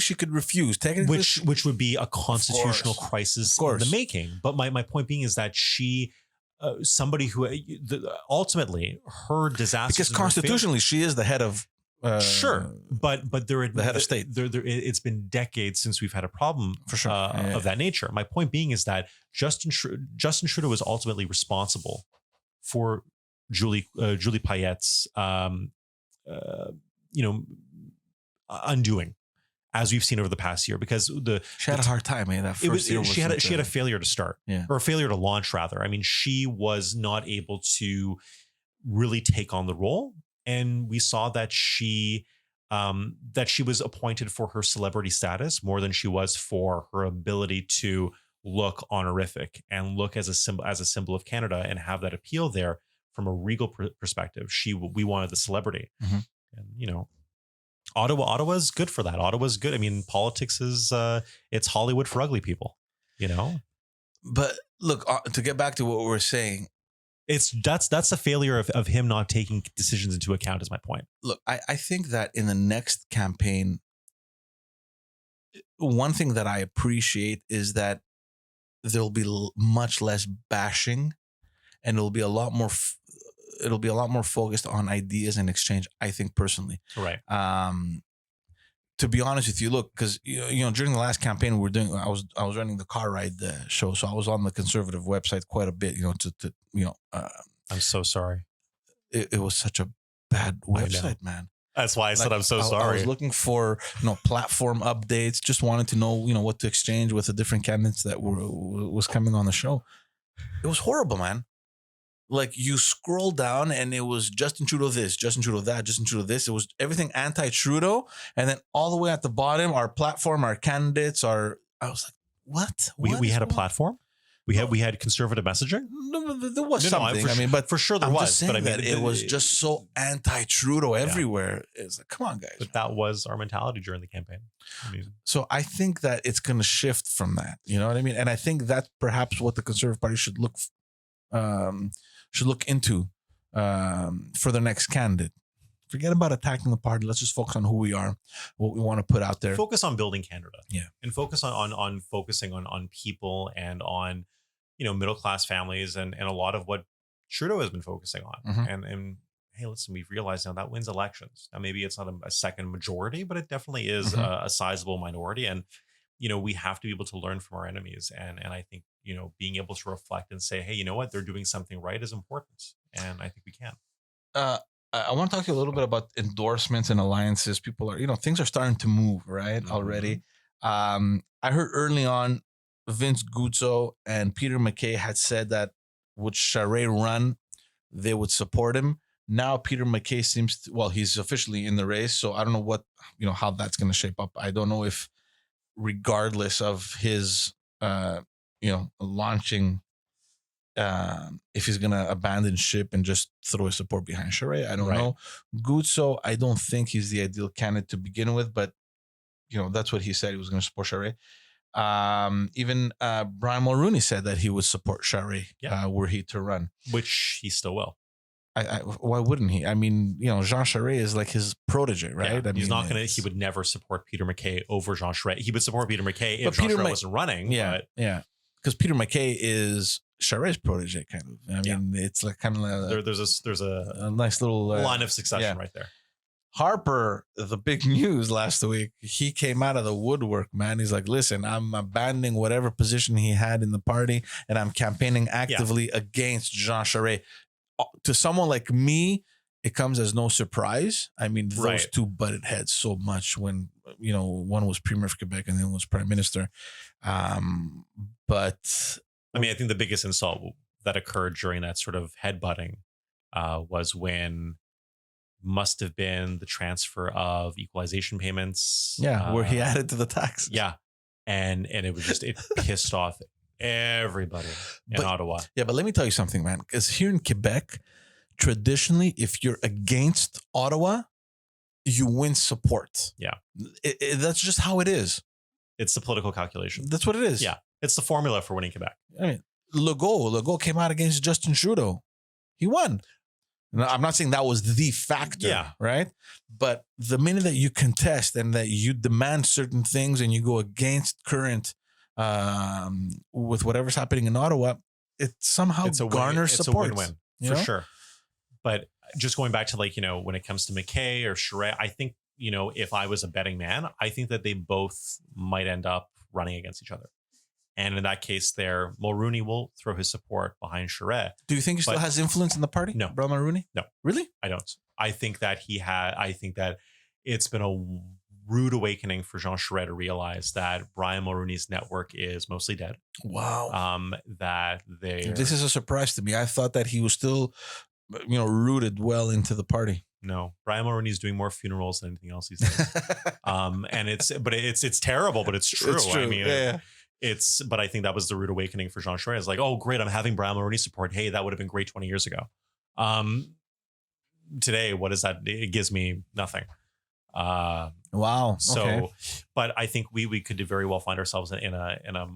she could refuse. Which would be a constitutional crisis in the making. But my point being is that she, somebody who ultimately her disaster, because constitutionally she is the head of. Sure, but the head of state. It's been decades since we've had a problem for sure of that nature. My point being is that Justin Trudeau was ultimately responsible for Julie Payette's undoing, as we've seen over the past year, because she had a hard time. That first year she had a failure to start, or a failure to launch rather. She was not able to really take on the role. And we saw that she was appointed for her celebrity status more than she was for her ability to look honorific and look as a symbol of Canada and have that appeal there from a regal perspective. We wanted the celebrity, and Ottawa's good for that. Ottawa's good. Politics is it's Hollywood for ugly people, But look, to get back to what we were saying. That's a failure of him not taking decisions into account, is my point. Look, I think that in the next campaign, one thing that I appreciate is that there'll be much less bashing, and it'll be a lot more focused on ideas and exchange. I think personally, right. To be honest with you, look, because during the last campaign I was running the car ride show, so I was on the Conservative website quite a bit. I'm so sorry. It was such a bad website, man. That's why I said I'm so sorry. I was looking for platform updates. Just wanted to know what to exchange with the different candidates that was coming on the show. It was horrible, man. like you scroll down and it was Justin Trudeau this, Justin Trudeau that, Justin Trudeau this. It was everything anti-Trudeau. And then all the way at the bottom, our platform, our candidates, I was like, what? We had a platform. We had conservative messaging. No, there was something. I mean, but for sure there I'm was. just saying but I mean, that it was just so anti-Trudeau everywhere. It's like, come on, guys. But that was our mentality during the campaign. I mean, so I think that it's going to shift from that. You know what I mean? And I think that's perhaps what the Conservative Party should look into for the next candidate. Forget about attacking the party. Let's just focus on who we are, what we want to put out there. Focus on building Canada. Yeah. And focus on focusing on people and on, middle class families and a lot of what Trudeau has been focusing on. Mm-hmm. And hey, listen, we've realized now that wins elections. Now maybe it's not a second majority, but it definitely is a sizable minority. And we have to be able to learn from our enemies. And I think being able to reflect and say, hey, you know what, they're doing something right is important. And I think we can. I want to talk to you a little bit about endorsements and alliances. People are, things are starting to move, right? Mm-hmm. Already. I heard early on Vince Guzzo and Peter MacKay had said that would Charest run, they would support him. Now Peter MacKay seems he's officially in the race. So I don't know how that's going to shape up. I don't know if regardless of his, launching, if he's going to abandon ship and just throw his support behind Charest. I don't know. Guzzo, I don't think he's the ideal candidate to begin with, but that's what he said. He was going to support Charest. Even Brian Mulroney said that he would support Charest were he to run. Which he still will. Why wouldn't he? I mean, Jean Charest is like his protege, right? Yeah, he's not going to. He would never support Peter MacKay over Jean Charest. He would support Peter MacKay if Jean Charest wasn't running. Yeah, because Peter MacKay is Charest's protege, kind of. I mean, it's like kind of there's a nice little line of succession right there. Harper, the big news last week, he came out of the woodwork, man. He's like, listen, I'm abandoning whatever position he had in the party, and I'm campaigning actively against Jean Charest. To someone like me, it comes as no surprise. I mean, those two butted heads so much when, one was Premier of Quebec and the other was Prime Minister. But I mean, I think the biggest insult that occurred during that sort of headbutting was when must have been the transfer of equalization payments. Yeah, where he added to the tax. Yeah. And it pissed off everybody in Ottawa. Yeah, but let me tell you something, man. Because here in Quebec, traditionally, if you're against Ottawa, you win support. Yeah. That's just how it is. It's the political calculation. That's what it is. Yeah. It's the formula for winning Quebec. I mean, Legault came out against Justin Trudeau. He won. Now, I'm not saying that was the factor, right? But the minute that you contest and that you demand certain things and you go against current with whatever's happening in Ottawa, it somehow garners support. It's a win-win for sure. But just going back to when it comes to MacKay or Charest, I think, if I was a betting man, I think that they both might end up running against each other. And in that case there, Mulroney will throw his support behind Charest. Do you think he still has influence in the party? No. Brian Mulroney? No. Really? I don't. I think that it's been a rude awakening for Jean Charest to realize that Brian Mulroney's network is mostly dead. Wow. This is a surprise to me. I thought that he was still, rooted well into the party. No, Brian Mulroney is doing more funerals than anything else these days. And it's terrible, but it's true. It's true. I mean, but I think that was the rude awakening for Jean Charest. It's like, oh, great, I'm having Brian Mulroney support. Hey, that would have been great 20 years ago. Today, what is that? It gives me nothing. Wow. So, okay. But I think we could very well find ourselves in a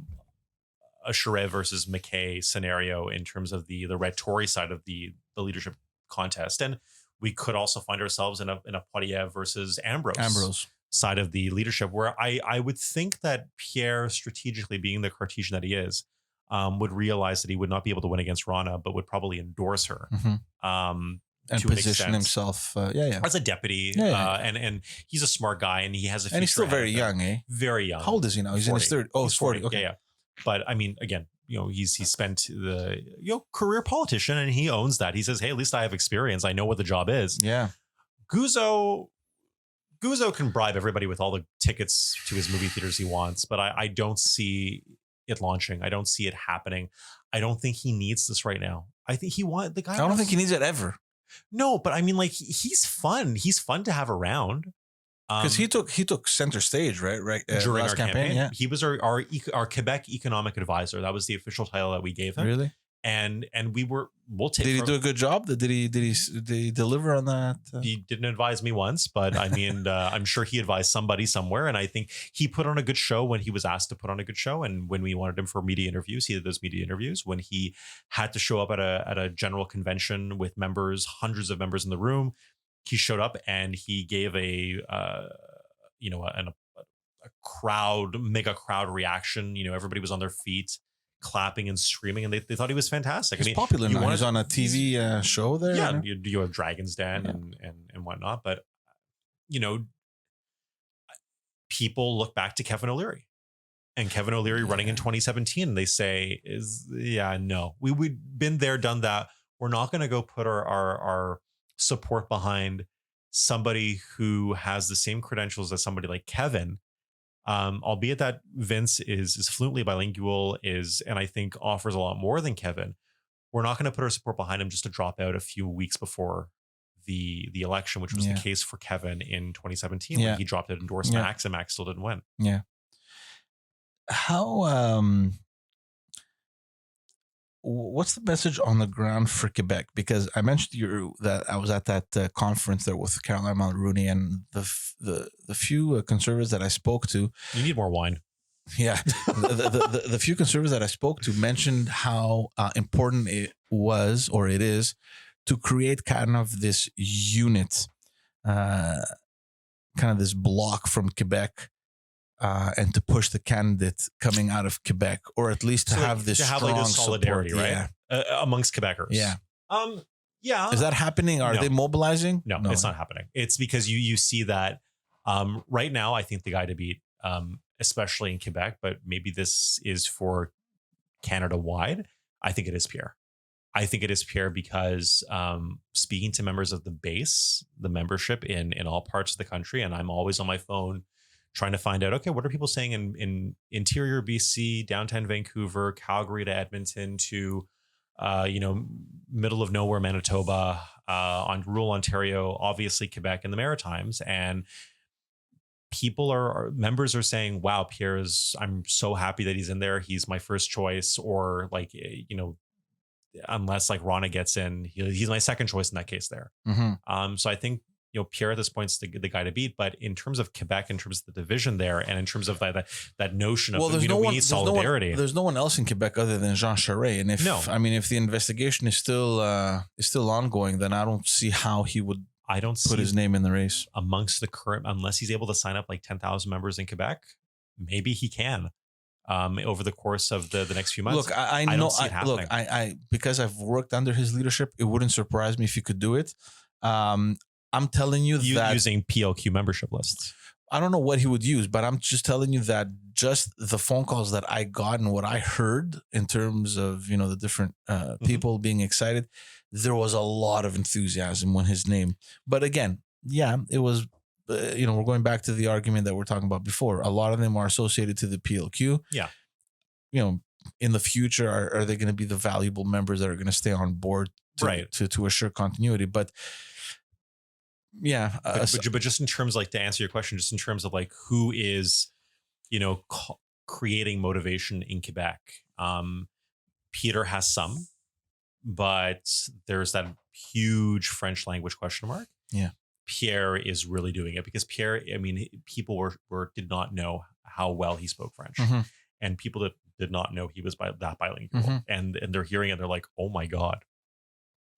Charest versus MacKay scenario in terms of the red Tory side of the leadership contest, and we could also find ourselves in a Poilievre versus Ambrose side of the leadership, where I would think that Pierre, strategically being the Cartesian that he is, would realize that he would not be able to win against Rana, but would probably endorse her. Mm-hmm. And position himself, as a deputy. And he's a smart guy, and he has a future. And he's still very young, eh? Very young. How old is he now? He's 40. In his third. Oh, he's 40. Okay. Yeah. But I mean, again, he's spent the career politician, and he owns that. He says, hey, at least I have experience. I know what the job is. Yeah. Guzzo can bribe everybody with all the tickets to his movie theaters he wants, but I don't see it launching. I don't see it happening. I don't think he needs this right now. I think he want the guy. I don't think he needs it ever. No, but I mean, like he's fun. He's fun to have around. Because he took center stage, right? During our campaign. Yeah. He was our Quebec economic advisor. That was the official title that we gave him. Really? And we'll take. Did he do a good job? Did he deliver on that? He didn't advise me once, but I mean, I'm sure he advised somebody somewhere. And I think he put on a good show when he was asked to put on a good show. And when we wanted him for media interviews, he did those media interviews. When he had to show up at a general convention with members, hundreds of members in the room, he showed up and he gave a mega crowd reaction. Everybody was on their feet, clapping and screaming, and they thought he was fantastic. He's popular now. He's on a TV show there. Yeah, you have Dragon's Den and whatnot, but people look back to Kevin O'Leary and Kevin O'Leary running in 2017. And they say, no, we've been there, done that. We're not going to go put our support behind somebody who has the same credentials as somebody like Kevin. Albeit that Vince is fluently bilingual, and I think offers a lot more than Kevin. We're not going to put our support behind him just to drop out a few weeks before the election, which was the case for Kevin in 2017 when he dropped out and endorsed Max, and Max still didn't win. Yeah. How what's the message on the ground for Quebec? Because I mentioned that I was at that conference there with Caroline Mulrooney, and the few conservatives that I spoke to. You need more wine. Yeah, the few conservatives that I spoke to mentioned how important it was, or it is, to create kind of this unit, kind of this block from Quebec. And to push the candidate coming out of Quebec, or at least to have this strong solidarity, support, right? Amongst Quebecers. Yeah. Yeah. Is that happening? Are they mobilizing? No, it's not happening. It's because you see that right now. I think the guy to beat, especially in Quebec, but maybe this is for Canada wide. I think it is Pierre. I think it is Pierre because speaking to members of the base, the membership in all parts of the country, and I'm always on my phone trying to find out, okay, what are people saying in interior BC, downtown Vancouver, Calgary to Edmonton to, middle of nowhere, Manitoba, on rural Ontario, obviously Quebec and the Maritimes. And members are saying, wow, I'm so happy that he's in there. He's my first choice. Or unless like Rana gets in, he's my second choice in that case there. Mm-hmm. So I think, Pierre at this point is the guy to beat. But in terms of Quebec, in terms of the division there, and in terms of that notion of, we need solidarity. There's no one else in Quebec other than Jean Charest. And if the investigation is still ongoing, then I don't see how he would put his name in the race. Amongst the current, unless he's able to sign up like 10,000 members in Quebec, maybe he can. Over the course of the next few months. Look, I know. I because I've worked under his leadership, it wouldn't surprise me if he could do it. I'm telling you that using PLQ membership lists. I don't know what he would use, but I'm just telling you that just the phone calls that I got and what I heard in terms of, the different people being excited, there was a lot of enthusiasm when his name. But again, it was, we're going back to the argument that we're talking about before. A lot of them are associated to the PLQ. Yeah. In the future, are they going to be the valuable members that are going to stay on board to assure continuity? But but just in terms, like, to answer your question, just in terms of like who is, creating motivation in Quebec. Peter has some, but there's that huge French language question mark. Yeah. Pierre is really doing it because Pierre, people did not know how well he spoke French, and people that did not know he was that bilingual, and they're hearing it, they're like, oh my God.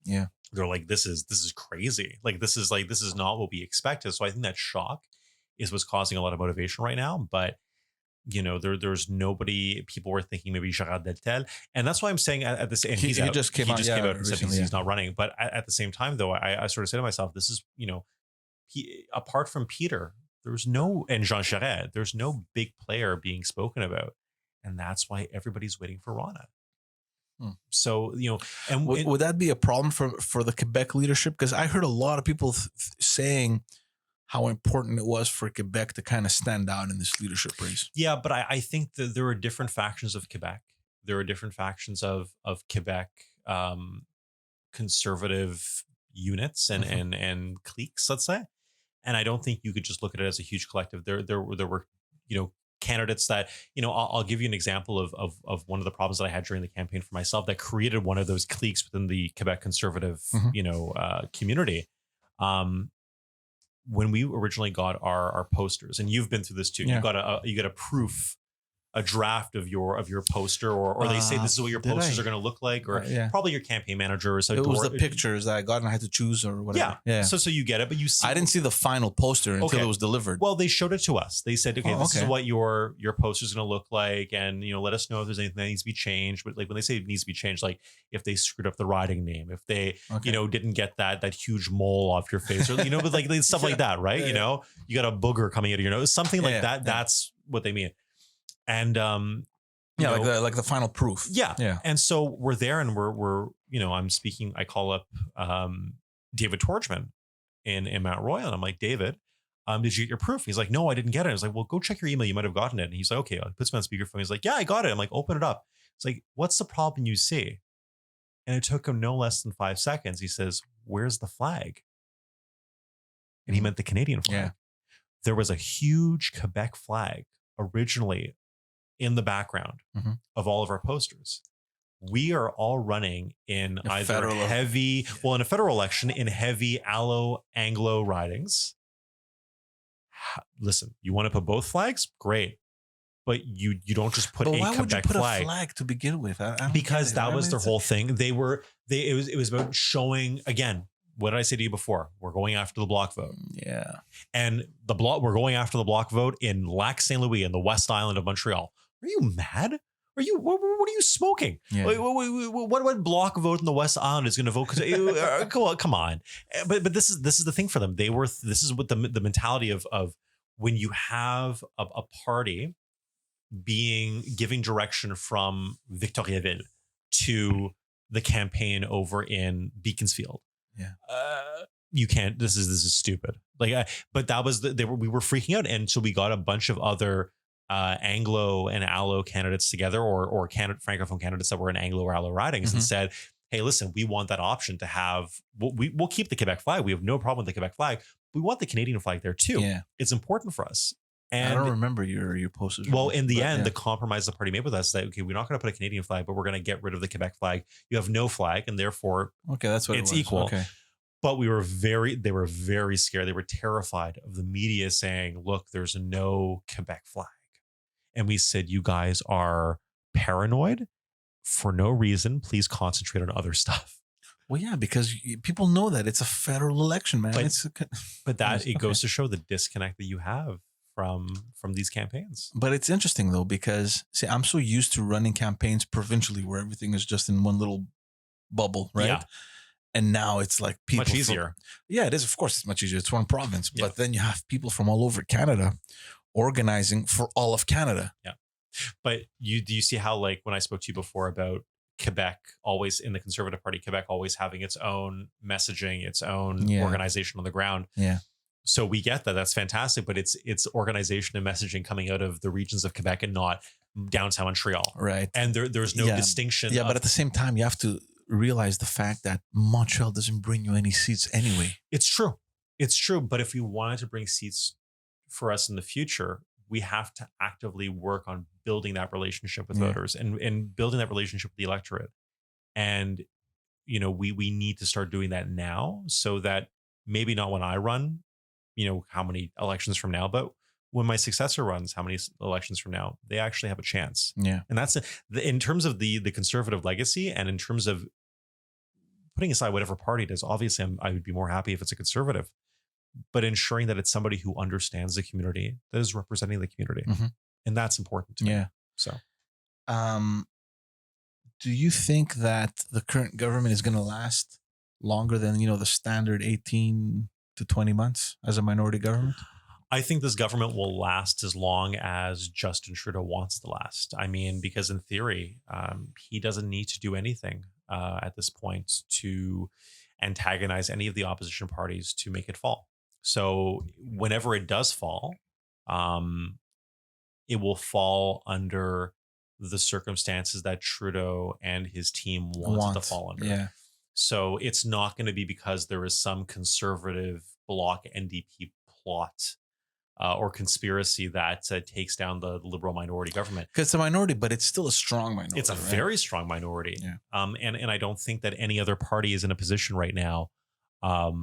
Yeah. They're like, this is crazy. This is not what we expected. So I think that shock is what's causing a lot of motivation right now. But, there's nobody. People were thinking maybe Gérard Deltel. And that's why I'm saying at this end, he just came out and said he's not running. But at the same time, though, I sort of say to myself, this is, he, apart from Peter, and Jean Charest, there's no big player being spoken about. And that's why everybody's waiting for Rana. So, and would that be a problem for the Quebec leadership? Because I heard a lot of people saying how important it was for Quebec to kind of stand out in this leadership race. Yeah, but I think that there are different factions of Quebec. There are different factions of Quebec conservative units and cliques, let's say. And I don't think you could just look at it as a huge collective. There were, candidates that, I'll give you an example of one of the problems that I had during the campaign for myself that created one of those cliques within the Quebec conservative, community. When we originally got our posters, and you've been through this too, you got a draft of your poster, or they say this is what your posters are going to look like, or probably your campaign manager. Or so it was the pictures that I got and I had to choose or whatever. Yeah. So you get it, but you see, I didn't see the final poster until it was delivered. Well, they showed it to us. They said, okay, this is what your poster is going to look like, and let us know if there's anything that needs to be changed. But like when they say it needs to be changed, like if they screwed up the riding name, if they didn't get that huge mole off your face, or but like stuff like that, right? You got a booger coming out of your nose, something like that. That's what they mean. And like the final proof. Yeah. And so we're there, and we're I'm speaking. I call up David Torchman in Mount Royal, and I'm like, David, did you get your proof? He's like, no, I didn't get it. I was like, well, go check your email. You might have gotten it. And he's like, okay. I puts me on speakerphone. He's like, yeah, I got it. I'm like, open it up. It's like, what's the problem you see? And it took him no less than 5 seconds. He says, where's the flag? And he meant the Canadian flag. Yeah. There was a huge Quebec flag originally in the background of all of our posters. We are all running in in a federal election, in heavy Anglo ridings. Listen, you want to put both flags? Great. But you don't just put a Quebec flag. Why would you put a flag to begin with? Because that was their whole thing. It was about showing, again, what did I say to you before? We're going after the block vote. Yeah. And we're going after the block vote in Lac Saint Louis in the West Island of Montreal. Are you mad? What are you smoking? Yeah. What block vote in the West Island is going to vote? Come on. But this is the thing for them. This is what the mentality of when you have a party giving direction from Victoriaville to the campaign over in Beaconsfield. Yeah. You can't. This is stupid. But that was we were freaking out, and so we got a bunch of other Anglo and Allo candidates together, or Francophone candidates that were in Anglo or Allo ridings, and said, hey, listen, we want that option to have, we'll keep the Quebec flag. We have no problem with the Quebec flag. We want the Canadian flag there too. Yeah. It's important for us. And I don't remember your posters. Well, in the end, the compromise the party made with us is that, okay, we're not going to put a Canadian flag, but we're going to get rid of the Quebec flag. You have no flag, and therefore that's what it's equal. Okay. But they were very scared. They were terrified of the media saying, look, there's no Quebec flag. And we said, you guys are paranoid for no reason. Please concentrate on other stuff. Well, yeah, because people know that it's a federal election, man. It goes to show the disconnect that you have from these campaigns. But it's interesting though, because see, I'm so used to running campaigns provincially where everything is just in one little bubble, right? Yeah. And now it's like people much easier. It is. Of course, it's much easier. It's one province, but then you have people from all over Canada organizing for all of Canada. Yeah. But do you see how, like, when I spoke to you before about Quebec always in the Conservative Party, Quebec always having its own messaging, its own organization on the ground. Yeah. So we get that. That's fantastic. But it's organization and messaging coming out of the regions of Quebec and not downtown Montreal. Right. And there's no distinction. Yeah. But at the same time, you have to realize the fact that Montreal doesn't bring you any seats anyway. It's true. But if we wanted to bring seats for us in the future, we have to actively work on building that relationship with voters and building that relationship with the electorate. And, we need to start doing that now, so that maybe not when I run, how many elections from now, but when my successor runs, how many elections from now, they actually have a chance. Yeah. And that's in terms of the conservative legacy, and in terms of putting aside whatever party it is. Obviously, I would be more happy if it's a conservative, but ensuring that it's somebody who understands the community, that is representing the community. And that's important to me. So, do you think that the current government is going to last longer than, the standard 18 to 20 months as a minority government? I think this government will last as long as Justin Trudeau wants to last. I mean, because in theory, he doesn't need to do anything at this point to antagonize any of the opposition parties to make it fall. So whenever it does fall, it will fall under the circumstances that Trudeau and his team want to fall under. Yeah. So it's not going to be because there is some conservative bloc NDP plot or conspiracy that takes down the liberal minority government. Because it's a minority, but it's still a strong minority. It's a very strong minority. Yeah. And I don't think that any other party is in a position right now, ours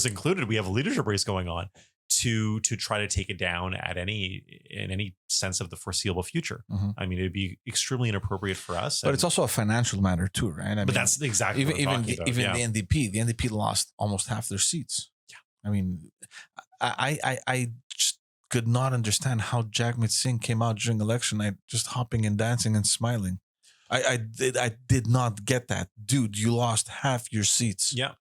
included, we have a leadership race going on to try to take it down in any sense of the foreseeable future. Mm-hmm. I mean, it'd be extremely inappropriate for us. But it's also a financial matter too, right? But that's exactly even what I'm talking about. The NDP lost almost half their seats. Yeah. I mean, I just could not understand how Jagmeet Singh came out during election night just hopping and dancing and smiling. I did not get that. Dude, you lost half your seats. Yeah.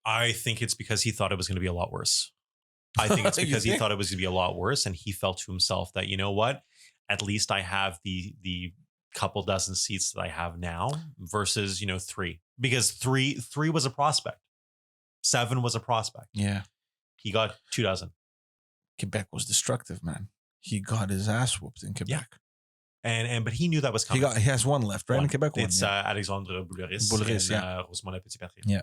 I think it's because he thought it was going to be a lot worse. I think it's because he thought it was going to be a lot worse, and he felt to himself that, you know what, at least I have the couple dozen seats that I have now versus 3, because three was a prospect, 7 was a prospect. Yeah, he got 2 dozen. Quebec was destructive, man. He got his ass whooped in Quebec. Yeah. But he knew that was coming. He has one left, right? In Quebec, it's Alexandre Boulris and Rosemont Petit-Patrie. Yeah.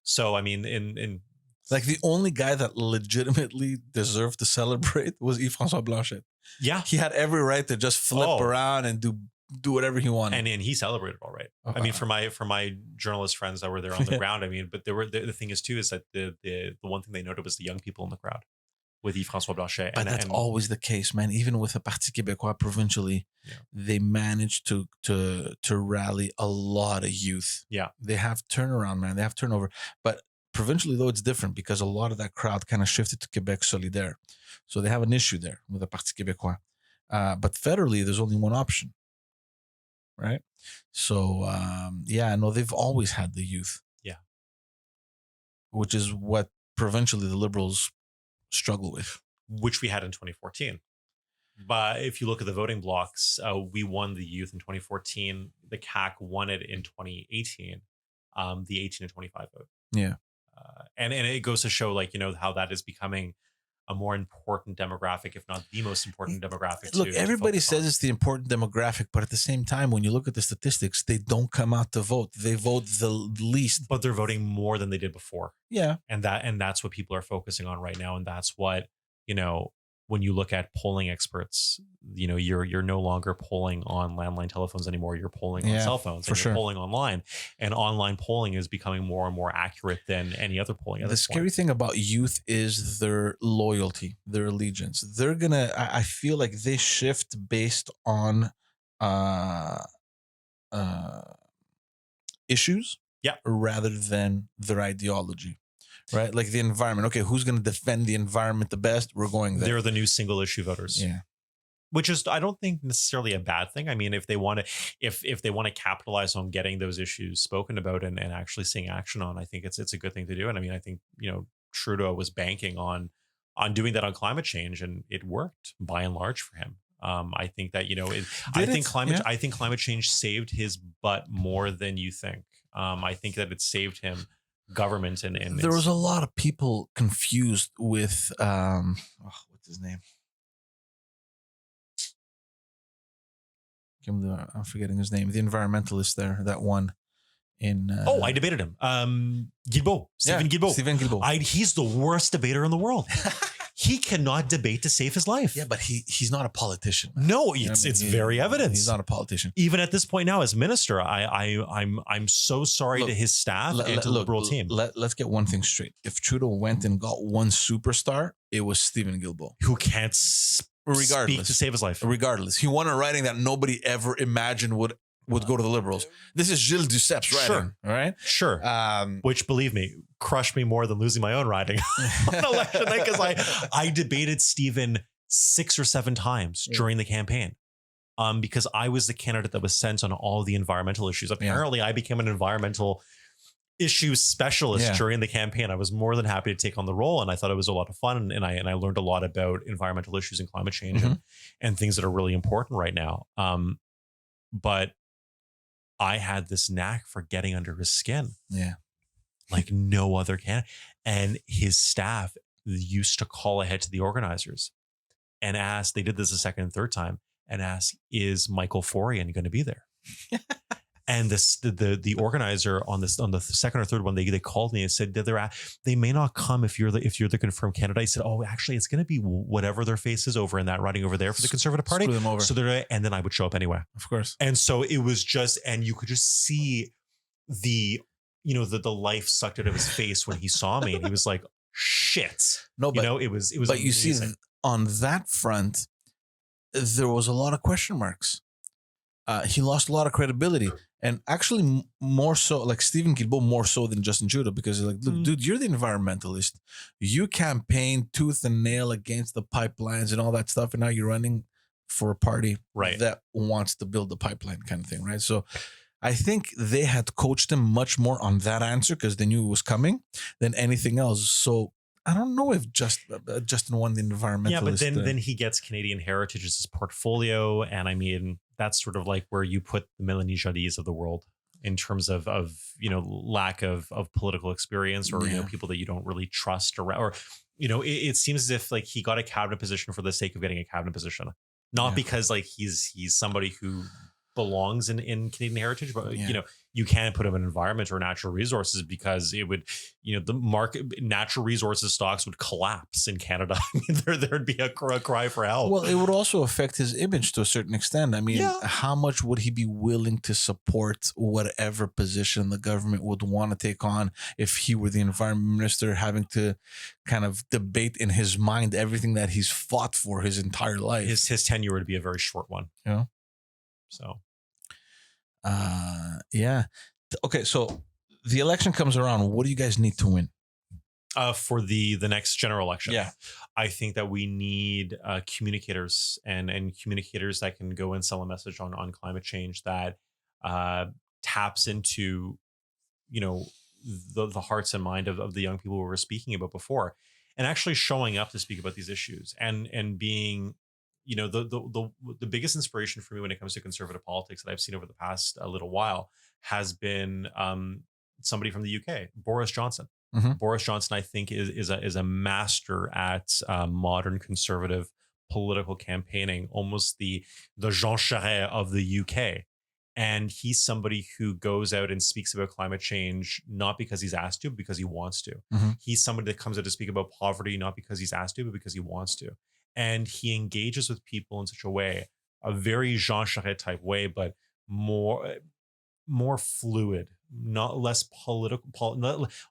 So I mean, in like the only guy that legitimately deserved to celebrate was Yves-François Blanchet. Yeah, he had every right to just flip around and do whatever he wanted, and he celebrated all right. I mean, for my journalist friends that were there on the ground, I mean, but the thing is too is that the one thing they noted was the young people in the crowd with Yves-François Blanchet. But that's always the case, man. Even with the Parti Québécois provincially, they managed to rally a lot of youth. Yeah, they have turnaround, man. They have turnover, but provincially, though, it's different because a lot of that crowd kind of shifted to Quebec Solidaire. So they have an issue there with the Parti Québécois. But federally, there's only one option, right? So, they've always had the youth. Yeah. Which is what provincially the Liberals struggle with. Which we had in 2014. But if you look at the voting blocks, we won the youth in 2014. The CAQ won it in 2018, the 18 to 25 vote. Yeah. And it goes to show, like, how that is becoming a more important demographic, if not the most important demographic. Look, everybody says it's the important demographic, but at the same time, when you look at the statistics, they don't come out to vote. They vote the least. But they're voting more than they did before. Yeah. And that's what people are focusing on right now. And that's what, when you look at polling experts, you're no longer polling on landline telephones anymore. You're polling on cell phones. For sure. Polling online, and online polling is becoming more and more accurate than any other polling. The scary thing about youth is their loyalty, their allegiance. They're gonna. I feel like they shift based on issues, rather than their ideology. Right, like the environment. Okay, who's going to defend the environment the best? We're going there. They're the new single issue voters. Yeah, which is, I don't think, necessarily a bad thing. I mean, if they want to, if they want to capitalize on getting those issues spoken about and actually seeing action on, I think it's a good thing to do. And I mean, I think Trudeau was banking on doing that on climate change, and it worked by and large for him. I think that I think climate change saved his butt more than you think. I think that it saved him government and there was a lot of people confused with what's his name? I'm forgetting his name. The environmentalist there that won in I debated him. Guilbeault. Stephen Guilbeault. He's the worst debater in the world. He cannot debate to save his life. Yeah, but he's not a politician. Man. No, it's very evident. He's not a politician. Even at this point now, as minister, I'm so sorry to his staff and to the Liberal team. Let's get one thing straight. If Trudeau went and got one superstar, it was Stephen Guilbeault, who can't speak to save his life. Regardless, he won a riding that nobody ever imagined would go to the Liberals. This is Gilles Ducep's riding. Sure. All right. Sure. Which, believe me, crushed me more than losing my own riding on election night, because I debated Stephen 6 or 7 times during the campaign. Because I was the candidate that was sent on all the environmental issues. Apparently, I became an environmental issue specialist during the campaign. I was more than happy to take on the role, and I thought it was a lot of fun. And I learned a lot about environmental issues and climate change and things that are really important right now. But I had this knack for getting under his skin. Yeah. Like no other can. And his staff used to call ahead to the organizers and ask, they did this a second and third time, and ask, is Michael Forian going to be there? And the organizer on the second or third one, they called me and said that they may not come if you're the confirmed candidate. I said, oh, actually, it's going to be whatever their face is over in that riding over there for the Conservative Party. Screw them over. So and then I would show up anyway. Of course. And so it was just, and you could just see the life sucked out of his face when he saw me, and he was like, shit. No, but it was. But amazing. you see, on that front, there was a lot of question marks. He lost a lot of credibility, and actually more so, like Stephen Guilbeault, more so than Justin Trudeau, because like, look, dude, you're the environmentalist. You campaign tooth and nail against the pipelines and all that stuff, and now you're running for a party that wants to build the pipeline, kind of thing, right? So I think they had coached him much more on that answer because they knew it was coming than anything else. So I don't know if Justin won the environmentalist. Yeah, but then he gets Canadian heritage as his portfolio, and I mean that's sort of like where you put the Mélanie Jodys of the world in terms of lack of political experience, or people that you don't really trust, or it seems as if like he got a cabinet position for the sake of getting a cabinet position, not because like he's somebody who belongs in Canadian heritage, but you can't put him in environment or natural resources because it would, the market natural resources stocks would collapse in Canada. There'd be a cry for help. Well, it would also affect his image to a certain extent. I mean, how much would he be willing to support whatever position the government would want to take on if he were the environment minister, having to kind of debate in his mind everything that he's fought for his entire life? His tenure would be a very short one. Yeah. So, yeah. Okay. So the election comes around. What do you guys need to win? For the next general election? Yeah. I think that we need communicators and communicators that can go and sell a message on climate change that taps into, the hearts and mind of the young people we were speaking about before, and actually showing up to speak about these issues and being, the biggest inspiration for me when it comes to conservative politics that I've seen over the past little while has been somebody from the UK, Boris Johnson. Mm-hmm. Boris Johnson, I think, is a master at modern conservative political campaigning, almost the Jean Charest of the UK. And he's somebody who goes out and speaks about climate change, not because he's asked to, but because he wants to. Mm-hmm. He's somebody that comes out to speak about poverty, not because he's asked to, but because he wants to. And he engages with people in such a way, a very Jean Charest type way, but more fluid, not less political,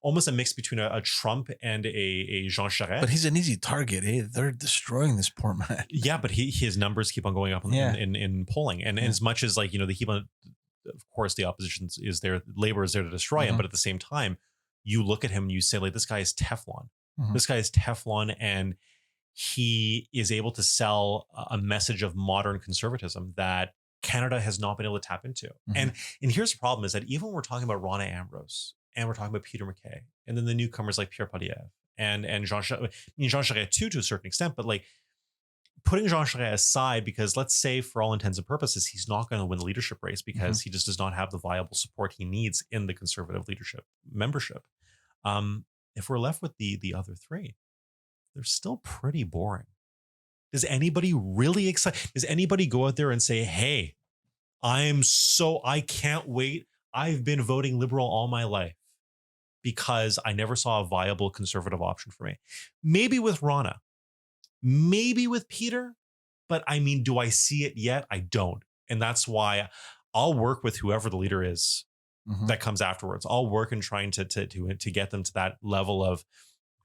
almost a mix between a Trump and a Jean Charest. But he's an easy target. Hey, they're destroying this poor man. Yeah, but his numbers keep on going up in polling. And as much as like, they keep on, of course, the opposition is there, Labor is there to destroy him. But at the same time, you look at him and you say, like, this guy is Teflon. Mm-hmm. This guy is Teflon, and he is able to sell a message of modern conservatism that Canada has not been able to tap into. Mm-hmm. And here's the problem is that even when we're talking about Rona Ambrose and we're talking about Peter MacKay and then the newcomers like Pierre Poilievre and Jean Charest too, to a certain extent, but like putting Jean Charest aside, because let's say for all intents and purposes, he's not going to win the leadership race because he just does not have the viable support he needs in the conservative leadership membership. If we're left with the other three, they're still pretty boring. Does anybody really excite? Does anybody go out there and say, hey, I can't wait. I've been voting Liberal all my life because I never saw a viable conservative option for me. Maybe with Rona, maybe with Peter, but I mean, do I see it yet? I don't. And that's why I'll work with whoever the leader is that comes afterwards. I'll work in trying to get them to that level of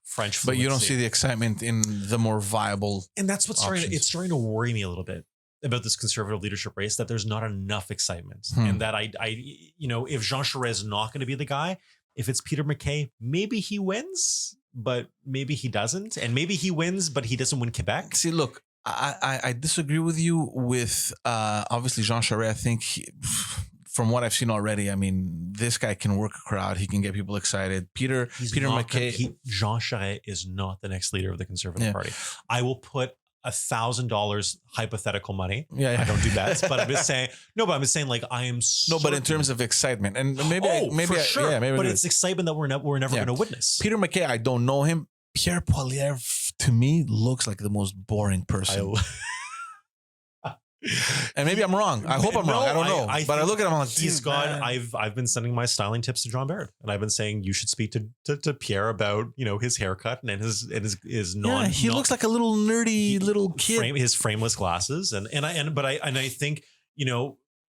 French fluency. But you don't see the excitement in the more viable, and that's what's starting to worry me a little bit about this conservative leadership race, that there's not enough excitement. And that I if Jean Charest is not going to be the guy, if it's Peter MacKay, maybe he wins, but maybe he doesn't, and maybe he wins, but he doesn't win Quebec. See, look, I disagree with you with obviously Jean Charest. I think from what I've seen already, I mean, this guy can work a crowd. He can get people excited. Peter MacKay. Jean Charest is not the next leader of the Conservative Party. I will put $1,000 hypothetical money. I don't do bets, but I'm just saying. No, but I'm just saying, like, I am. No, but in terms of excitement, and maybe for sure. But it's excitement that we're never going to witness. Peter MacKay, I don't know him. Pierre Poilievre, to me, looks like the most boring person. And maybe I'm wrong. I hope I'm wrong. I don't know. But I look at him like, he's got. I've been sending my styling tips to John Baird, and I've been saying you should speak to Pierre about his haircut and his non. Yeah, he looks like a little nerdy little kid. His frameless glasses, and I think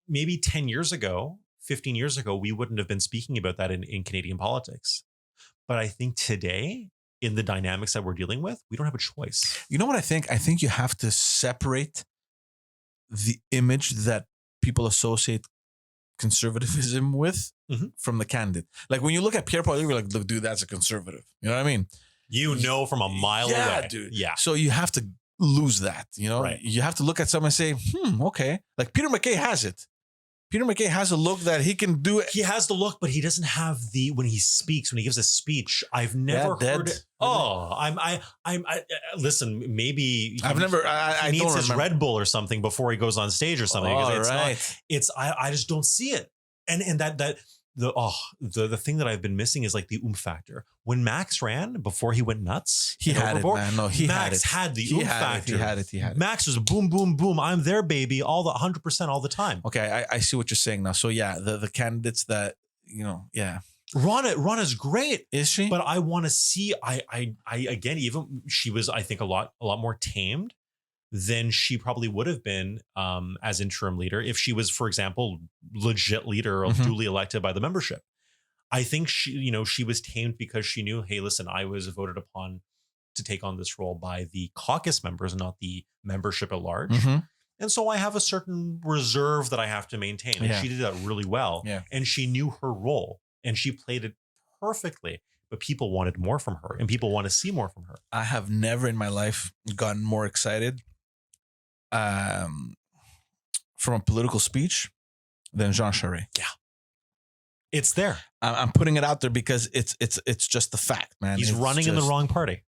maybe 10 years ago, 15 years ago, we wouldn't have been speaking about that in Canadian politics. But I think today, in the dynamics that we're dealing with, we don't have a choice. You know what I think? I think you have to separate the image that people associate conservatism with from the candidate. Like when you look at Pierre Poilievre, you're like, look, dude, that's a conservative. You know what I mean? From a mile away. Dude. Yeah. So you have to lose that, Right. You have to look at someone and say, okay. Like Peter MacKay has it. Peter MacKay has a look that he can do it. He has the look, but he doesn't have when he speaks, when he gives a speech. I've never heard it. Oh, I'm listen, maybe I've never, I needs don't his remember. Red Bull or something before he goes on stage or something. I just don't see it. And the thing that I've been missing is like the factor. When Max ran before he went nuts, he had overboard, it, man. No, Max had the factor. He had it. Max was boom, boom, boom. I'm there, baby. All the 100% all the time. Okay, I see what you're saying now. So yeah, the candidates that yeah. Rana's great. Is she? But I want to see. I again, even she was, I think, a lot more tamed than she probably would have been as interim leader if she was, for example, legit leader or duly elected by the membership. I think she was tamed because she knew, hey, listen, I was voted upon to take on this role by the caucus members, not the membership at large. And so I have a certain reserve that I have to maintain. And she did that really well. Yeah. And she knew her role and she played it perfectly. But people wanted more from her and people want to see more from her. I have never in my life gotten more excited from a political speech than Jean Charest. Yeah. It's there. I'm putting it out there because it's just the fact, man. He's running in the wrong party.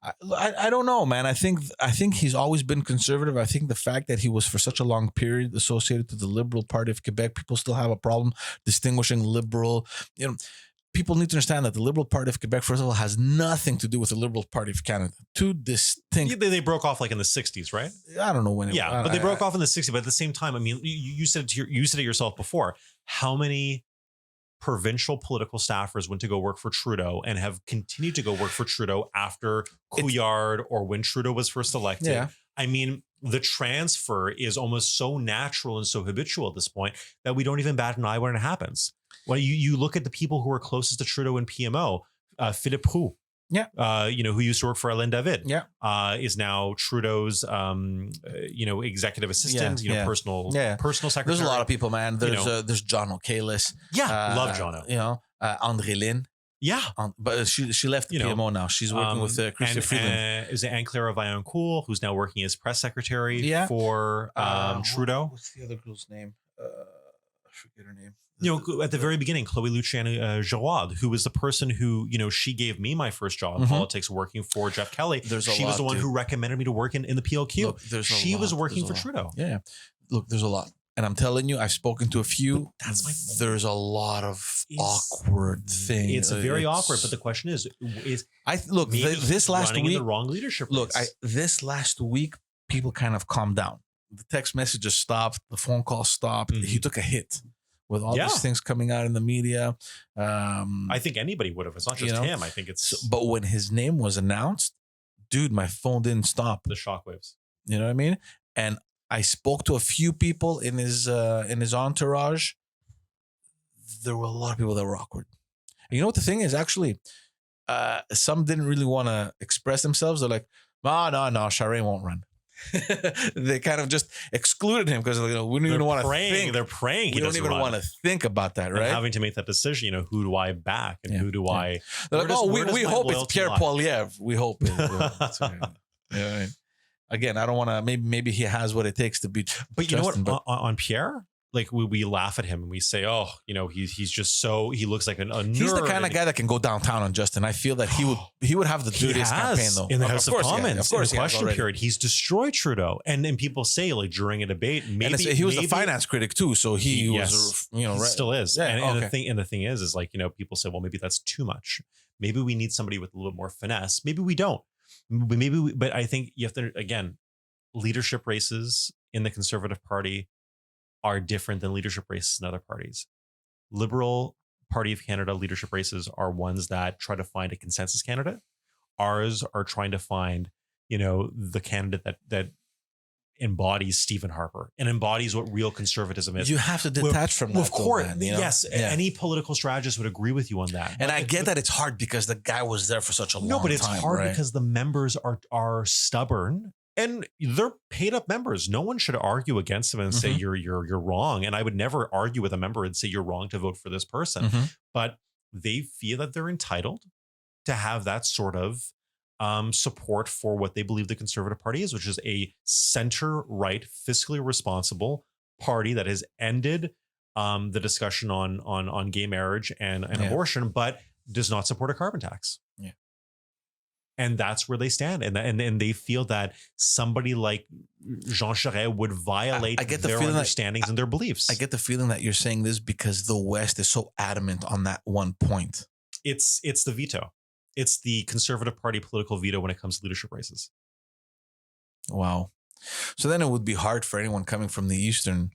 I don't know, man. I think he's always been conservative. I think the fact that he was for such a long period associated to the Liberal Party of Quebec, people still have a problem distinguishing liberal. People need to understand that the Liberal Party of Quebec, first of all, has nothing to do with the Liberal Party of Canada. Two distinct. They broke off like in the 60s, right? I don't know when. But they broke off in the 60s. But at the same time, I mean, you said it yourself before. How many provincial political staffers went to go work for Trudeau and have continued to go work for Trudeau after Couillard or when Trudeau was first elected? Yeah. I mean, the transfer is almost so natural and so habitual at this point that we don't even bat an eye when it happens. Well, you look at the people who are closest to Trudeau and PMO, Philippe Roux. Yeah. Who used to work for Alain David. Yeah. Is now Trudeau's, executive assistant, personal secretary. There's a lot of people, man. There's John O'Kalis. Yeah. Love John O. André Lynn. Yeah. But she left the PMO now. She's working with Christy Freeland. Is it Anne-Claire Vaillancourt, who's now working as press secretary for Trudeau? What's the other girl's name? I forget her name. At the very beginning, Chloe Luciani Giroir, who was the person who, she gave me my first job in politics working for Jeff Kelly. She was the one who recommended me to work in the PLQ. Look, she was working for Trudeau. Yeah. Look, there's a lot. And I'm telling you, I've spoken to a few. That's my point. There's a lot of awkward things. It's very awkward. But the question is this last week, in the wrong leadership. This last week, people kind of calmed down. The text messages stopped. The phone call stopped. He took a hit. With all these things coming out in the media. I think anybody would have. It's not just him. I think it's... But when his name was announced, dude, my phone didn't stop. The shockwaves. You know what I mean? And I spoke to a few people in his entourage. There were a lot of people that were awkward. And you know what the thing is? Actually, some didn't really want to express themselves. They're like, no, Charest won't run. They kind of just excluded him because we don't even want to think. They're praying. We don't even want to think about that, right? And having to make that decision, who do I back and who do I? They're like, we hope it's Pierre Poilievre. We hope. Yeah. Again, I don't want to. Maybe he has what it takes to beat. But you know what? On Pierre, like we laugh at him and we say, he's just so he looks like a nerd. He's the kind of guy that can go downtown on Justin. I feel that he would have the dirtiest campaign though in the House of Commons. Of course, in the question period, he's destroyed Trudeau, and then people say like during a debate, maybe he was the finance critic too, so he was right. Still is. Yeah, and the thing is like people say, well, maybe that's too much. Maybe we need somebody with a little more finesse. Maybe we don't. But I think you have to again. Leadership races in the Conservative Party are different than leadership races in other parties. Liberal Party of Canada leadership races are ones that try to find a consensus candidate. Ours are trying to find, the candidate that embodies Stephen Harper and embodies what real conservatism is. You have to detach from that. Of course, man, yes. Yeah. Any political strategist would agree with you on that. And I get that it's hard because the guy was there for such a long time. No, but it's hard right? because the members are stubborn and they're paid up members. No one should argue against them and say you're wrong. And I would never argue with a member and say you're wrong to vote for this person. But they feel that they're entitled to have that sort of support for what they believe the Conservative Party is, which is a center-right, fiscally responsible party that has ended the discussion on gay marriage and abortion, but does not support a carbon tax. Yeah. And that's where they stand. And they feel that somebody like Jean Charest would violate their understandings and their beliefs. I get the feeling that you're saying this because the West is so adamant on that one point. It's the veto. It's the Conservative Party political veto when it comes to leadership races. Wow. So then it would be hard for anyone coming from the Eastern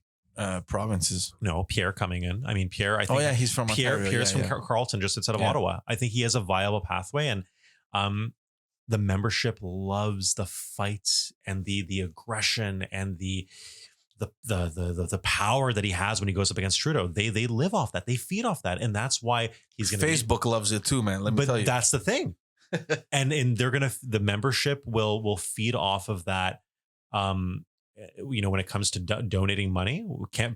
provinces. No, Pierre coming in. I mean, Pierre, I think. Oh, yeah, he's from Ontario. Pierre's from Carleton, just outside of Ottawa. I think he has a viable pathway. And the membership loves the fight and the aggression and the power that he has when he goes up against Trudeau. They live off that. They feed off that. And that's why he's going to Facebook loves it too, man. Let me tell you. But that's the thing. and the membership will feed off of that. When it comes to donating money,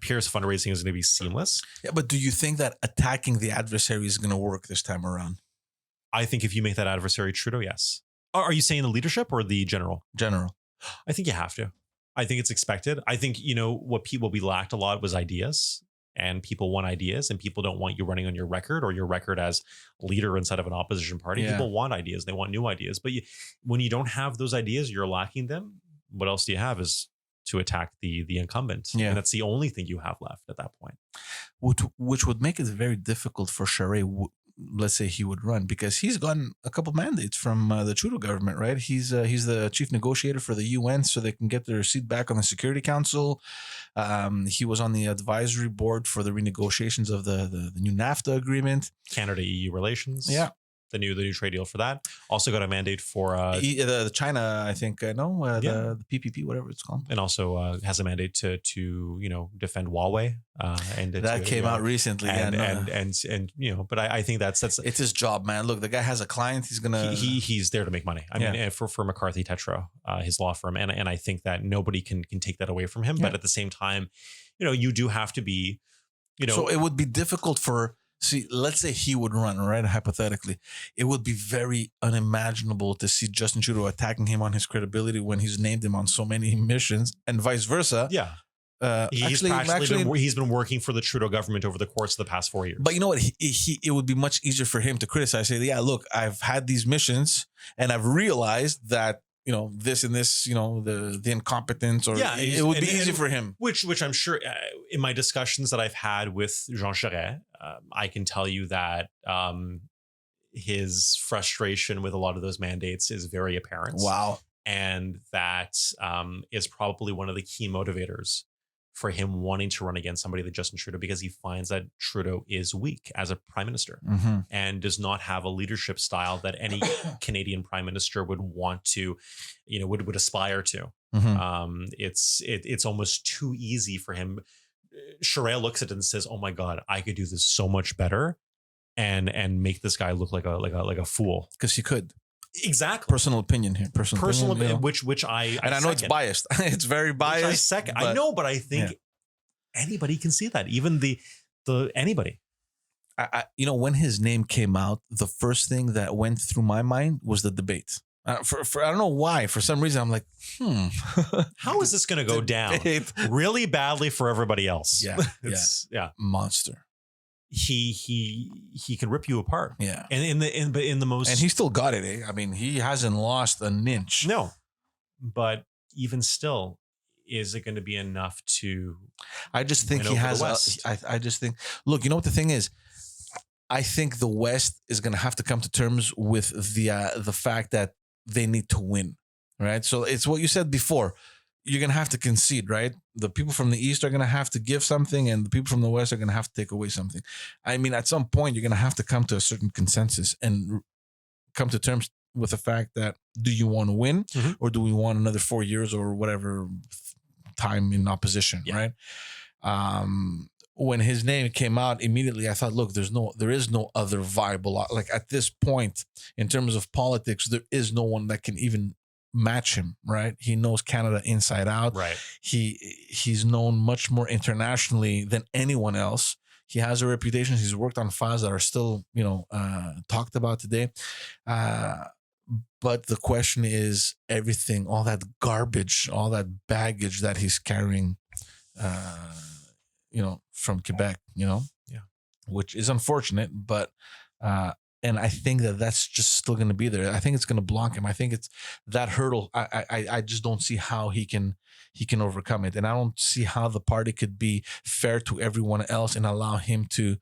Pierre's fundraising is going to be seamless. Yeah, but do you think that attacking the adversary is going to work this time around? I think if you make that adversary Trudeau, yes. Are you saying the leadership or the general? General. I think you have to. I think it's expected. I think, what we lacked a lot was ideas, and people want ideas, and people don't want you running on your record or your record as leader inside of an opposition party. Yeah. People want ideas. They want new ideas. But when you don't have those ideas, you're lacking them. What else do you have is to attack the incumbent. Yeah. And that's the only thing you have left at that point. Which would make it very difficult for Charest, let's say he would run, because he's gotten a couple mandates from the Trudeau government, right? He's the chief negotiator for the UN, so they can get their seat back on the Security Council. He was on the advisory board for the renegotiations of the new NAFTA agreement. Canada-EU relations. Yeah. The new trade deal for that. Also got a mandate for the China, I think. The PPP, whatever it's called, and also has a mandate to defend Huawei. And that came out recently. But I think that's it's his job, man. Look, the guy has a client. He's gonna he's there to make money. I mean, for McCarthy Tetra, his law firm, and I think that nobody can take that away from him. Yeah. But at the same time, you do have to be, So it would be difficult for. See, let's say he would run, right? Hypothetically, it would be very unimaginable to see Justin Trudeau attacking him on his credibility when he's named him on so many missions, and vice versa. Yeah, he's been working for the Trudeau government over the course of the past 4 years. But you know what? It would be much easier for him to criticize. Say, yeah, look, I've had these missions, and I've realized that this and this, the incompetence, or it would be easy for him. Which I'm sure in my discussions that I've had with Jean Charest, I can tell you that his frustration with a lot of those mandates is very apparent. Wow. And that is probably one of the key motivators for him wanting to run against somebody like Justin Trudeau, because he finds that Trudeau is weak as a prime minister and does not have a leadership style that any Canadian prime minister would want to, would aspire to. It's almost too easy for him. Charest looks at it and says, "Oh my God, I could do this so much better, and make this guy look like a fool." Because he could. Exactly. Personal opinion here. Personal opinion, which I know it's biased. It's very biased. I know, but I think anybody can see that. Even the anybody. When his name came out, the first thing that went through my mind was the debate. For I don't know why. For some reason, I'm like, how is this going to go down really badly for everybody else? Yeah, monster. He can rip you apart. Yeah, and in the most, and he still got it. I mean, he hasn't lost an inch. No, but even still, is it going to be enough to? I just think he has. I just think. Look, you know what the thing is. I think the West is going to have to come to terms with the fact that they need to win, right? So it's what you said before. you're going to have to concede, right? The people from the East are going to have to give something, and the people from the West are going to have to take away something. I mean, at some point, you're going to have to come to a certain consensus and come to terms with the fact that, do you want to win, or do we want another 4 years or whatever time in opposition, right? When his name came out, immediately I thought, look, there is no other viable, like at this point in terms of politics, there is no one that can even match him, right? He knows Canada inside out. Right. He's known much more internationally than anyone else. He has a reputation. He's worked on files that are still, talked about today. But the question is, everything, all that garbage, all that baggage that he's carrying, from Quebec, which is unfortunate, but, and I think that's just still going to be there. I think it's going to block him. I think it's that hurdle. I just don't see how he can overcome it. And I don't see how the party could be fair to everyone else and allow him to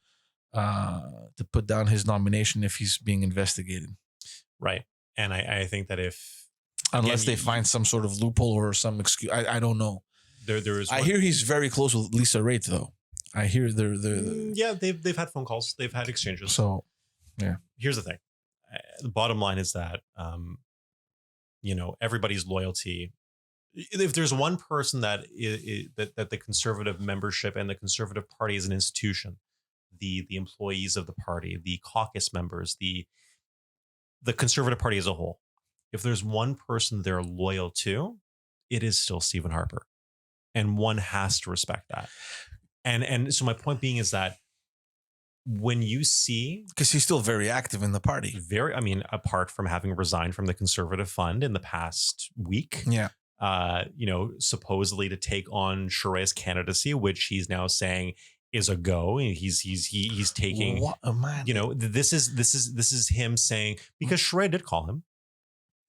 put down his nomination if he's being investigated. Right. And I think that unless they find some sort of loophole or some excuse, I don't know. There is. I hear he's very close with Lisa Raitt, though. I hear they're they've had phone calls, they've had exchanges. So, yeah. Here's the thing. The bottom line is that, everybody's loyalty. If there's one person that the Conservative membership and the Conservative Party as an institution, the employees of the party, the caucus members, the Conservative Party as a whole, if there's one person they're loyal to, it is still Stephen Harper. And one has to respect that. And so my point being is that when you see, because he's still very active in the party, apart from having resigned from the Conservative Fund in the past week, supposedly to take on Charest's candidacy, which he's now saying is a go. And he's taking, what a man. This is him saying, because Charest did call him,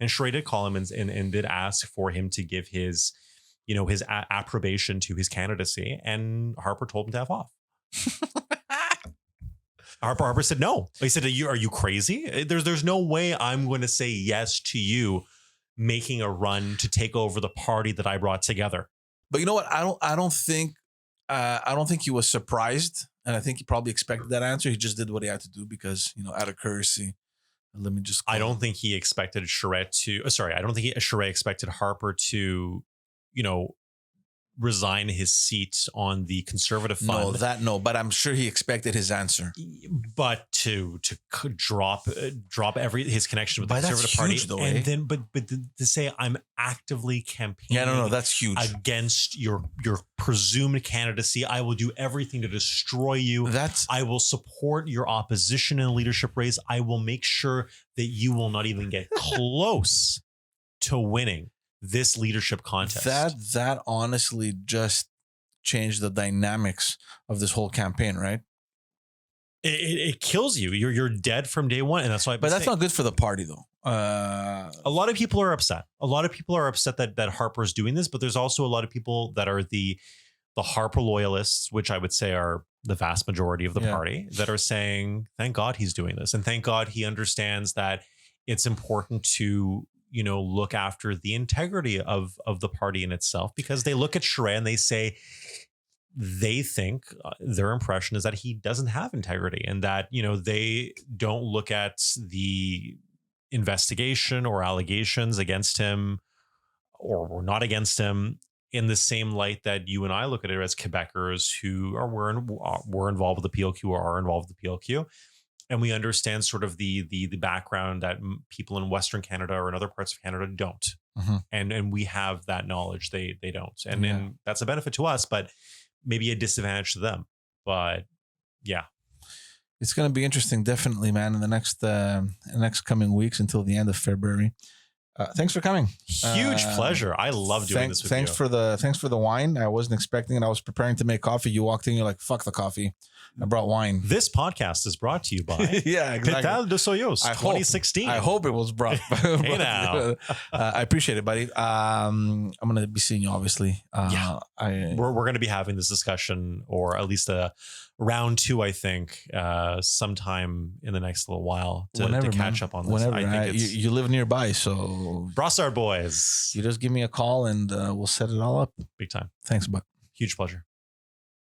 and did ask for him to give his approbation to his candidacy, and Harper told him to F off. Harper said no. He said, "Are you crazy? There's no way I'm going to say yes to you making a run to take over the party that I brought together." But you know what? I don't think he was surprised, and I think he probably expected that answer. He just did what he had to do because out of courtesy. Let me just. I don't think he expected Charest I don't think Charest expected Harper to, resign his seat on the Conservative Fund. No, but I'm sure he expected his answer. But to drop his connection with the Conservative Party, though, and then but to say I'm actively campaigning. Yeah, no, that's huge against your presumed candidacy. I will do everything to destroy you. I will support your opposition in a leadership race. I will make sure that you will not even get close to winning this leadership contest. That honestly just changed the dynamics of this whole campaign, right? It kills you. You're dead from day one, and that's why. But that's not good for the party, though. A lot of people are upset. A lot of people are upset that Harper's doing this, but there's also a lot of people that are the Harper loyalists, which I would say are the vast majority of the party, that are saying, "Thank God he's doing this, and thank God he understands that it's important to." Look after the integrity of the party in itself, because they look at Charest and they think their impression is that he doesn't have integrity, and that, they don't look at the investigation or allegations against him or not against him in the same light that you and I look at it as Quebecers who were involved with the PLQ or are involved with the PLQ. And we understand sort of the background that people in Western Canada or in other parts of Canada don't. Mm-hmm. And we have that knowledge. They don't. And that's a benefit to us, but maybe a disadvantage to them. But yeah. It's going to be interesting, definitely, man, in the next coming weeks until the end of February. Thanks for coming. Huge pleasure. I love doing this with you. Thanks for the wine. I wasn't expecting it. I was preparing to make coffee. You walked in, you're like, fuck the coffee. I brought wine. This podcast is brought to you by Petal de Soyos 2016. I hope it was brought. Hey now. I appreciate it, buddy. I'm going to be seeing you, obviously. We're going to be having this discussion, or at least a round 2, I think, sometime in the next little while to catch up on this. Whenever, you live nearby, so So Brossard boys. you just give me a call and we'll set it all up. Big time. Thanks, Buck. Huge pleasure.